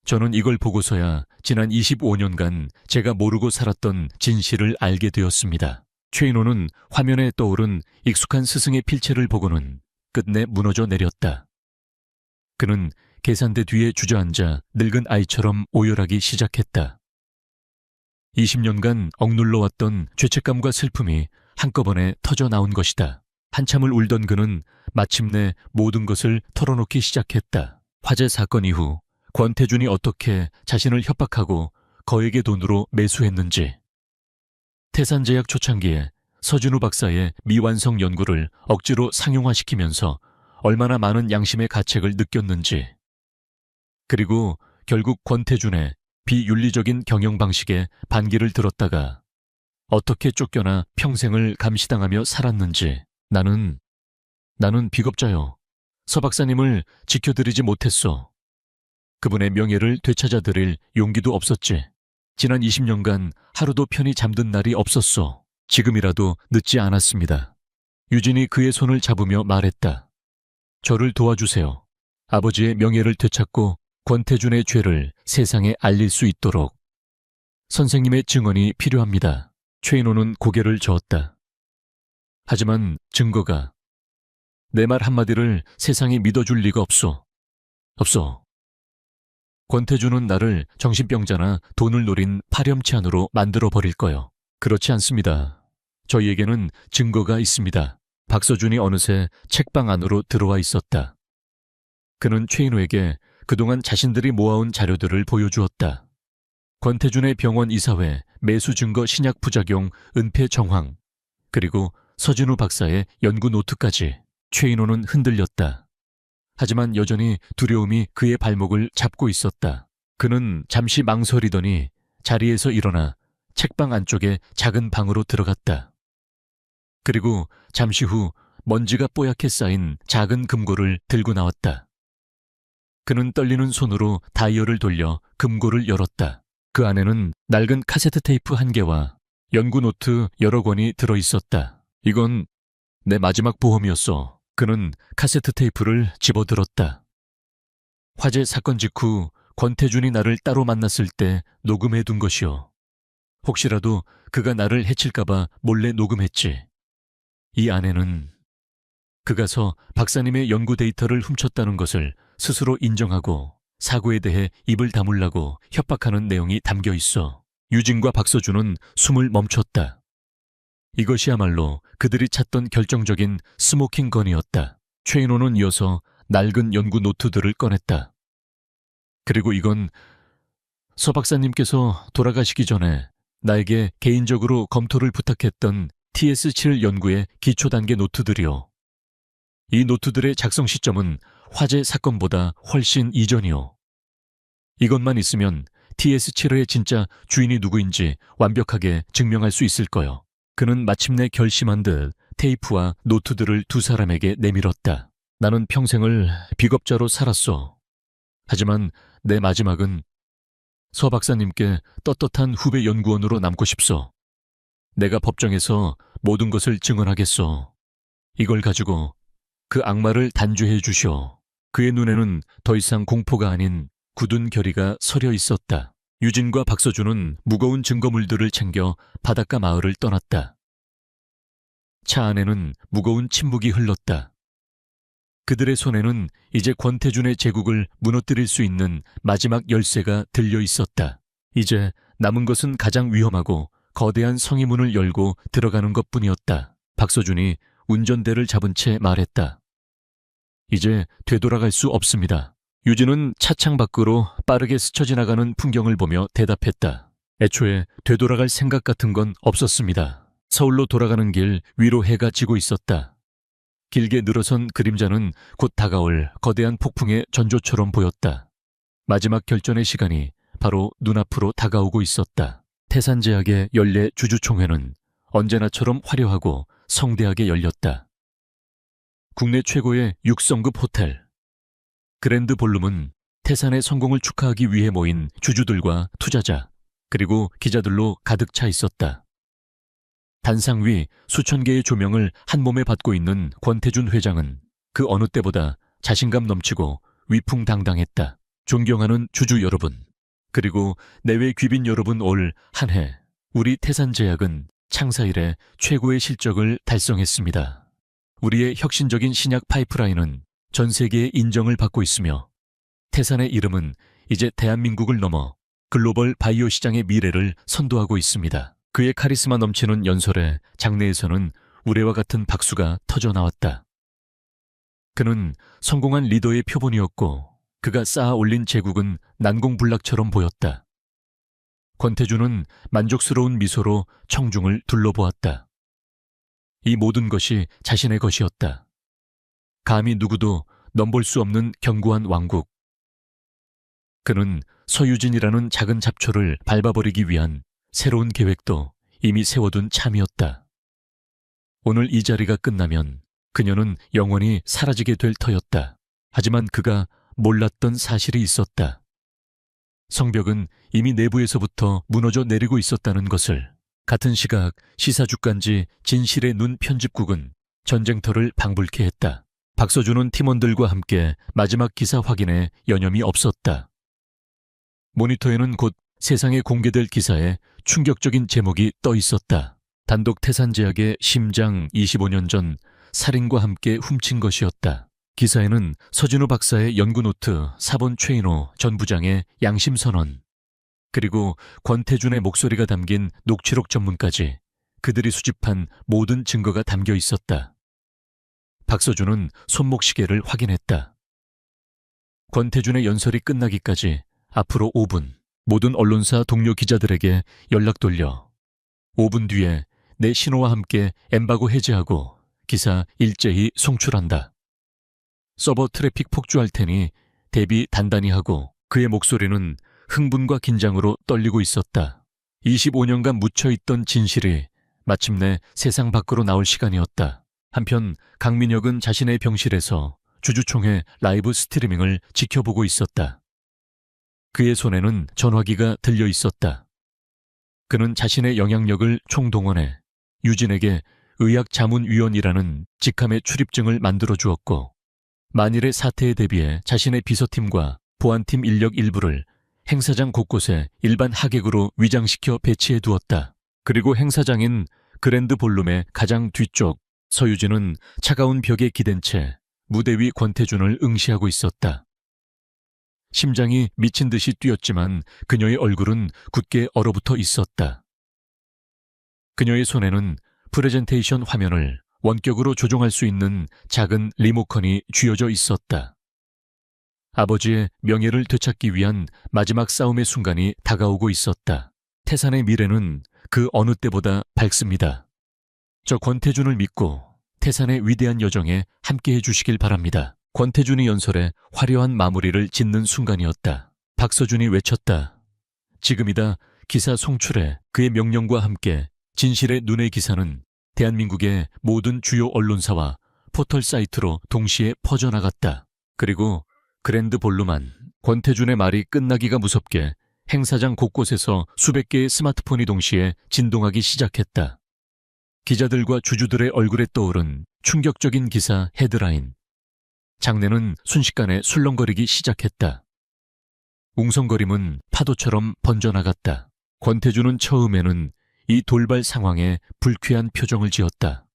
저는 이걸 보고서야 지난 25년간 제가 모르고 살았던 진실을 알게 되었습니다. 최인호는 화면에 떠오른 익숙한 스승의 필체를 보고는 끝내 무너져 내렸다. 그는 계산대 뒤에 주저앉아 늙은 아이처럼 오열하기 시작했다. 20년간 억눌러왔던 죄책감과 슬픔이 한꺼번에 터져 나온 것이다. 한참을 울던 그는 마침내 모든 것을 털어놓기 시작했다. 화재 사건 이후 권태준이 어떻게 자신을 협박하고 거액의 돈으로 매수했는지, 태산제약 초창기에 서진우 박사의 미완성 연구를 억지로 상용화시키면서 얼마나 많은 양심의 가책을 느꼈는지, 그리고 결국 권태준의 비윤리적인 경영 방식에 반기를 들었다가 어떻게 쫓겨나 평생을 감시당하며 살았는지. 나는 비겁자요. 서 박사님을 지켜드리지 못했어. 그분의 명예를 되찾아드릴 용기도 없었지. 지난 20년간 하루도 편히 잠든 날이 없었어. 지금이라도 늦지 않았습니다. 유진이 그의 손을 잡으며 말했다. 저를 도와주세요. 아버지의 명예를 되찾고 권태준의 죄를 세상에 알릴 수 있도록. 선생님의 증언이 필요합니다. 최인호는 고개를 저었다. 하지만 증거가, 내 말 한마디를 세상이 믿어줄 리가 없어. 권태준은 나를 정신병자나 돈을 노린 파렴치한으로 만들어버릴 거요. 그렇지 않습니다. 저희에게는 증거가 있습니다. 박서준이 어느새 책방 안으로 들어와 있었다. 그는 최인호에게 그동안 자신들이 모아온 자료들을 보여주었다. 권태준의 병원 이사회, 매수 증거 신약 부작용, 은폐 정황, 그리고 서진우 박사의 연구 노트까지. 최인호는 흔들렸다. 하지만 여전히 두려움이 그의 발목을 잡고 있었다. 그는 잠시 망설이더니 자리에서 일어나 책방 안쪽에 작은 방으로 들어갔다. 그리고 잠시 후 먼지가 뽀얗게 쌓인 작은 금고를 들고 나왔다. 그는 떨리는 손으로 다이얼을 돌려 금고를 열었다. 그 안에는 낡은 카세트 테이프 1개와 연구 노트 여러 권이 들어있었다. 이건 내 마지막 보험이었어. 그는 카세트 테이프를 집어들었다. 화재 사건 직후 권태준이 나를 따로 만났을 때 녹음해둔 것이요. 혹시라도 그가 나를 해칠까봐 몰래 녹음했지. 이 안에는 그가 서 박사님의 연구 데이터를 훔쳤다는 것을 스스로 인정하고 사고에 대해 입을 다물라고 협박하는 내용이 담겨 있어. 유진과 박서준은 숨을 멈췄다. 이것이야말로 그들이 찾던 결정적인 스모킹 건이었다. 최인호는 이어서 낡은 연구 노트들을 꺼냈다. 그리고 이건 서 박사님께서 돌아가시기 전에 나에게 개인적으로 검토를 부탁했던 TS7 연구의 기초 단계 노트들이요. 이 노트들의 작성 시점은 화재 사건보다 훨씬 이전이요. 이것만 있으면 TS7의 진짜 주인이 누구인지 완벽하게 증명할 수 있을 거요. 그는 마침내 결심한 듯 테이프와 노트들을 두 사람에게 내밀었다. 나는 평생을 비겁자로 살았어. 하지만 내 마지막은 서 박사님께 떳떳한 후배 연구원으로 남고 싶소. 내가 법정에서 모든 것을 증언하겠소. 이걸 가지고 그 악마를 단죄해 주시오. 그의 눈에는 더 이상 공포가 아닌 굳은 결의가 서려 있었다. 유진과 박서준은 무거운 증거물들을 챙겨 바닷가 마을을 떠났다. 차 안에는 무거운 침묵이 흘렀다. 그들의 손에는 이제 권태준의 제국을 무너뜨릴 수 있는 마지막 열쇠가 들려 있었다. 이제 남은 것은 가장 위험하고 거대한 성의문을 열고 들어가는 것뿐이었다. 박서준이 운전대를 잡은 채 말했다. 이제 되돌아갈 수 없습니다. 유진은 차창 밖으로 빠르게 스쳐 지나가는 풍경을 보며 대답했다. 애초에 되돌아갈 생각 같은 건 없었습니다. 서울로 돌아가는 길 위로 해가 지고 있었다. 길게 늘어선 그림자는 곧 다가올 거대한 폭풍의 전조처럼 보였다. 마지막 결전의 시간이 바로 눈앞으로 다가오고 있었다. 태산제약의 연례 주주총회는 언제나처럼 화려하고 성대하게 열렸다. 국내 최고의 6성급 호텔 그랜드 볼룸은 태산의 성공을 축하하기 위해 모인 주주들과 투자자 그리고 기자들로 가득 차 있었다. 단상 위 수천 개의 조명을 한 몸에 받고 있는 권태준 회장은 그 어느 때보다 자신감 넘치고 위풍당당했다. 존경하는 주주 여러분, 그리고 내외 귀빈 여러분, 올 한 해 우리 태산제약은 창사 이래 최고의 실적을 달성했습니다. 우리의 혁신적인 신약 파이프라인은 전 세계의 인정을 받고 있으며 태산의 이름은 이제 대한민국을 넘어 글로벌 바이오 시장의 미래를 선도하고 있습니다. 그의 카리스마 넘치는 연설에 장내에서는 우레와 같은 박수가 터져 나왔다. 그는 성공한 리더의 표본이었고 그가 쌓아 올린 제국은 난공불락처럼 보였다. 권태준은 만족스러운 미소로 청중을 둘러보았다. 이 모든 것이 자신의 것이었다. 감히 누구도 넘볼 수 없는 견고한 왕국. 그는 서유진이라는 작은 잡초를 밟아버리기 위한 새로운 계획도 이미 세워둔 참이었다. 오늘 이 자리가 끝나면 그녀는 영원히 사라지게 될 터였다. 하지만 그가 몰랐던 사실이 있었다. 성벽은 이미 내부에서부터 무너져 내리고 있었다는 것을. 같은 시각 시사주간지 진실의 눈 편집국은 전쟁터를 방불케 했다. 박서준은 팀원들과 함께 마지막 기사 확인에 여념이 없었다. 모니터에는 곧 세상에 공개될 기사에 충격적인 제목이 떠 있었다. 단독 태산제약의 심장 25년 전 살인과 함께 훔친 것이었다. 기사에는 서진우 박사의 연구노트, 사본 최인호 전 부장의 양심선언, 그리고 권태준의 목소리가 담긴 녹취록 전문까지 그들이 수집한 모든 증거가 담겨 있었다. 박서준은 손목시계를 확인했다. 권태준의 연설이 끝나기까지 앞으로 5분, 모든 언론사 동료 기자들에게 연락 돌려 5분 뒤에 내 신호와 함께 엠바고 해제하고 기사 일제히 송출한다. 서버 트래픽 폭주할 테니 대비 단단히 하고. 그의 목소리는 흥분과 긴장으로 떨리고 있었다. 25년간 묻혀있던 진실이 마침내 세상 밖으로 나올 시간이었다. 한편 강민혁은 자신의 병실에서 주주총회 라이브 스트리밍을 지켜보고 있었다. 그의 손에는 전화기가 들려 있었다. 그는 자신의 영향력을 총동원해 유진에게 의학자문위원이라는 직함의 출입증을 만들어 주었고, 만일의 사태에 대비해 자신의 비서팀과 보안팀 인력 일부를 행사장 곳곳에 일반 하객으로 위장시켜 배치해 두었다. 그리고 행사장인 그랜드 볼룸의 가장 뒤쪽 서유진은 차가운 벽에 기댄 채 무대 위 권태준을 응시하고 있었다. 심장이 미친 듯이 뛰었지만 그녀의 얼굴은 굳게 얼어붙어 있었다. 그녀의 손에는 프레젠테이션 화면을 원격으로 조종할 수 있는 작은 리모컨이 쥐어져 있었다. 아버지의 명예를 되찾기 위한 마지막 싸움의 순간이 다가오고 있었다. 태산의 미래는 그 어느 때보다 밝습니다. 저 권태준을 믿고 태산의 위대한 여정에 함께해 주시길 바랍니다. 권태준이 연설에 화려한 마무리를 짓는 순간이었다. 박서준이 외쳤다. 지금이다. 기사 송출해. 그의 명령과 함께 진실의 눈의 기사는 대한민국의 모든 주요 언론사와 포털 사이트로 동시에 퍼져나갔다. 그리고 그랜드 볼룸 안. 권태준의 말이 끝나기가 무섭게 행사장 곳곳에서 수백 개의 스마트폰이 동시에 진동하기 시작했다. 기자들과 주주들의 얼굴에 떠오른 충격적인 기사 헤드라인. 장내는 순식간에 술렁거리기 시작했다. 웅성거림은 파도처럼 번져나갔다. 권태준은 처음에는 이 돌발 상황에 불쾌한 표정을 지었다.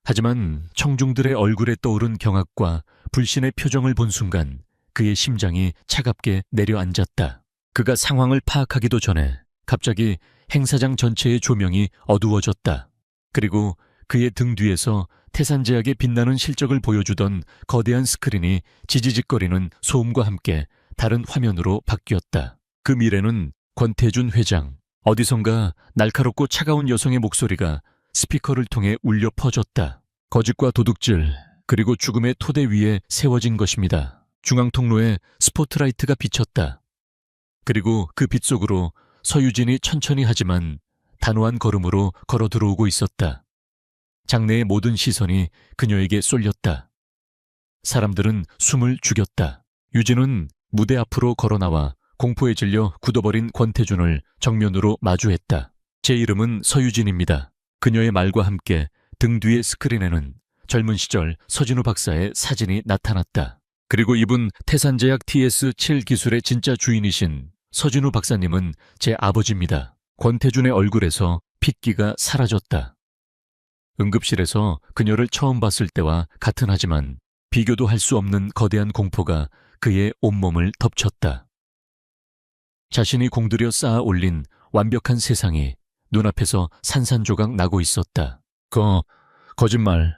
하지만 청중들의 얼굴에 떠오른 경악과 불신의 표정을 본 순간 그의 심장이 차갑게 내려앉았다. 그가 상황을 파악하기도 전에 갑자기 행사장 전체의 조명이 어두워졌다. 그리고 그의 등 뒤에서 태산제약의 빛나는 실적을 보여주던 거대한 스크린이 지지직거리는 소음과 함께 다른 화면으로 바뀌었다. 그 미래는 권태준 회장, 어디선가 날카롭고 차가운 여성의 목소리가 스피커를 통해 울려 퍼졌다. 거짓과 도둑질, 그리고 죽음의 토대 위에 세워진 것입니다. 중앙통로에 스포트라이트가 비쳤다. 그리고 그 빛 속으로 서유진이 천천히 하지만 단호한 걸음으로 걸어 들어오고 있었다. 장내의 모든 시선이 그녀에게 쏠렸다. 사람들은 숨을 죽였다. 유진은 무대 앞으로 걸어 나와 공포에 질려 굳어버린 권태준을 정면으로 마주했다. 제 이름은 서유진입니다. 그녀의 말과 함께 등 뒤의 스크린에는 젊은 시절 서진우 박사의 사진이 나타났다. 그리고 이분 태산제약 TS7 기술의 진짜 주인이신 서진우 박사님은 제 아버지입니다. 권태준의 얼굴에서 핏기가 사라졌다. 응급실에서 그녀를 처음 봤을 때와 같은 하지만 비교도 할 수 없는 거대한 공포가 그의 온몸을 덮쳤다. 자신이 공들여 쌓아 올린 완벽한 세상이 눈앞에서 산산조각 나고 있었다. 거짓말.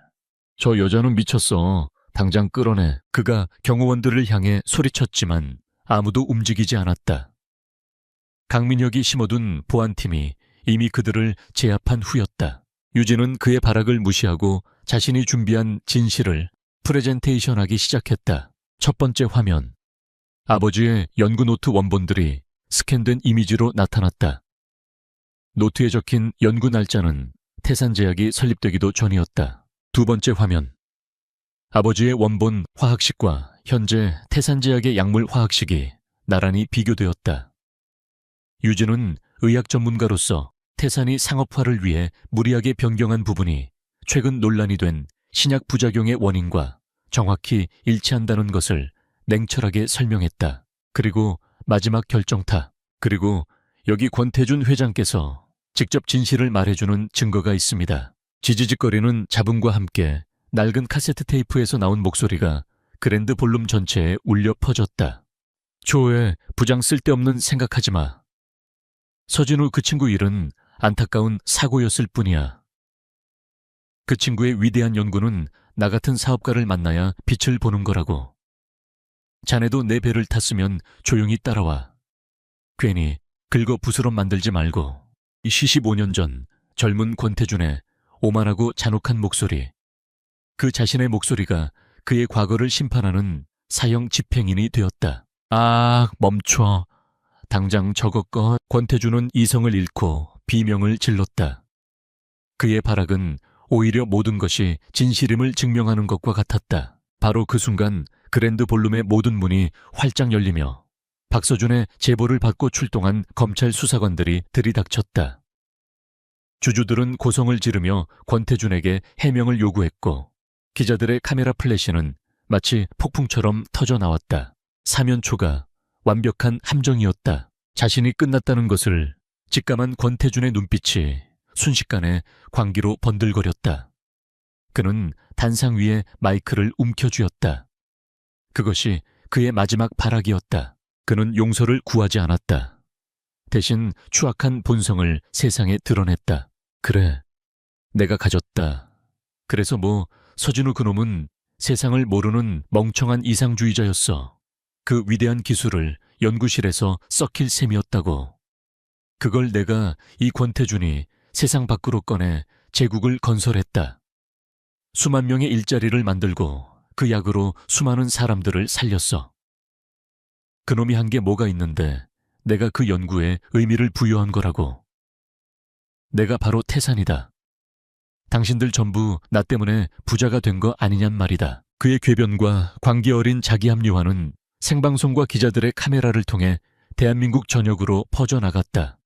저 여자는 미쳤어. 당장 끌어내. 그가 경호원들을 향해 소리쳤지만 아무도 움직이지 않았다. 강민혁이 심어둔 보안팀이 이미 그들을 제압한 후였다. 유진은 그의 발악을 무시하고 자신이 준비한 진실을 프레젠테이션하기 시작했다. 첫 번째 화면. 아버지의 연구 노트 원본들이 스캔된 이미지로 나타났다. 노트에 적힌 연구 날짜는 태산제약이 설립되기도 전이었다. 두 번째 화면. 아버지의 원본 화학식과 현재 태산제약의 약물 화학식이 나란히 비교되었다. 유진은 의학 전문가로서 태산이 상업화를 위해 무리하게 변경한 부분이 최근 논란이 된 신약 부작용의 원인과 정확히 일치한다는 것을 냉철하게 설명했다. 그리고 마지막 결정타. 그리고 여기 권태준 회장께서 직접 진실을 말해주는 증거가 있습니다. 지지직거리는 잡음과 함께 낡은 카세트 테이프에서 나온 목소리가 그랜드 볼룸 전체에 울려 퍼졌다. 조회, 부장 쓸데없는 생각하지 마. 서진우 그 친구 일은 안타까운 사고였을 뿐이야. 그 친구의 위대한 연구는 나 같은 사업가를 만나야 빛을 보는 거라고. 자네도 내 배를 탔으면 조용히 따라와. 괜히 긁어 부스럼 만들지 말고. 15년 전 젊은 권태준의 오만하고 잔혹한 목소리. 그 자신의 목소리가 그의 과거를 심판하는 사형 집행인이 되었다. 아, 멈춰. 당장 저것 꺼. 권태준은 이성을 잃고 비명을 질렀다. 그의 발악은 오히려 모든 것이 진실임을 증명하는 것과 같았다. 바로 그 순간 그랜드 볼룸의 모든 문이 활짝 열리며 박서준의 제보를 받고 출동한 검찰 수사관들이 들이닥쳤다. 주주들은 고성을 지르며 권태준에게 해명을 요구했고 기자들의 카메라 플래시는 마치 폭풍처럼 터져나왔다. 사면초가 완벽한 함정이었다. 자신이 끝났다는 것을 직감한 권태준의 눈빛이 순식간에 광기로 번들거렸다. 그는 단상 위에 마이크를 움켜쥐었다. 그것이 그의 마지막 발악이었다. 그는 용서를 구하지 않았다. 대신 추악한 본성을 세상에 드러냈다. 그래, 내가 가졌다. 그래서 서진우 그놈은 세상을 모르는 멍청한 이상주의자였어. 그 위대한 기술을 연구실에서 썩힐 셈이었다고. 그걸 내가 이 권태준이 세상 밖으로 꺼내 제국을 건설했다. 수만 명의 일자리를 만들고 그 약으로 수많은 사람들을 살렸어. 그놈이 한 게 뭐가 있는데 내가 그 연구에 의미를 부여한 거라고. 내가 바로 태산이다. 당신들 전부 나 때문에 부자가 된 거 아니냔 말이다. 그의 궤변과 광기 어린 자기 합리화는 생방송과 기자들의 카메라를 통해 대한민국 전역으로 퍼져나갔다.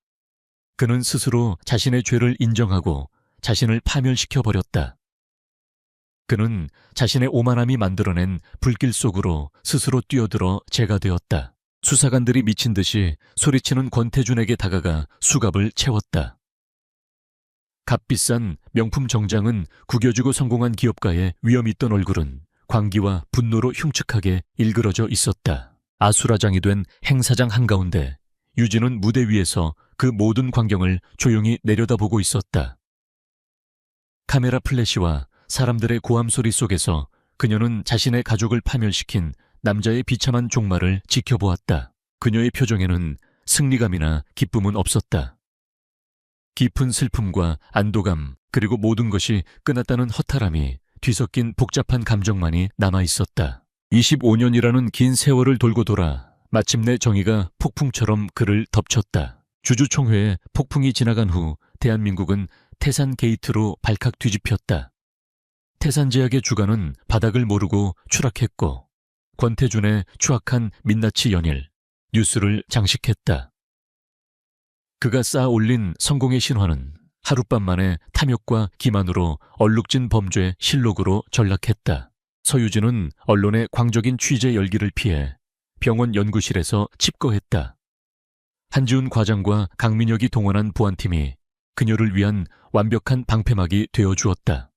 그는 스스로 자신의 죄를 인정하고 자신을 파멸시켜버렸다. 그는 자신의 오만함이 만들어낸 불길 속으로 스스로 뛰어들어 죄가 되었다. 수사관들이 미친 듯이 소리치는 권태준에게 다가가 수갑을 채웠다. 값비싼 명품 정장은 구겨주고 성공한 기업가의 위험 있던 얼굴은 광기와 분노로 흉측하게 일그러져 있었다. 아수라장이 된 행사장 한가운데 유진은 무대 위에서 그 모든 광경을 조용히 내려다보고 있었다. 카메라 플래시와 사람들의 고함 소리 속에서 그녀는 자신의 가족을 파멸시킨 남자의 비참한 종말을 지켜보았다. 그녀의 표정에는 승리감이나 기쁨은 없었다. 깊은 슬픔과 안도감, 그리고 모든 것이 끝났다는 허탈함이 뒤섞인 복잡한 감정만이 남아있었다. 25년이라는 긴 세월을 돌고 돌아 마침내 정의가 폭풍처럼 그를 덮쳤다. 주주총회에 폭풍이 지나간 후 대한민국은 태산 게이트로 발칵 뒤집혔다. 태산제약의 주가는 바닥을 모르고 추락했고 권태준의 추악한 민낯이 연일 뉴스를 장식했다. 그가 쌓아 올린 성공의 신화는 하룻밤 만에 탐욕과 기만으로 얼룩진 범죄의 실록으로 전락했다. 서유진은 언론의 광적인 취재 열기를 피해 병원 연구실에서 칩거했다. 한지훈 과장과 강민혁이 동원한 보안팀이 그녀를 위한 완벽한 방패막이 되어주었다.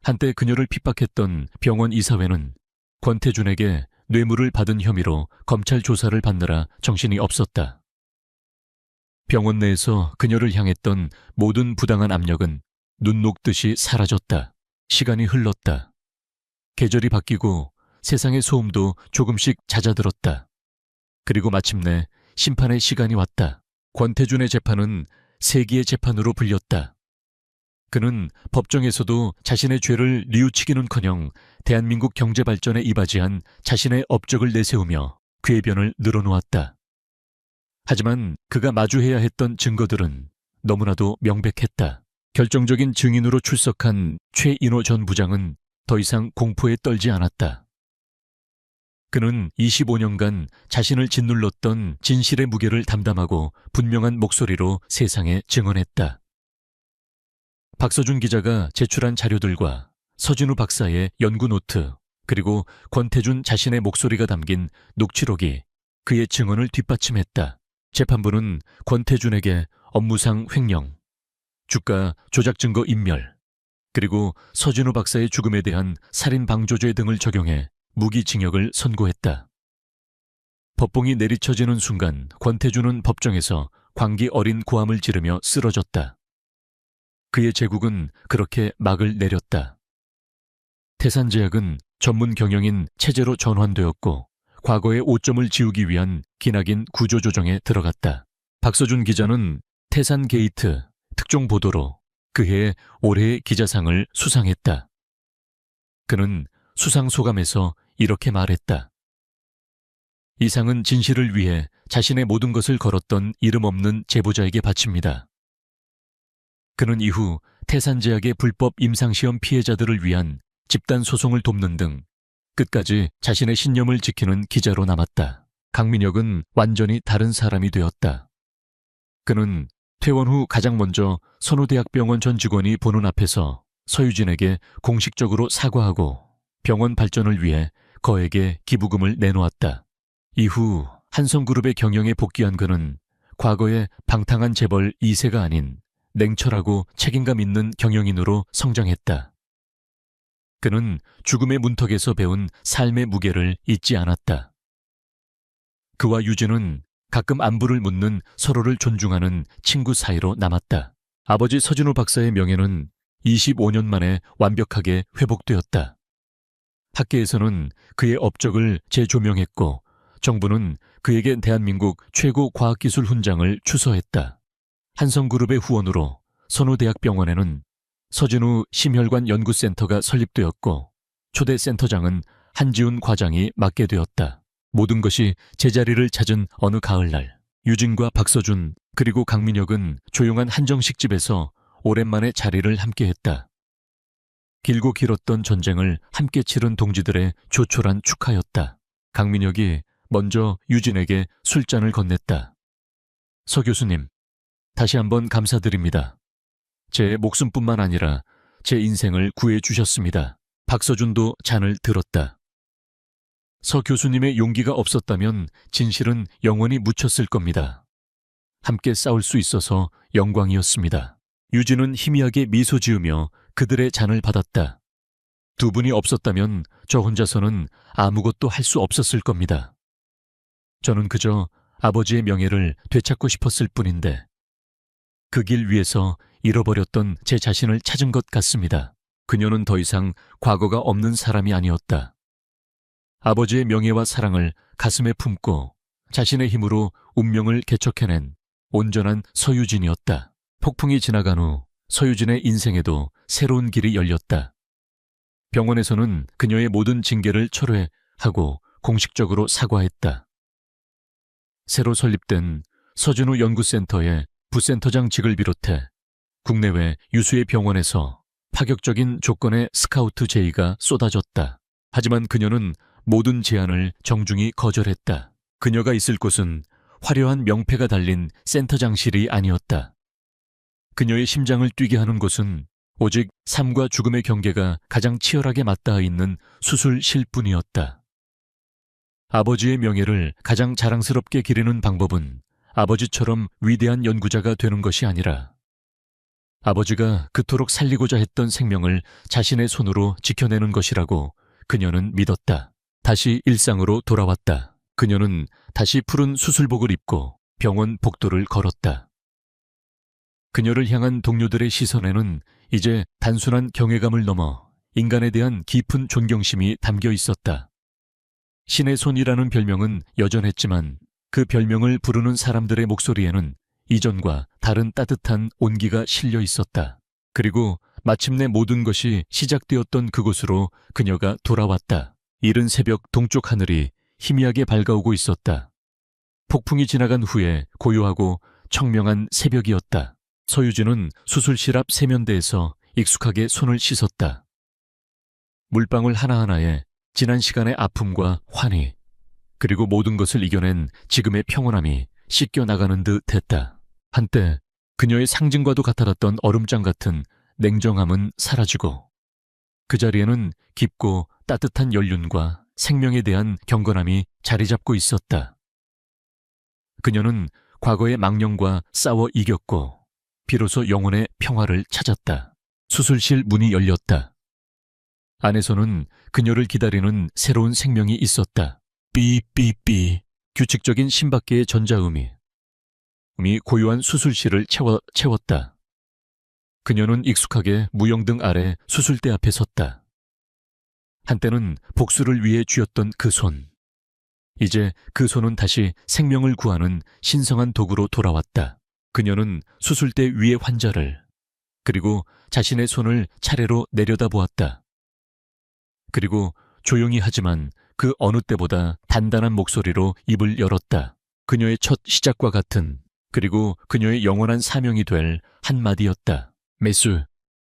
한때 그녀를 핍박했던 병원 이사회는 권태준에게 뇌물을 받은 혐의로 검찰 조사를 받느라 정신이 없었다. 병원 내에서 그녀를 향했던 모든 부당한 압력은 눈 녹듯이 사라졌다. 시간이 흘렀다. 계절이 바뀌고 세상의 소음도 조금씩 잦아들었다. 그리고 마침내 심판의 시간이 왔다. 권태준의 재판은 세기의 재판으로 불렸다. 그는 법정에서도 자신의 죄를 뉘우치기는커녕 대한민국 경제 발전에 이바지한 자신의 업적을 내세우며 궤변을 늘어놓았다. 하지만 그가 마주해야 했던 증거들은 너무나도 명백했다. 결정적인 증인으로 출석한 최인호 전 부장은 더 이상 공포에 떨지 않았다. 그는 25년간 자신을 짓눌렀던 진실의 무게를 담담하고 분명한 목소리로 세상에 증언했다. 박서준 기자가 제출한 자료들과 서진우 박사의 연구 노트, 그리고 권태준 자신의 목소리가 담긴 녹취록이 그의 증언을 뒷받침했다. 재판부는 권태준에게 업무상 횡령, 주가 조작 증거 인멸, 그리고 서진우 박사의 죽음에 대한 살인방조죄 등을 적용해 무기징역을 선고했다. 법봉이 내리쳐지는 순간 권태준은 법정에서 광기 어린 고함을 지르며 쓰러졌다. 그의 제국은 그렇게 막을 내렸다. 태산제약은 전문 경영인 체제로 전환되었고 과거의 오점을 지우기 위한 기나긴 구조조정에 들어갔다. 박서준 기자는 태산 게이트 특종 보도로 그해의 올해의 기자상을 수상했다. 그는 수상 소감에서 이렇게 말했다. 이 상은 진실을 위해 자신의 모든 것을 걸었던 이름 없는 제보자에게 바칩니다. 그는 이후 태산제약의 불법 임상시험 피해자들을 위한 집단 소송을 돕는 등 끝까지 자신의 신념을 지키는 기자로 남았다. 강민혁은 완전히 다른 사람이 되었다. 그는 퇴원 후 가장 먼저 선호대학병원 전 직원이 보는 앞에서 서유진에게 공식적으로 사과하고 병원 발전을 위해 거액의 기부금을 내놓았다. 이후 한성그룹의 경영에 복귀한 그는 과거의 방탕한 재벌 2세가 아닌 냉철하고 책임감 있는 경영인으로 성장했다. 그는 죽음의 문턱에서 배운 삶의 무게를 잊지 않았다. 그와 유진은 가끔 안부를 묻는 서로를 존중하는 친구 사이로 남았다. 아버지 서진우 박사의 명예는 25년 만에 완벽하게 회복되었다. 학계에서는 그의 업적을 재조명했고 정부는 그에게 대한민국 최고 과학기술 훈장을 추서했다. 한성그룹의 후원으로 선호대학병원에는 서진우 심혈관 연구센터가 설립되었고 초대 센터장은 한지훈 과장이 맡게 되었다. 모든 것이 제자리를 찾은 어느 가을날 유진과 박서준 그리고 강민혁은 조용한 한정식집에서 오랜만에 자리를 함께했다. 길고 길었던 전쟁을 함께 치른 동지들의 조촐한 축하였다. 강민혁이 먼저 유진에게 술잔을 건넸다. 서 교수님, 다시 한번 감사드립니다. 제 목숨뿐만 아니라 제 인생을 구해주셨습니다. 박서준도 잔을 들었다. 서 교수님의 용기가 없었다면 진실은 영원히 묻혔을 겁니다. 함께 싸울 수 있어서 영광이었습니다. 유진은 희미하게 미소 지으며 그들의 잔을 받았다. 두 분이 없었다면 저 혼자서는 아무것도 할 수 없었을 겁니다. 저는 그저 아버지의 명예를 되찾고 싶었을 뿐인데 그 길 위에서 잃어버렸던 제 자신을 찾은 것 같습니다. 그녀는 더 이상 과거가 없는 사람이 아니었다. 아버지의 명예와 사랑을 가슴에 품고 자신의 힘으로 운명을 개척해낸 온전한 서유진이었다. 폭풍이 지나간 후 서유진의 인생에도 새로운 길이 열렸다. 병원에서는 그녀의 모든 징계를 철회하고 공식적으로 사과했다. 새로 설립된 서준우 연구센터의 부센터장직을 비롯해 국내외 유수의 병원에서 파격적인 조건의 스카우트 제의가 쏟아졌다. 하지만 그녀는 모든 제안을 정중히 거절했다. 그녀가 있을 곳은 화려한 명패가 달린 센터장실이 아니었다. 그녀의 심장을 뛰게 하는 곳은 오직 삶과 죽음의 경계가 가장 치열하게 맞닿아 있는 수술실뿐이었다. 아버지의 명예를 가장 자랑스럽게 기리는 방법은 아버지처럼 위대한 연구자가 되는 것이 아니라 아버지가 그토록 살리고자 했던 생명을 자신의 손으로 지켜내는 것이라고 그녀는 믿었다. 다시 일상으로 돌아왔다. 그녀는 다시 푸른 수술복을 입고 병원 복도를 걸었다. 그녀를 향한 동료들의 시선에는 이제 단순한 경외감을 넘어 인간에 대한 깊은 존경심이 담겨 있었다. 신의 손이라는 별명은 여전했지만 그 별명을 부르는 사람들의 목소리에는 이전과 다른 따뜻한 온기가 실려 있었다. 그리고 마침내 모든 것이 시작되었던 그곳으로 그녀가 돌아왔다. 이른 새벽 동쪽 하늘이 희미하게 밝아오고 있었다. 폭풍이 지나간 후에 고요하고 청명한 새벽이었다. 서유진은 수술실 앞 세면대에서 익숙하게 손을 씻었다. 물방울 하나하나에 지난 시간의 아픔과 환희, 그리고 모든 것을 이겨낸 지금의 평온함이 씻겨 나가는 듯 했다. 한때 그녀의 상징과도 같아졌던 얼음장 같은 냉정함은 사라지고 그 자리에는 깊고 따뜻한 연륜과 생명에 대한 경건함이 자리 잡고 있었다. 그녀는 과거의 망령과 싸워 이겼고 비로소 영혼의 평화를 찾았다. 수술실 문이 열렸다. 안에서는 그녀를 기다리는 새로운 생명이 있었다. 삐삐삐. 규칙적인 심박계의 전자음이 고요한 수술실을 채웠다. 그녀는 익숙하게 무영등 아래 수술대 앞에 섰다. 한때는 복수를 위해 쥐었던 그 손. 이제 그 손은 다시 생명을 구하는 신성한 도구로 돌아왔다. 그녀는 수술대 위의 환자를, 그리고 자신의 손을 차례로 내려다보았다. 그리고 조용히 하지만 그 어느 때보다 단단한 목소리로 입을 열었다. 그녀의 첫 시작과 같은, 그리고 그녀의 영원한 사명이 될 한마디였다. 메수,